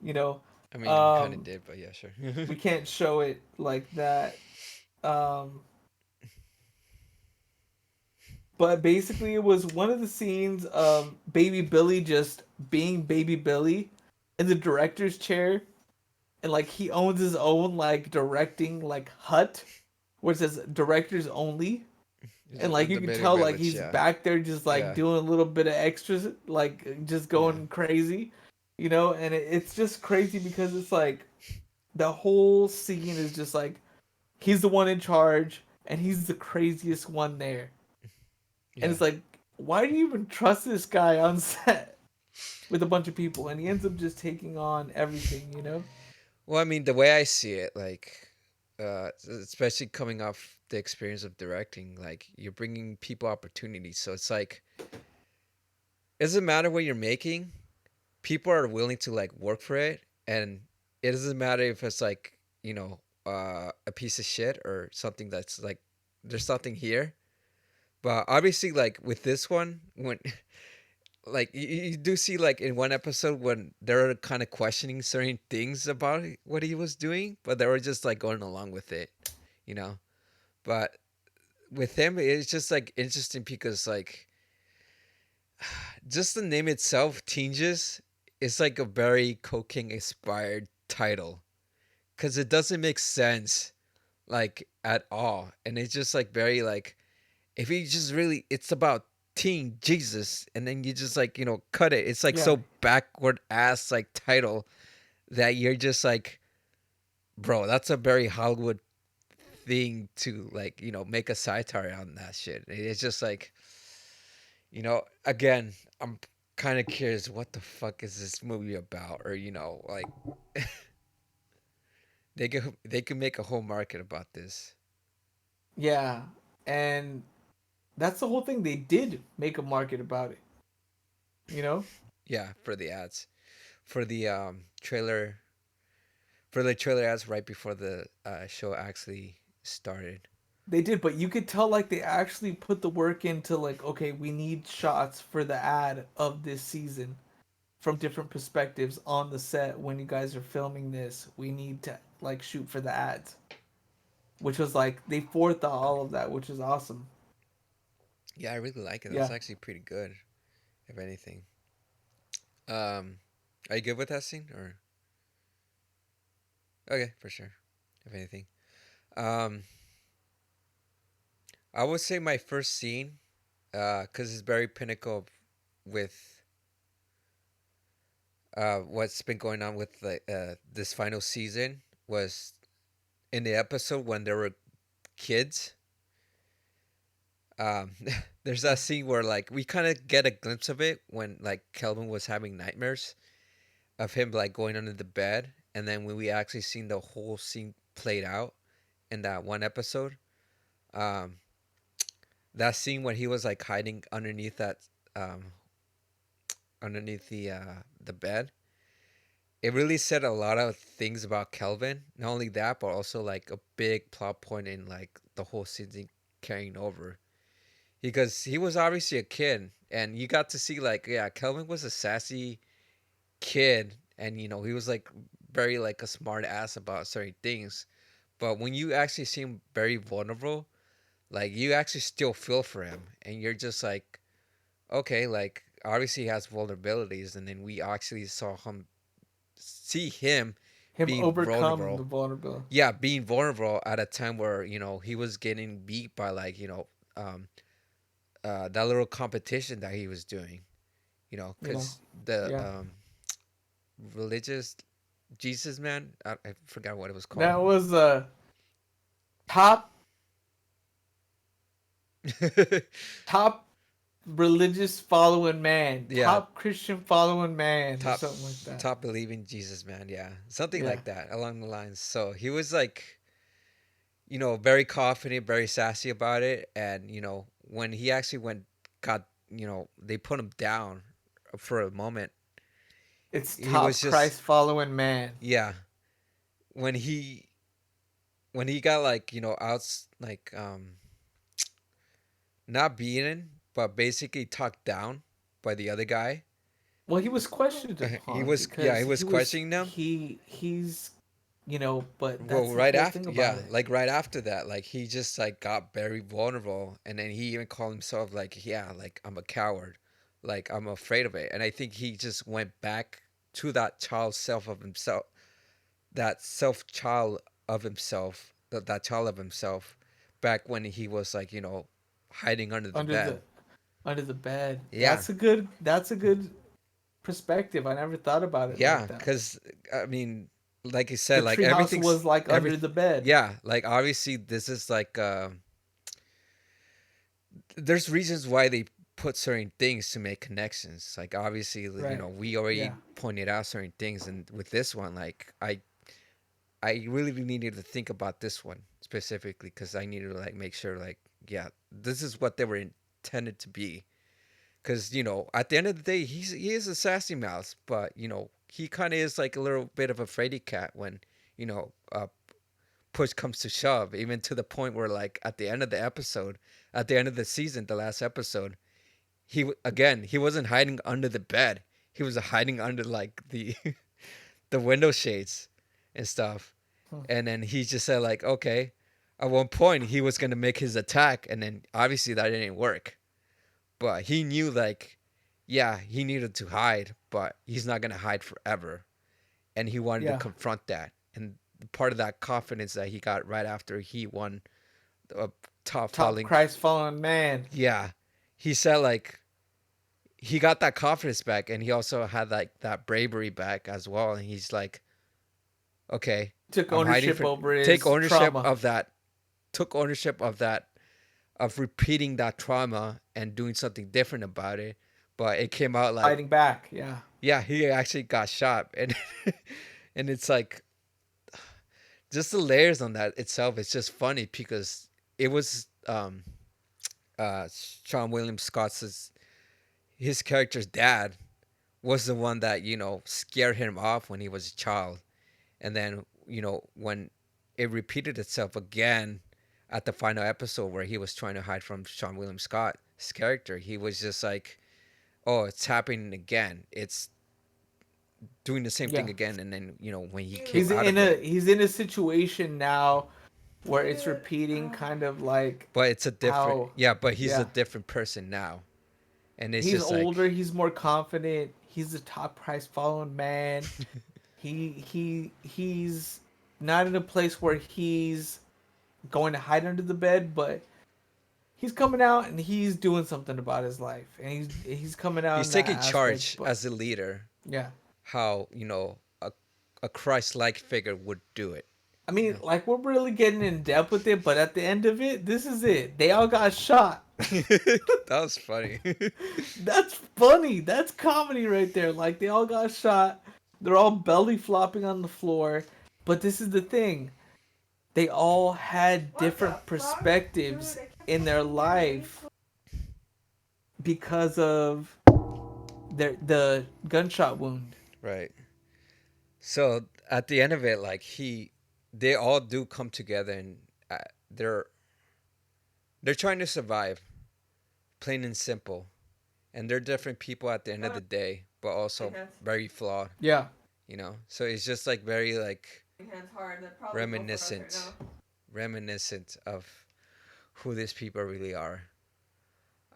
Speaker 3: You know,
Speaker 2: I mean, kind of did, but yeah, sure.
Speaker 3: we can't show it like that. But basically, it was one of the scenes of Baby Billy just being Baby Billy in the director's chair, and like he owns his own like directing like hut, where it says directors only, and like you
Speaker 2: The
Speaker 3: can
Speaker 2: Baby
Speaker 3: tell like
Speaker 2: Village,
Speaker 3: he's
Speaker 2: yeah.
Speaker 3: back there just like
Speaker 2: Yeah.
Speaker 3: doing a little bit of extras, like just going crazy, you know, and it's just crazy because it's like the whole scene is just like he's the one in charge and he's the craziest one there. And it's like, why do you even trust this guy on set with a bunch of people? And he ends up just taking on everything, you know?
Speaker 2: Well, I mean, the way I see it, like, especially coming off the experience of directing, like, you're bringing people opportunities. So it's like, it doesn't matter what you're making. People are willing to, like, work for it. And it doesn't matter if it's, like, you know, a piece of shit or something that's, like, there's something here. But obviously, like, with this one, when... Like you do see like in one episode when they're kind of questioning certain things about what he was doing, but they were just like going along with it, you know. But with him, it's just like interesting because like just the name itself, Tinges, is like a very cocaine inspired title because it doesn't make sense like at all, and it's just like very like if you just really it's about Teen Jesus, and then you just like, you know, cut it. It's like so backward ass like title that you're just like, bro, that's a very Hollywood thing to like, you know, make a satire on that shit. It's just like, you know, again, I'm kind of curious what the fuck is this movie about, or you know, like they could make a whole market about this.
Speaker 3: Yeah, and that's the whole thing. They did make a market about it. You know?
Speaker 2: Yeah, for the ads. For the trailer ads right before the show actually started.
Speaker 3: They did, but you could tell like they actually put the work into like, okay, we need shots for the ad of this season from different perspectives on the set when you guys are filming this. We need to like shoot for the ads. Which was like they forethought all of that, which is awesome.
Speaker 2: Yeah, I really like it.
Speaker 3: Yeah.
Speaker 2: That's actually pretty good, if anything. Are you good with that scene, or? Okay, for sure. If anything, I would say my first scene Because it's very pinnacle with what's been going on with this final season was in the episode when there were kids. Um, there's that scene where like we kind of get a glimpse of it when like Kelvin was having nightmares of him like going under the bed, and then when we actually seen the whole scene played out in that one episode, um, that scene when he was like hiding underneath that um, underneath the bed, it really said a lot of things about Kelvin. Not only that, but also like a big plot point in like the whole season carrying over. Because he was obviously a kid, and you got to see like, yeah, Kelvin was a sassy kid, and he was like very like a smart ass about certain things. But when you actually see him very vulnerable, like you actually still feel for him, and you're just like, okay, like obviously he has vulnerabilities, and then we actually see him
Speaker 3: Him
Speaker 2: being
Speaker 3: overcome the
Speaker 2: vulnerable.
Speaker 3: vulnerability.
Speaker 2: Yeah, being vulnerable at a time where he was getting beat by like um that little competition that he was doing, because the
Speaker 3: Yeah.
Speaker 2: religious Jesus man, I forgot what it was called.
Speaker 3: That was a top top religious following man,
Speaker 2: Yeah.
Speaker 3: top Christian following man, or
Speaker 2: top
Speaker 3: something like that.
Speaker 2: top believing Jesus man, yeah, something
Speaker 3: Yeah.
Speaker 2: like that along the lines. So he was like, very confident, very sassy about it, and when he actually they put him down for a moment.
Speaker 3: It's
Speaker 2: He
Speaker 3: top
Speaker 2: was just
Speaker 3: Christ following man.
Speaker 2: yeah. When he got like outs like not beaten, but basically talked down by the other guy.
Speaker 3: Well, he was questioned
Speaker 2: He
Speaker 3: upon
Speaker 2: was
Speaker 3: because
Speaker 2: he was questioning them.
Speaker 3: he's but
Speaker 2: Well,
Speaker 3: that's the
Speaker 2: right
Speaker 3: whole thing
Speaker 2: after,
Speaker 3: about
Speaker 2: yeah,
Speaker 3: it.
Speaker 2: like right after that, like he just like got very vulnerable, and then he even called himself like, yeah, like I'm a coward, like I'm afraid of it, and I think he just went back to that child self of himself, that self child of himself, that child of himself, back when he was like hiding under the
Speaker 3: Under
Speaker 2: bed.
Speaker 3: the under the bed.
Speaker 2: Yeah,
Speaker 3: That's a good perspective. I never thought about it
Speaker 2: yeah,
Speaker 3: like that.
Speaker 2: because I mean, like you
Speaker 3: The
Speaker 2: said, like
Speaker 3: treehouse
Speaker 2: everything's
Speaker 3: was like under the bed.
Speaker 2: yeah, like obviously this is like there's reasons why they put certain things to make connections. Like obviously,
Speaker 3: Right.
Speaker 2: we already
Speaker 3: Yeah.
Speaker 2: pointed out certain things, and with this one, like I really needed to think about this one specifically because I needed to like make sure like, yeah, this is what they were intended to be. Because at the end of the day, he is a sassy mouse, but he kind of is like a little bit of a fraidy cat when push comes to shove, even to the point where like at the end of the episode, at the end of the season, the last episode, he wasn't hiding under the bed. He was hiding under like the the window shades and stuff. And then he just said like, okay, at one point he was gonna make his attack, and then obviously that didn't work. But he knew like, yeah, he needed to hide, but he's not gonna hide forever. And he wanted to
Speaker 3: Yeah.
Speaker 2: confront that. And part of that confidence that he got right after he won the top falling,
Speaker 3: Christ following man.
Speaker 2: yeah, he said like he got that confidence back, and he also had like that bravery back as well. And he's like, okay,
Speaker 3: Took
Speaker 2: I'm hiding
Speaker 3: ownership over his
Speaker 2: take ownership
Speaker 3: trauma.
Speaker 2: of that, took ownership of that, of repeating that trauma and doing something different about it. But it came out like
Speaker 3: Fighting back. Yeah.
Speaker 2: yeah, he actually got shot, and and it's like just the layers on that itself. It's just funny because it was Sean William Scott's his character's dad was the one that scared him off when he was a child, and then when it repeated itself again at the final episode where he was trying to hide from Sean William Scott's character, he was just like, oh, it's happening again, it's doing the same thing
Speaker 3: Yeah.
Speaker 2: again. And then when he came
Speaker 3: He's
Speaker 2: out
Speaker 3: in
Speaker 2: of
Speaker 3: a
Speaker 2: it,
Speaker 3: he's in a situation now where it's repeating, kind of like.
Speaker 2: but it's a different
Speaker 3: how-
Speaker 2: yeah, but he's
Speaker 3: yeah.
Speaker 2: a different person now, and it's
Speaker 3: He's
Speaker 2: just
Speaker 3: older.
Speaker 2: like,
Speaker 3: He's more confident. He's a top Christ following man. He's not in a place where he's going to hide under the bed, but he's coming out and he's doing something about his life, and he's coming out.
Speaker 2: He's
Speaker 3: in that
Speaker 2: taking
Speaker 3: aspect,
Speaker 2: charge
Speaker 3: but-
Speaker 2: as a leader.
Speaker 3: Yeah.
Speaker 2: How a Christ-like figure would do it.
Speaker 3: I mean, like, we're really getting in depth with it, but at the end of it, this is it. They all got shot.
Speaker 2: That was funny.
Speaker 3: That's funny. That's comedy right there. Like, they all got shot. They're all belly flopping on the floor. But this is the thing. They all had different perspectives in their life because of the gunshot wound.
Speaker 2: Right. So at the end of it, like they all do come together, and they're trying to survive, plain and simple, and they're different people at the end of the day, but also very flawed.
Speaker 3: Yeah.
Speaker 2: So it's just like very like reminiscent of who these people really are.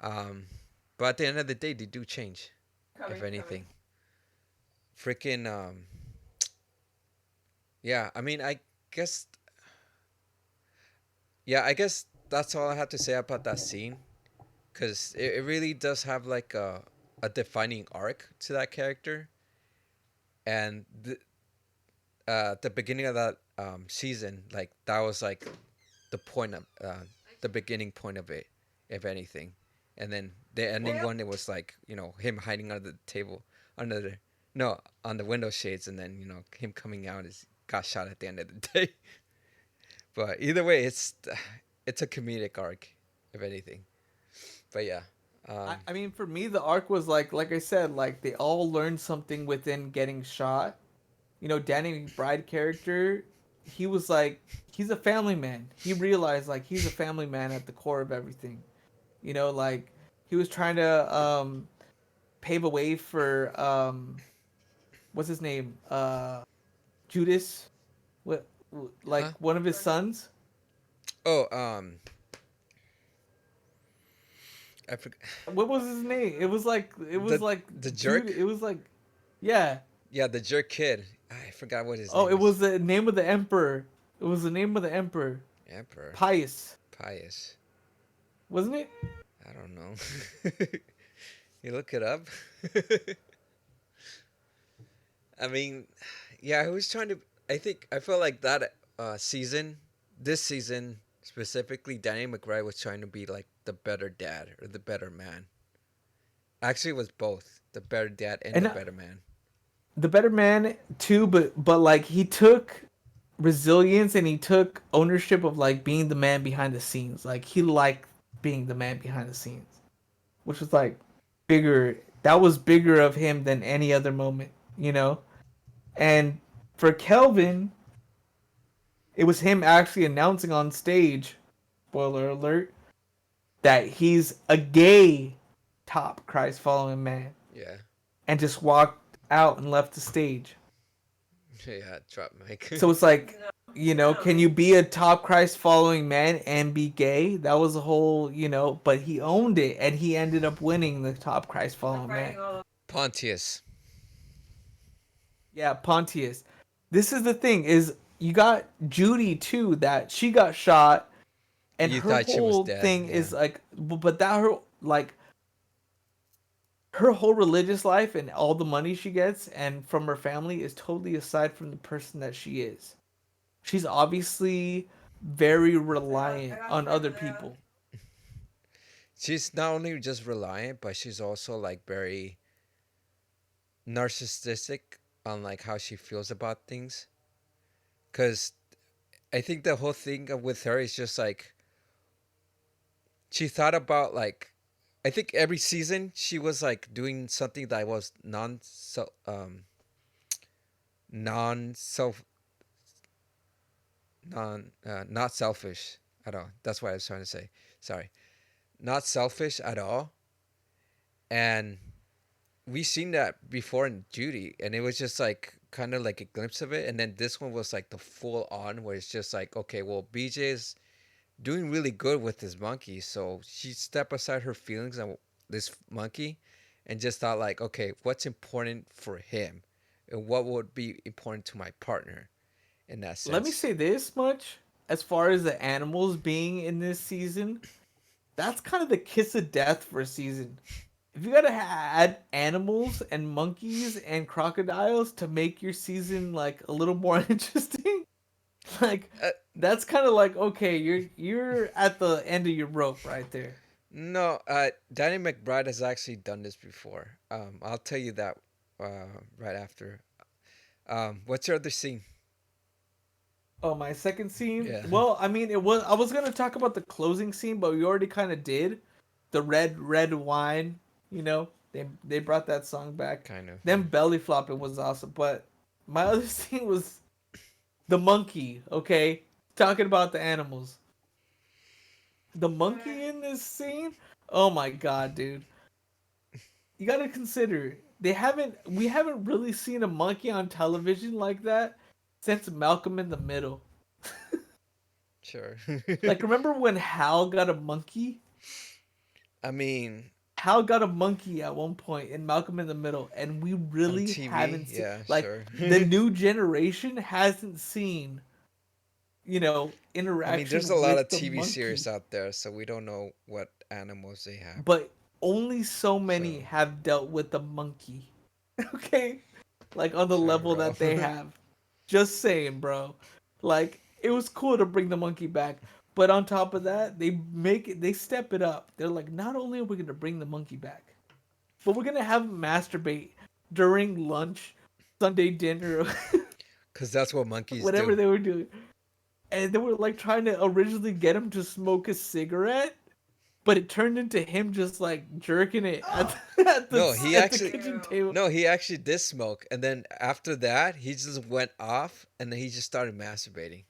Speaker 2: But at the end of the day, they do change, if anything. Freaking yeah, I mean, I guess that's all I have to say about that scene, because it really does have like a defining arc to that character, and the beginning of that season, like that was like the point of the beginning point of it, if anything, and then the ending one, it was like him hiding under the table, on the window shades, and then him coming out is got shot at the end of the day. But either way, it's a comedic arc, if anything. But yeah.
Speaker 3: I mean, for me, the arc was like I said, like they all learned something within getting shot. Danny McBride character, he was like, he's a family man. He realized like he's a family man at the core of everything. Like he was trying to pave a way for what's his name? Judas, one of his sons.
Speaker 2: Oh, I forgot.
Speaker 3: What was his name? It was like
Speaker 2: the jerk.
Speaker 3: It was like, yeah.
Speaker 2: Yeah, the jerk kid. I forgot what his name.
Speaker 3: Oh, it was the name of the emperor. It was the name of the emperor.
Speaker 2: Emperor.
Speaker 3: Pius.
Speaker 2: Wasn't
Speaker 3: it?
Speaker 2: I don't know. You look it up. I mean, yeah, I was trying to. I felt like that this season specifically, Danny McBride was trying to be like the better dad or the better man. Actually, it was both the better dad and the better man.
Speaker 3: The better man too, but like he took resilience and he took ownership of like being the man behind the scenes. Like he liked being the man behind the scenes, which was like bigger. That was bigger of him than any other moment, And for Kelvin, it was him actually announcing on stage, spoiler alert, that he's a gay top Christ following man.
Speaker 2: Yeah.
Speaker 3: And just walked out and left the stage.
Speaker 2: Yeah, drop mic.
Speaker 3: So it's like, can you be a top Christ following man and be gay? That was a whole, but he owned it and he ended up winning the top Christ following man.
Speaker 2: Pontius.
Speaker 3: Yeah, Pontius. This is the thing, is you got Judy too, that she got shot, and her whole thing is like, but that her whole religious life and all the money she gets and from her family is totally aside from the person that she is. She's obviously very reliant on other people.
Speaker 2: She's not only just reliant, but she's also like very narcissistic on like how she feels about things. Because I think the whole thing with her is just like, she thought about like, I think every season she was like doing something that was not selfish at all. That's what I was trying to say. Sorry. Not selfish at all. And we've seen that before in Judy, and it was just like kind of like a glimpse of it. And then this one was like the full on, where it's just like, okay, well, BJ is doing really good with this monkey, so she stepped aside her feelings on this monkey and just thought like, okay, what's important for him and what would be important to my partner in that sense.
Speaker 3: Let me say this much, as far as the animals being in this season, that's kind of the kiss of death for a season. If you gotta add animals and monkeys and crocodiles to make your season like a little more interesting, like that's kind of like okay, you're at the end of your rope right there.
Speaker 2: No, Danny McBride has actually done this before. I'll tell you that right after. What's your other scene?
Speaker 3: Oh, my second scene.
Speaker 2: Yeah.
Speaker 3: Well, I mean, I was gonna talk about the closing scene, but we already kind of did. The red wine. You know, they brought that song back.
Speaker 2: Kind of.
Speaker 3: Them belly flopping was awesome, but my other scene was the monkey. Okay, talking about the animals. The monkey in this scene. Oh my god, dude! You gotta consider we haven't really seen a monkey on television like that since Malcolm in the Middle.
Speaker 2: Sure.
Speaker 3: Like, remember when Hal got a monkey?
Speaker 2: I mean,
Speaker 3: Hal got a monkey at one point in Malcolm in the Middle, and we really
Speaker 2: TV?
Speaker 3: haven't seen,
Speaker 2: Yeah,
Speaker 3: like,
Speaker 2: sure.
Speaker 3: the new generation hasn't seen, interaction.
Speaker 2: I mean, there's a lot
Speaker 3: with
Speaker 2: of
Speaker 3: the
Speaker 2: TV
Speaker 3: monkey.
Speaker 2: series out there, so we don't know what animals they have.
Speaker 3: But only so many have dealt with the monkey. Okay? Like, on the level
Speaker 2: bro.
Speaker 3: that they have. Just saying, bro. Like, it was cool to bring the monkey back. But on top of that, they step it up. They're like, not only are we going to bring the monkey back, but we're going to have him masturbate during lunch, Sunday dinner,
Speaker 2: Because that's what monkeys
Speaker 3: whatever
Speaker 2: do.
Speaker 3: they were doing. And they were like trying to originally get him to smoke a cigarette, but it turned into him just like jerking it at the kitchen table.
Speaker 2: No, he actually did smoke, and then after that, he just went off, and then he just started masturbating.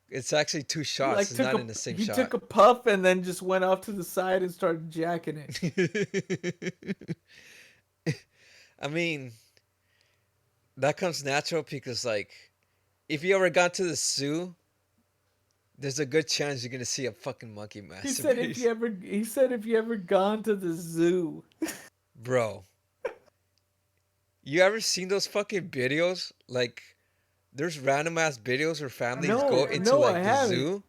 Speaker 2: It's actually two shots. It's not in the same shot.
Speaker 3: He took a puff and then just went off to the side and started jacking it.
Speaker 2: I mean, that comes natural because, like, if you ever got to the zoo, there's a good chance you're gonna see a fucking monkey masturbate.
Speaker 3: He said if you ever gone to the zoo.
Speaker 2: Bro, you ever seen those fucking videos? Like, there's random ass videos where families go into the zoo,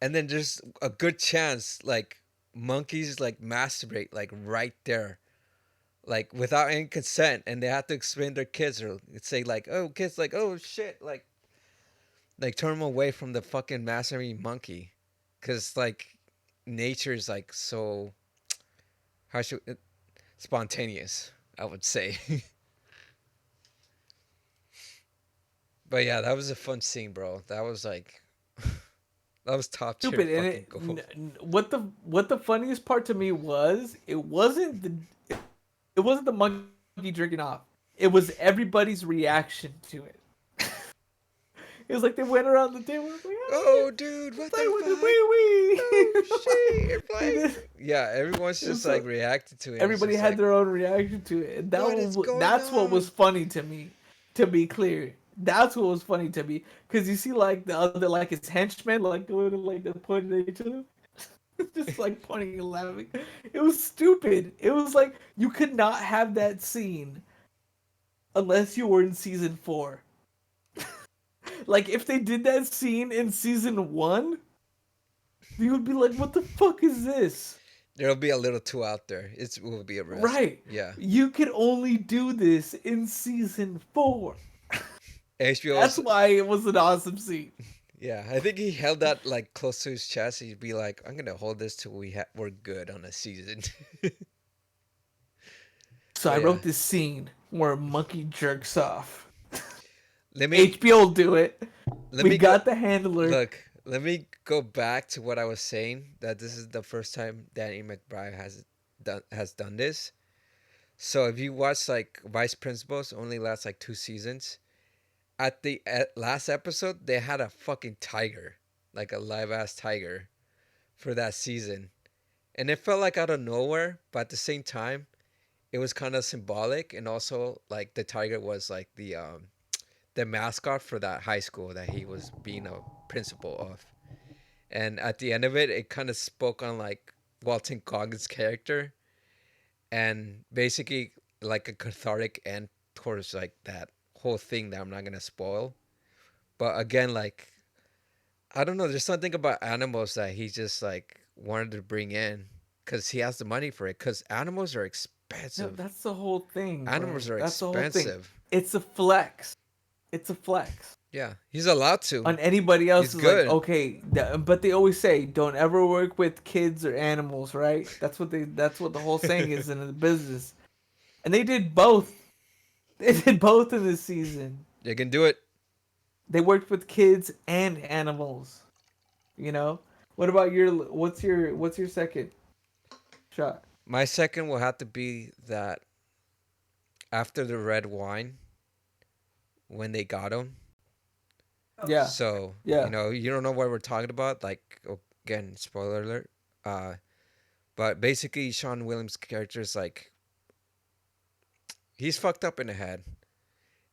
Speaker 2: and then there's a good chance like monkeys like masturbate like right there, like without any consent, and they have to explain their kids or say like, oh, kids like, oh shit, like turn them away from the fucking masturbating monkey, cause like nature is like so spontaneous, I would say. But yeah, that was a fun scene, bro. That was like, that was top tier fucking gold.
Speaker 3: What the funniest part to me was it wasn't the monkey jerking off. It was everybody's reaction to it. It was like they went around the table. Like,
Speaker 2: oh, dude, what the fuck? Oh, shit, you're playing. Yeah, everyone's just like reacted to it.
Speaker 3: Everybody had their own reaction to it, and that's what was funny to me. To be clear. That's what was funny to me, because you see like the other like his henchmen like going to like the pointing at each other, just like pointing and laughing. It was stupid. It was like you could not have that scene unless you were in season 4. Like if they did that scene in season 1, you would be like, "What the fuck is this?"
Speaker 2: There'll be a little too out there. It will be a risk.
Speaker 3: Right.
Speaker 2: Yeah.
Speaker 3: You could only do this in season 4.
Speaker 2: HBO.
Speaker 3: That's why it was an awesome scene.
Speaker 2: Yeah, I think he held that like close to his chest. He'd be like, "I'm gonna hold this till we're good on a season."
Speaker 3: So I wrote this scene where a monkey jerks off.
Speaker 2: Let me
Speaker 3: HBO will do it. We got the handler.
Speaker 2: Look, let me go back to what I was saying. That this is the first time Danny McBride has done this. So if you watch like Vice Principals, only lasts like 2 seasons. At the last episode, they had a fucking tiger, like a live ass tiger, for that season, and it felt like out of nowhere. But at the same time, it was kind of symbolic, and also like the tiger was like the mascot for that high school that he was being a principal of. And at the end of it, it kind of spoke on like Walton Goggins' character, and basically like a cathartic end towards like that whole thing that I'm not gonna spoil. But again, like, I don't know, there's something about animals that he just like wanted to bring in because he has the money for it. Because animals are
Speaker 3: No,
Speaker 2: expensive.
Speaker 3: that's the whole thing. Bro.
Speaker 2: Animals are
Speaker 3: That's the whole thing.
Speaker 2: expensive.
Speaker 3: It's a flex. It's a flex.
Speaker 2: Yeah, he's allowed to.
Speaker 3: On anybody else
Speaker 2: He's
Speaker 3: is
Speaker 2: good.
Speaker 3: like, okay, but they always say, don't ever work with kids or animals, right? That's what the whole saying is in the business. And they did both. They did both in this season.
Speaker 2: They can do it.
Speaker 3: They worked with kids and animals. You know? What about what's your second shot?
Speaker 2: My second will have to be that after the red wine, when they got him.
Speaker 3: Yeah.
Speaker 2: So,
Speaker 3: Yeah.
Speaker 2: you know, you don't know what we're talking about. Like, again, spoiler alert. But basically, Sean Williams' character is like, he's fucked up in the head.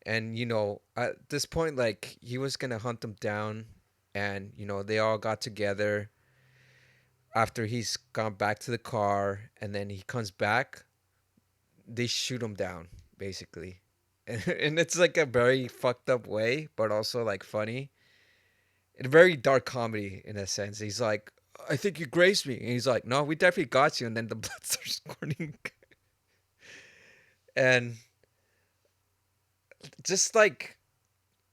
Speaker 2: And, you know, at this point, like, he was going to hunt them down. And, you know, they all got together after he's gone back to the car. And then he comes back. They shoot him down, basically. And it's like a very fucked up way, but also like funny. And a very dark comedy in a sense. He's like, I think you grazed me. And he's like, no, we definitely got you. And then the blood starts squirting. And just like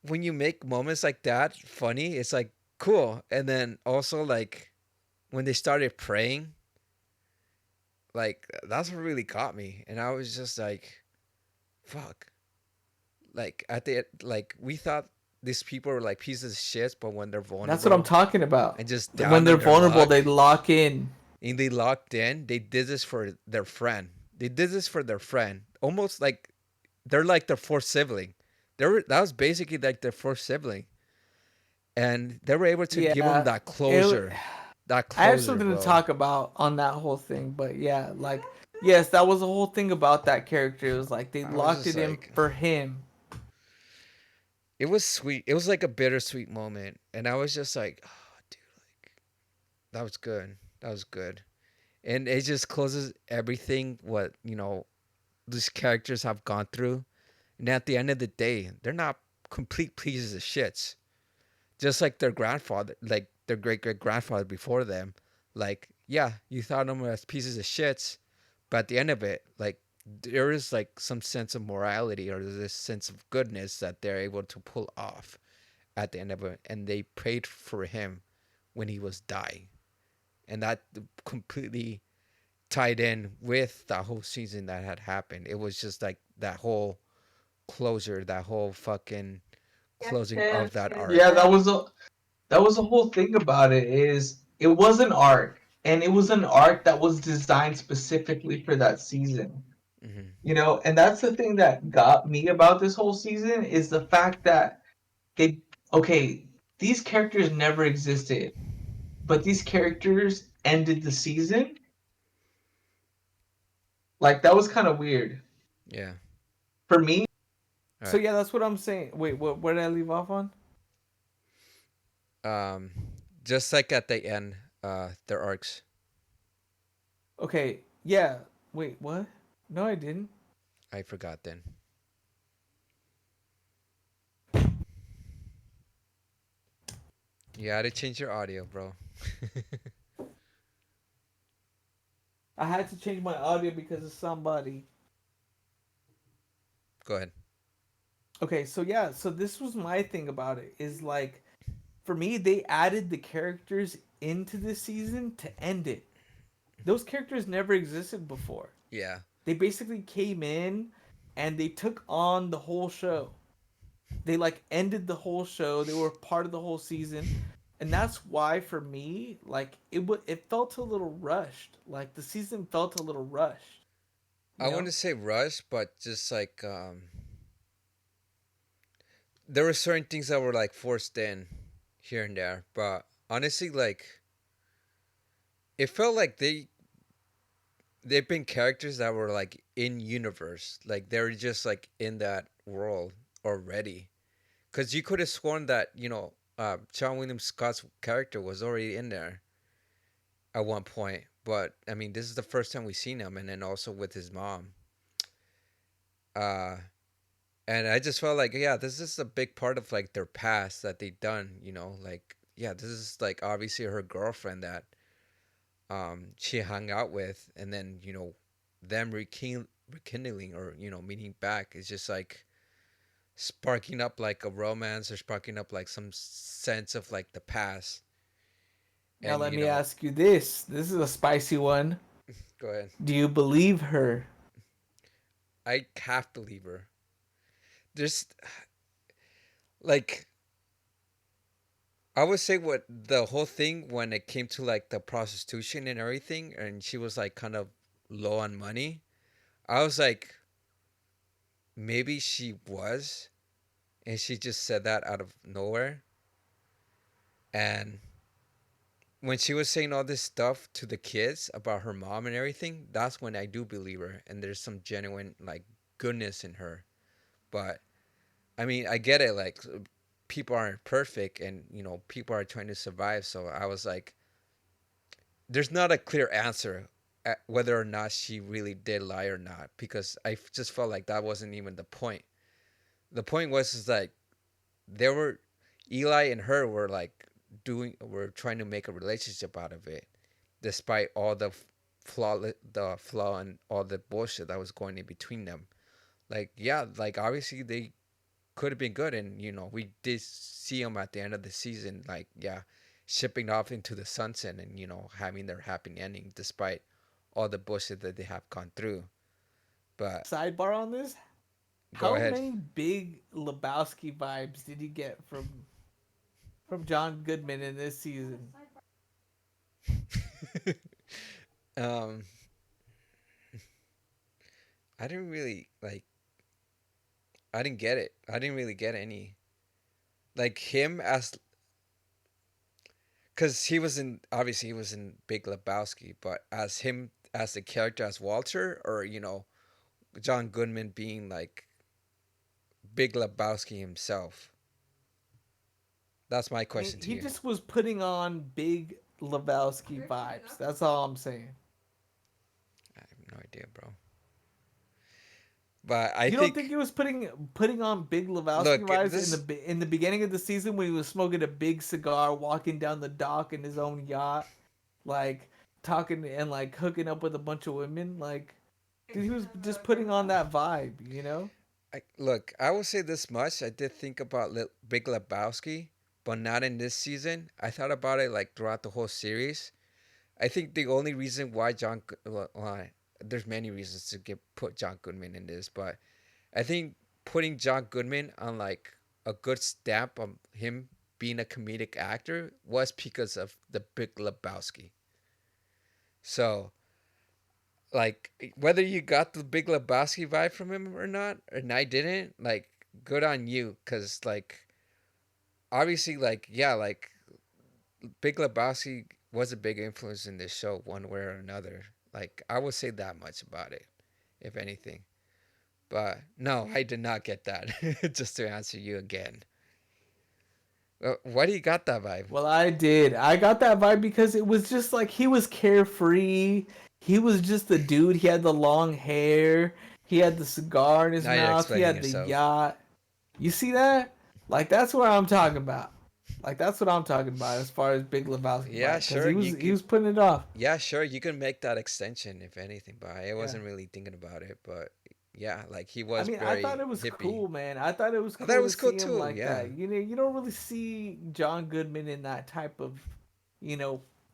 Speaker 2: when you make moments like that funny, it's like cool. And then also like when they started praying, like that's what really caught me. And I was just like, fuck. Like at the like we thought these people were like pieces of shit, but when they're vulnerable,
Speaker 3: That's what I'm talking about.
Speaker 2: And just
Speaker 3: when they're vulnerable,
Speaker 2: luck,
Speaker 3: they lock in.
Speaker 2: And they locked in. They did this for their friend. They did this for their friend. Almost like they're like their fourth sibling. That was basically like their fourth sibling, and they were able to give them that closure. That closure.
Speaker 3: I have something to talk about on that whole thing, but yeah, like yes, that was the whole thing about that character. It was like they locked it in for him.
Speaker 2: It was sweet. It was like a bittersweet moment, and I was just like, "Oh, dude, like that was good. That was good," and it just closes everything what these characters have gone through, and at the end of the day, they're not complete pieces of shits, just like their grandfather, like their great grandfather before them. Like, yeah, you thought them as pieces of shits, but at the end of it, like, there is like some sense of morality or this sense of goodness that they're able to pull off at the end of it. And they prayed for him when he was dying. And that completely tied in with the whole season that had happened. It was just like that whole closure, that whole fucking closing of that arc.
Speaker 3: Yeah, that was the whole thing about it. Is it was an arc, and it was an arc that was designed specifically for that season.
Speaker 2: Mm-hmm.
Speaker 3: And that's the thing that got me about this whole season is the fact that these characters never existed, but these characters ended the season. Like, that was kind of weird.
Speaker 2: Yeah.
Speaker 3: For me.
Speaker 2: All
Speaker 3: So
Speaker 2: right.
Speaker 3: yeah, that's what I'm saying. Wait, where did I leave off on?
Speaker 2: Just like at the end, their arcs.
Speaker 3: Okay, yeah. Wait, what? No, I didn't.
Speaker 2: I forgot then. You had to change your audio, bro.
Speaker 3: I had to change my audio because of somebody.
Speaker 2: Go ahead.
Speaker 3: Okay, so yeah, so this was my thing about it is like, for me, they added the characters into this season to end it. Those characters never existed before.
Speaker 2: Yeah.
Speaker 3: They basically came in and they took on the whole show. They like ended the whole show. They were part of the whole season. And that's why for me, like it felt a little rushed. Like the season felt a little rushed.
Speaker 2: I wouldn't say rushed, but just like there were certain things that were like forced in here and there. But honestly, like it felt like they've been characters that were like in universe. Like they were just like in that world already. Because you could have sworn that, Sean William Scott's character was already in there at one point. But, I mean, this is the first time we've seen him. And then also with his mom. And I just felt like, yeah, this is a big part of, like, their past that they've done, Like, yeah, this is, like, obviously her girlfriend that she hung out with, and then them rekindling or meeting back is just like sparking up like a romance or sparking up like some sense of like the past.
Speaker 3: Now
Speaker 2: And
Speaker 3: let me ask you this. This is a spicy one.
Speaker 2: Go ahead.
Speaker 3: Do you believe her?
Speaker 2: I half believe her. There's like, I would say what the whole thing when it came to like the prostitution and everything, and she was like kind of low on money. I was like, maybe she was, and she just said that out of nowhere. And when she was saying all this stuff to the kids about her mom and everything, that's when I do believe her, and there's some genuine like goodness in her. But I mean, I get it. Like, people aren't perfect, and people are trying to survive. So I was like, there's not a clear answer at whether or not she really did lie or not, because I just felt like that wasn't even the point. The point was is like there were Eli and her were like were trying to make a relationship out of it, despite all the flaw and all the bullshit that was going in between them. Like, yeah, like obviously they could have been good, and we did see them at the end of the season, like, yeah, shipping off into the sunset and having their happy ending despite all the bullshit that they have gone through. But
Speaker 3: sidebar on this,
Speaker 2: go ahead.
Speaker 3: many Big Lebowski vibes did you get from John Goodman in this season?
Speaker 2: I didn't really like. I didn't get it. I didn't really get any. Like him as, because obviously he was in Big Lebowski, but as him as the character as Walter, or John Goodman being like Big Lebowski himself. That's my question to you.
Speaker 3: He just was putting on Big Lebowski vibes. That's all I'm saying.
Speaker 2: I have no idea, bro. But
Speaker 3: you don't think he was putting on Big Lebowski vibes in the beginning of the season when he was smoking a big cigar, walking down the dock in his own yacht, like talking and like hooking up with a bunch of women? Like, dude, he was just putting on that vibe,
Speaker 2: Look, I will say this much: I did think about Big Lebowski, but not in this season. I thought about it like throughout the whole series. I think the only reason why there's many reasons to put John Goodman in this, but I think putting John Goodman on like a good stamp on him being a comedic actor was because of the Big Lebowski. So, like, whether you got the Big Lebowski vibe from him or not, and I didn't, like, good on you, because like, obviously, like, yeah, like, Big Lebowski was a big influence in this show one way or another. Like, I would say that much about it, if anything. But no, I did not get that. Just to answer you again. Why do you got that vibe?
Speaker 3: Well, I did. I got that vibe because it was just like he was carefree. He was just a dude. He had the long hair. He had the cigar in his mouth. He had the yacht. You see that? Like, that's what I'm talking about. Like, that's what I'm talking about as far as Big Lebowski.
Speaker 2: Yeah, sure.
Speaker 3: He was putting it off.
Speaker 2: Yeah, sure. You can make that extension, if anything, but I wasn't really thinking about it. But yeah, like he was.
Speaker 3: I thought it was
Speaker 2: hippie.
Speaker 3: cool, man. I thought it was cool.
Speaker 2: I thought it was cool
Speaker 3: too.
Speaker 2: Like
Speaker 3: that. You don't really see John Goodman in that type of,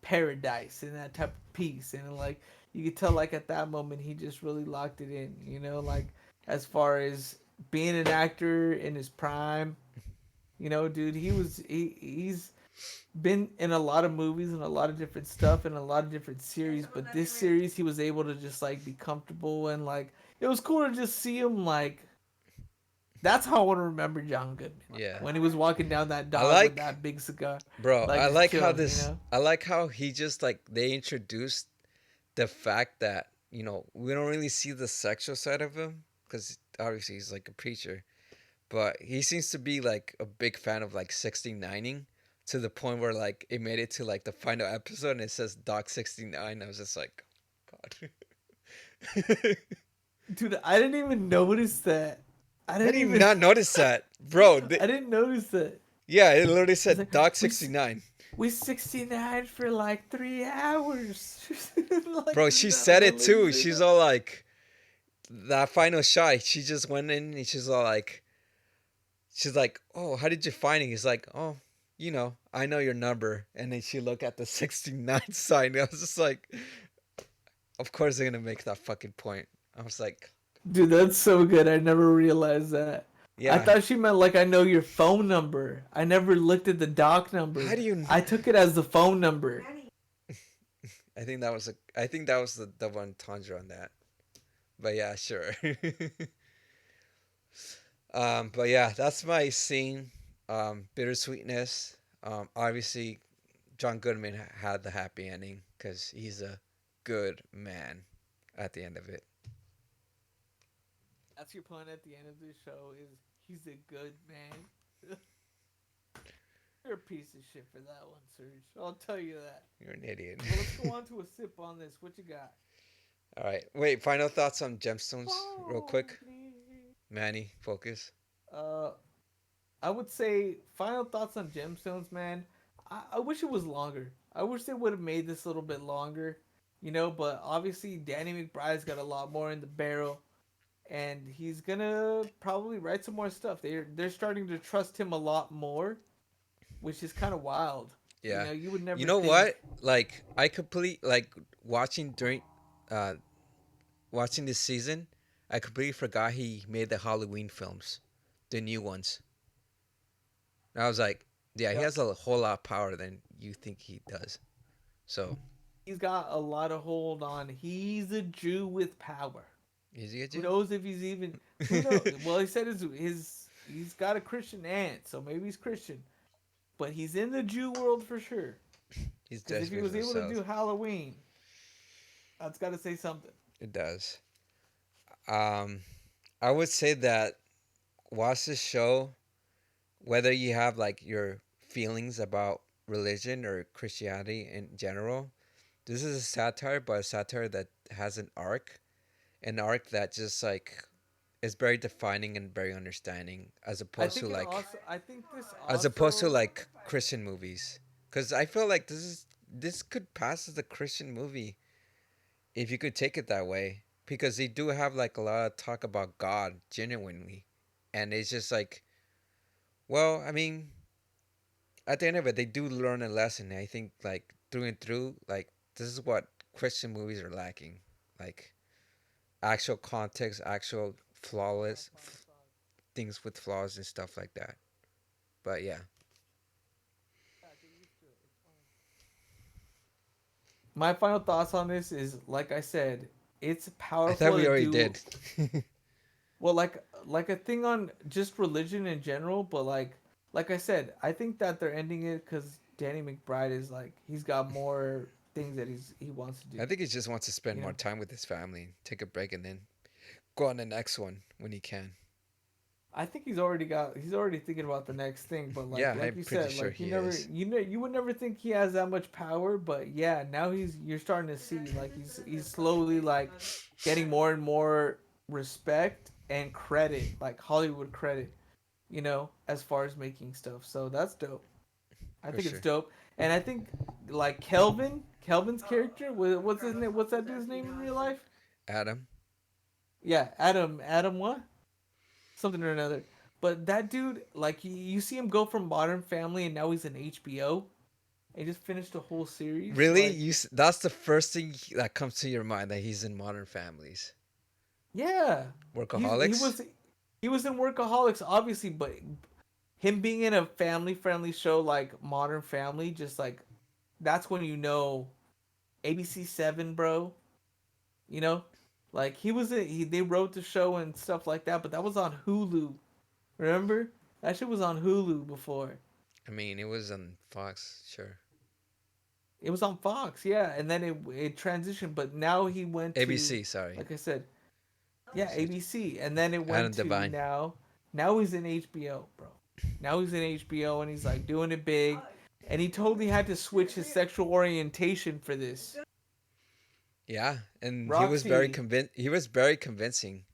Speaker 3: paradise, in that type of peace, and like you could tell, like at that moment, he just really locked it in. Like as far as being an actor in his prime. Dude, he's been in a lot of movies and a lot of different stuff and a lot of different series, but this series he was able to just like be comfortable, and like it was cool to just see him like. That's how I want to remember John Goodman.
Speaker 2: Yeah.
Speaker 3: When he was walking down that dock with that big cigar.
Speaker 2: Bro, I like how I like how he just like they introduced the fact that we don't really see the sexual side of him, because obviously he's like a preacher. But he seems to be like a big fan of like 69ing, to the point where like it made it to like the final episode and it says Doc 69. I was just like, God.
Speaker 3: Dude, I didn't even notice that.
Speaker 2: I didn't even notice that, bro.
Speaker 3: I didn't notice that.
Speaker 2: Yeah, it literally said like, Doc 69.
Speaker 3: We 69 for like 3 hours. Like,
Speaker 2: Bro,
Speaker 3: is
Speaker 2: she
Speaker 3: that
Speaker 2: said it too.
Speaker 3: amazing?
Speaker 2: She's all like, that final shot, she just went in and she's all like, oh, how did you find it? He's like, oh, I know your number. And then she looked at the 69 sign. I was just like, of course they're going to make that fucking point. I was like,
Speaker 3: Dude, that's so good. I never realized that. I
Speaker 2: yeah.
Speaker 3: thought she meant like I know your phone number. I never looked at the dock number.
Speaker 2: How do you know?
Speaker 3: I took it as the phone number.
Speaker 2: I think that was the double entendre on that. But yeah, sure. But yeah, that's my scene. Bittersweetness. Obviously, John Goodman had the happy ending because he's a good man at the end of it.
Speaker 3: That's your point at the end of the show is he's a good man. You're a piece of shit for that one, Serge. I'll tell you that.
Speaker 2: You're an idiot.
Speaker 3: Well, let's go on to a sip on this. What you got?
Speaker 2: All right. Wait, final thoughts on Gemstones real quick. Manny, focus.
Speaker 3: I would say final thoughts on Gemstones, man. I wish it was longer. I wish they would have made this a little bit longer, but obviously Danny McBride's got a lot more in the barrel. And he's gonna probably write some more stuff. They're starting to trust him a lot more, which is kind of wild.
Speaker 2: Yeah.
Speaker 3: You would never.
Speaker 2: You know
Speaker 3: think...
Speaker 2: what? Like watching this season, I completely forgot he made the Halloween films, the new ones. And I was like, yeah, he has a whole lot of power than you think he does. So
Speaker 3: he's got a lot of hold on. He's a Jew with power.
Speaker 2: Is he a Jew?
Speaker 3: Who knows if he's even? Who knows? Well, he said he's got a Christian aunt, so maybe he's Christian, but he's in the Jew world for sure.
Speaker 2: He's
Speaker 3: if he was able to do Halloween, that's got to say something.
Speaker 2: It does. I would say that watch this show, whether you have like your feelings about religion or Christianity in general. This is a satire, but a satire that has an arc that just like is very defining and very understanding, as opposed to like Christian movies. Because I feel like this could pass as a Christian movie if you could take it that way, because they do have like a lot of talk about God genuinely, and it's just like, well, I mean, at the end of it, they do learn a lesson. I think like through and through, like this is what Christian movies are lacking, like actual context, actual flawless things with flaws and stuff like that. But yeah.
Speaker 3: My final thoughts on this is, like I said, it's powerful.
Speaker 2: I thought we already did.
Speaker 3: Well, like a thing on just religion in general, but like I said, I think that they're ending it because Danny McBride is like, he's got more things that he wants to do.
Speaker 2: I think he just wants to spend more time with his family, take a break, and then go on the next one when he can.
Speaker 3: I think he's already thinking about the next thing, but like
Speaker 2: I'm
Speaker 3: you
Speaker 2: pretty
Speaker 3: said,
Speaker 2: sure
Speaker 3: like
Speaker 2: he
Speaker 3: you you would never think he has that much power, but yeah, now you're starting to see like he's slowly like getting more and more respect and credit, like Hollywood credit, as far as making stuff. So that's dope. I think it's dope. And I think like Kelvin's character, what's his name? What's that dude's name in real life?
Speaker 2: Adam.
Speaker 3: Yeah, Adam what? Something or another. But that dude, like, you see him go from Modern Family and now he's in HBO. He just finished a whole series.
Speaker 2: Really?
Speaker 3: Like,
Speaker 2: That's the first thing that comes to your mind, that he's in Modern Families.
Speaker 3: Yeah.
Speaker 2: Workaholics?
Speaker 3: He was in Workaholics, obviously, but him being in a family-friendly show like Modern Family, just like, that's when ABC7, bro. Like they wrote the show and stuff like that, but that was on Hulu. Remember? That shit was on Hulu before.
Speaker 2: I mean, it was on Fox, sure.
Speaker 3: It was on Fox, yeah, and then it transitioned, but now he went to
Speaker 2: ABC, sorry.
Speaker 3: Like I said. Yeah, ABC, and then it went
Speaker 2: Adam
Speaker 3: to
Speaker 2: Devine.
Speaker 3: now he's in HBO, bro. Now he's in HBO and he's like doing it big, and he totally had to switch his sexual orientation for this.
Speaker 2: Yeah, and
Speaker 3: Roxy.
Speaker 2: he was very convincing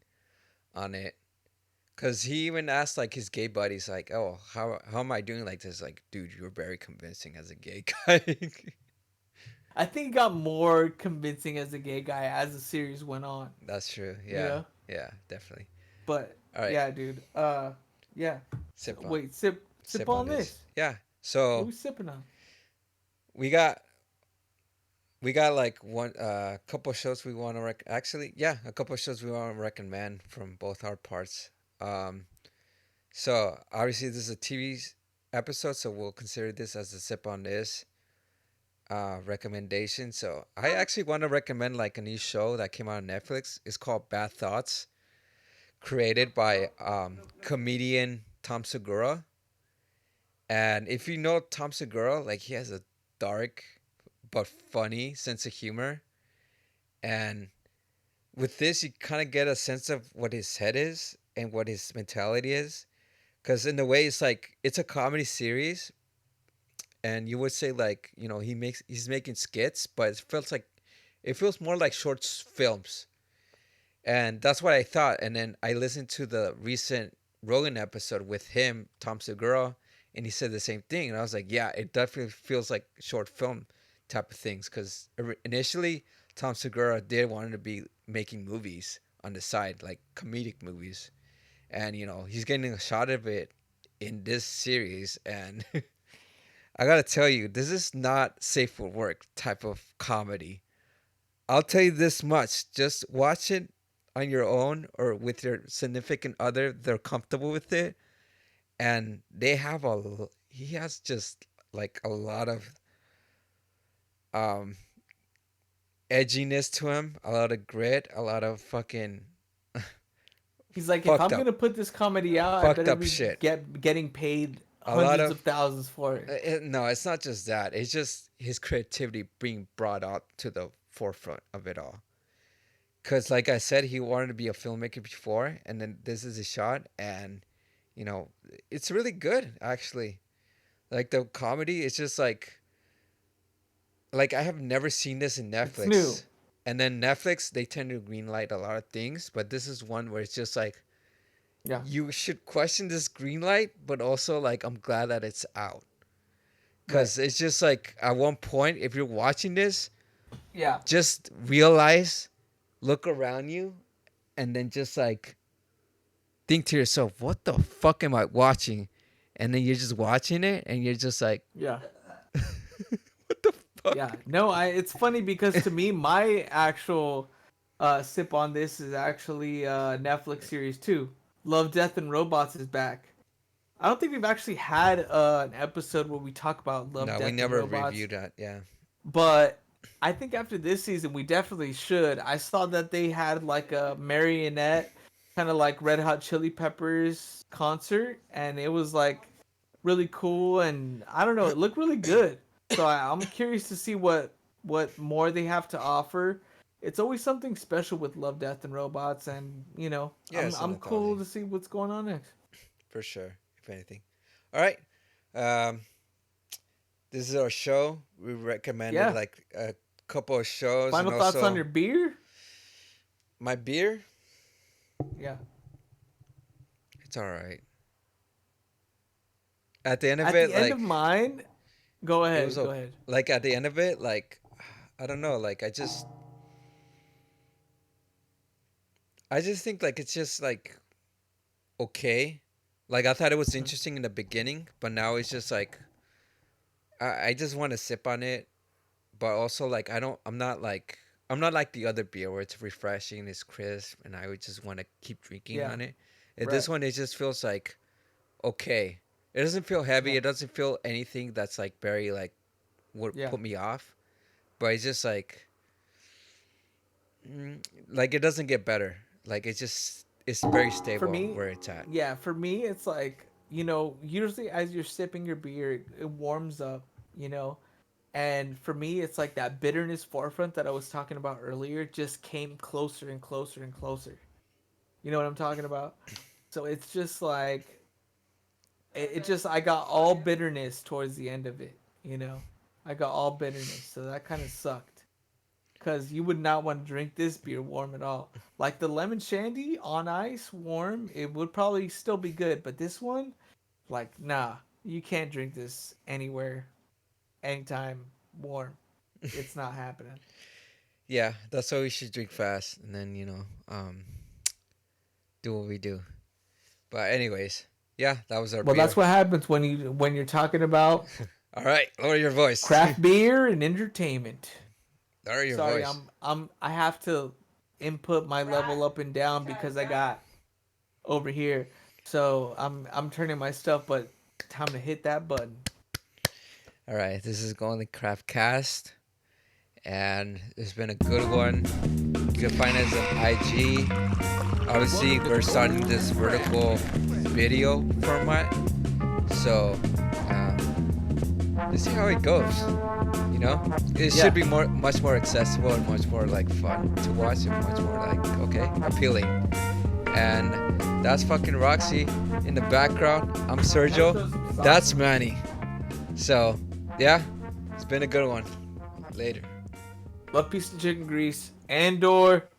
Speaker 2: on it, Cause he even asked like his gay buddies, like, "Oh, how am I doing like this?" Like, dude, you're very convincing as a gay guy.
Speaker 3: I think he got more convincing as a gay guy as the series went on.
Speaker 2: That's true.
Speaker 3: You
Speaker 2: Yeah,
Speaker 3: know?
Speaker 2: yeah, definitely.
Speaker 3: But
Speaker 2: All right,
Speaker 3: yeah, dude. Yeah.
Speaker 2: sip on,
Speaker 3: Wait, sip on this.
Speaker 2: Yeah.
Speaker 3: What are
Speaker 2: So
Speaker 3: we sipping on?
Speaker 2: we got like one couple shows we want to actually, yeah, a couple shows we want to recommend from both our parts. So obviously this is a TV episode, so we'll consider this as a sip on this recommendation. So I actually want to recommend like a new show that came out on Netflix. It's called Bad Thoughts, created by comedian Tom Segura. And if you know Tom Segura, like he has a dark but funny sense of humor. And with this, you kind of get a sense of what his head is and what his mentality is. Because in a way, it's like it's a comedy series, and you would say like he's making skits, but it feels more like short films, and that's what I thought. And then I listened to the recent Rogan episode with him, Tom Segura, and he said the same thing, and I was like, yeah, it definitely feels like short film type of things. Because initially, Tom Segura did want to be making movies on the side, like comedic movies, and he's getting a shot of it in this series, and I gotta tell you, this is not safe for work type of comedy. I'll tell you this much: just watch it on your own or with your significant other. They're comfortable with it, and he has just like a lot of edginess to him, a lot of grit, a lot of fucking.
Speaker 3: He's like, if I'm gonna put this comedy out, I better be getting paid hundreds of thousands for it.
Speaker 2: No, it's not just that. It's just his creativity being brought out to the forefront of it all. Because, like I said, he wanted to be a filmmaker before, and then this is a shot, and it's really good actually. Like the comedy, it's just like I have never seen this in Netflix.
Speaker 3: It's new.
Speaker 2: And then Netflix, they tend to greenlight a lot of things, but this is one where it's just like,
Speaker 3: yeah,
Speaker 2: you should question this greenlight, but also like I'm glad that it's out, because it's just like at one point, if you're watching this,
Speaker 3: yeah,
Speaker 2: just realize, look around you, and then just like think to yourself, what the fuck am I watching? And then you're just watching it, and you're just like,
Speaker 3: yeah. Yeah, no, it's funny because to me, my actual sip on this is actually Netflix series 2. Love, Death, and Robots is back. I don't think we've actually had an episode where we talk about Love, Death, and Robots.
Speaker 2: No, we never reviewed that, yeah.
Speaker 3: But I think after this season, we definitely should. I saw that they had like a marionette, kind of like Red Hot Chili Peppers concert, and it was like really cool, and I don't know, it looked really good. So I'm curious to see what more they have to offer. It's always something special with Love, Death, and Robots, and I'm cool to see what's going on next.
Speaker 2: For sure, if anything. All right, this is our show. We recommended like a couple of shows.
Speaker 3: Final thoughts on your beer?
Speaker 2: My beer?
Speaker 3: Yeah,
Speaker 2: it's all right. At the end of
Speaker 3: it, end of mine. Go ahead. Go ahead.
Speaker 2: Like at the end of it, like I don't know, like I just think like it's just like okay. Like I thought it was interesting in the beginning, but now it's just like I just want to sip on it, but also like I'm not like the other beer where it's refreshing, it's crisp, and I would just want to keep drinking on it. And this one, it just feels like okay. It doesn't feel heavy. Yeah. It doesn't feel anything that's like very like would put me off. But it's just like it doesn't get better. Like it's very stable for me, where it's at.
Speaker 3: Yeah, for me it's like, usually as you're sipping your beer, it warms up, And for me it's like that bitterness forefront that I was talking about earlier just came closer and closer and closer. You know what I'm talking about? So it's just like I got all bitterness towards the end of it, I got all bitterness, so that kind of sucked. because you would not want to drink this beer warm at all. Like the lemon shandy on ice, warm, it would probably still be good. But this one, like, nah, you can't drink this anywhere, anytime, warm. It's not happening.
Speaker 2: Yeah, that's why we should drink fast and then, do what we do. But anyways, yeah, that was our
Speaker 3: Well,
Speaker 2: beer.
Speaker 3: that's what happens when you're talking about
Speaker 2: All right, lower your voice.
Speaker 3: craft beer and entertainment.
Speaker 2: Lower your
Speaker 3: Sorry,
Speaker 2: voice.
Speaker 3: I have to input my level up and down because I got over here. So I'm turning my stuff, but time to hit that button.
Speaker 2: All right, this is going to Craft Cast, and it's been a good one. You can find us on IG. Obviously, we're starting this vertical video format, so let's see how it goes. It should be much more accessible and much more like fun to watch and much more like appealing. And that's fucking Roxy in the background. I'm Sergio. That's Manny. So yeah, it's been a good one. Later.
Speaker 3: Love, peace, and chicken grease. Andor.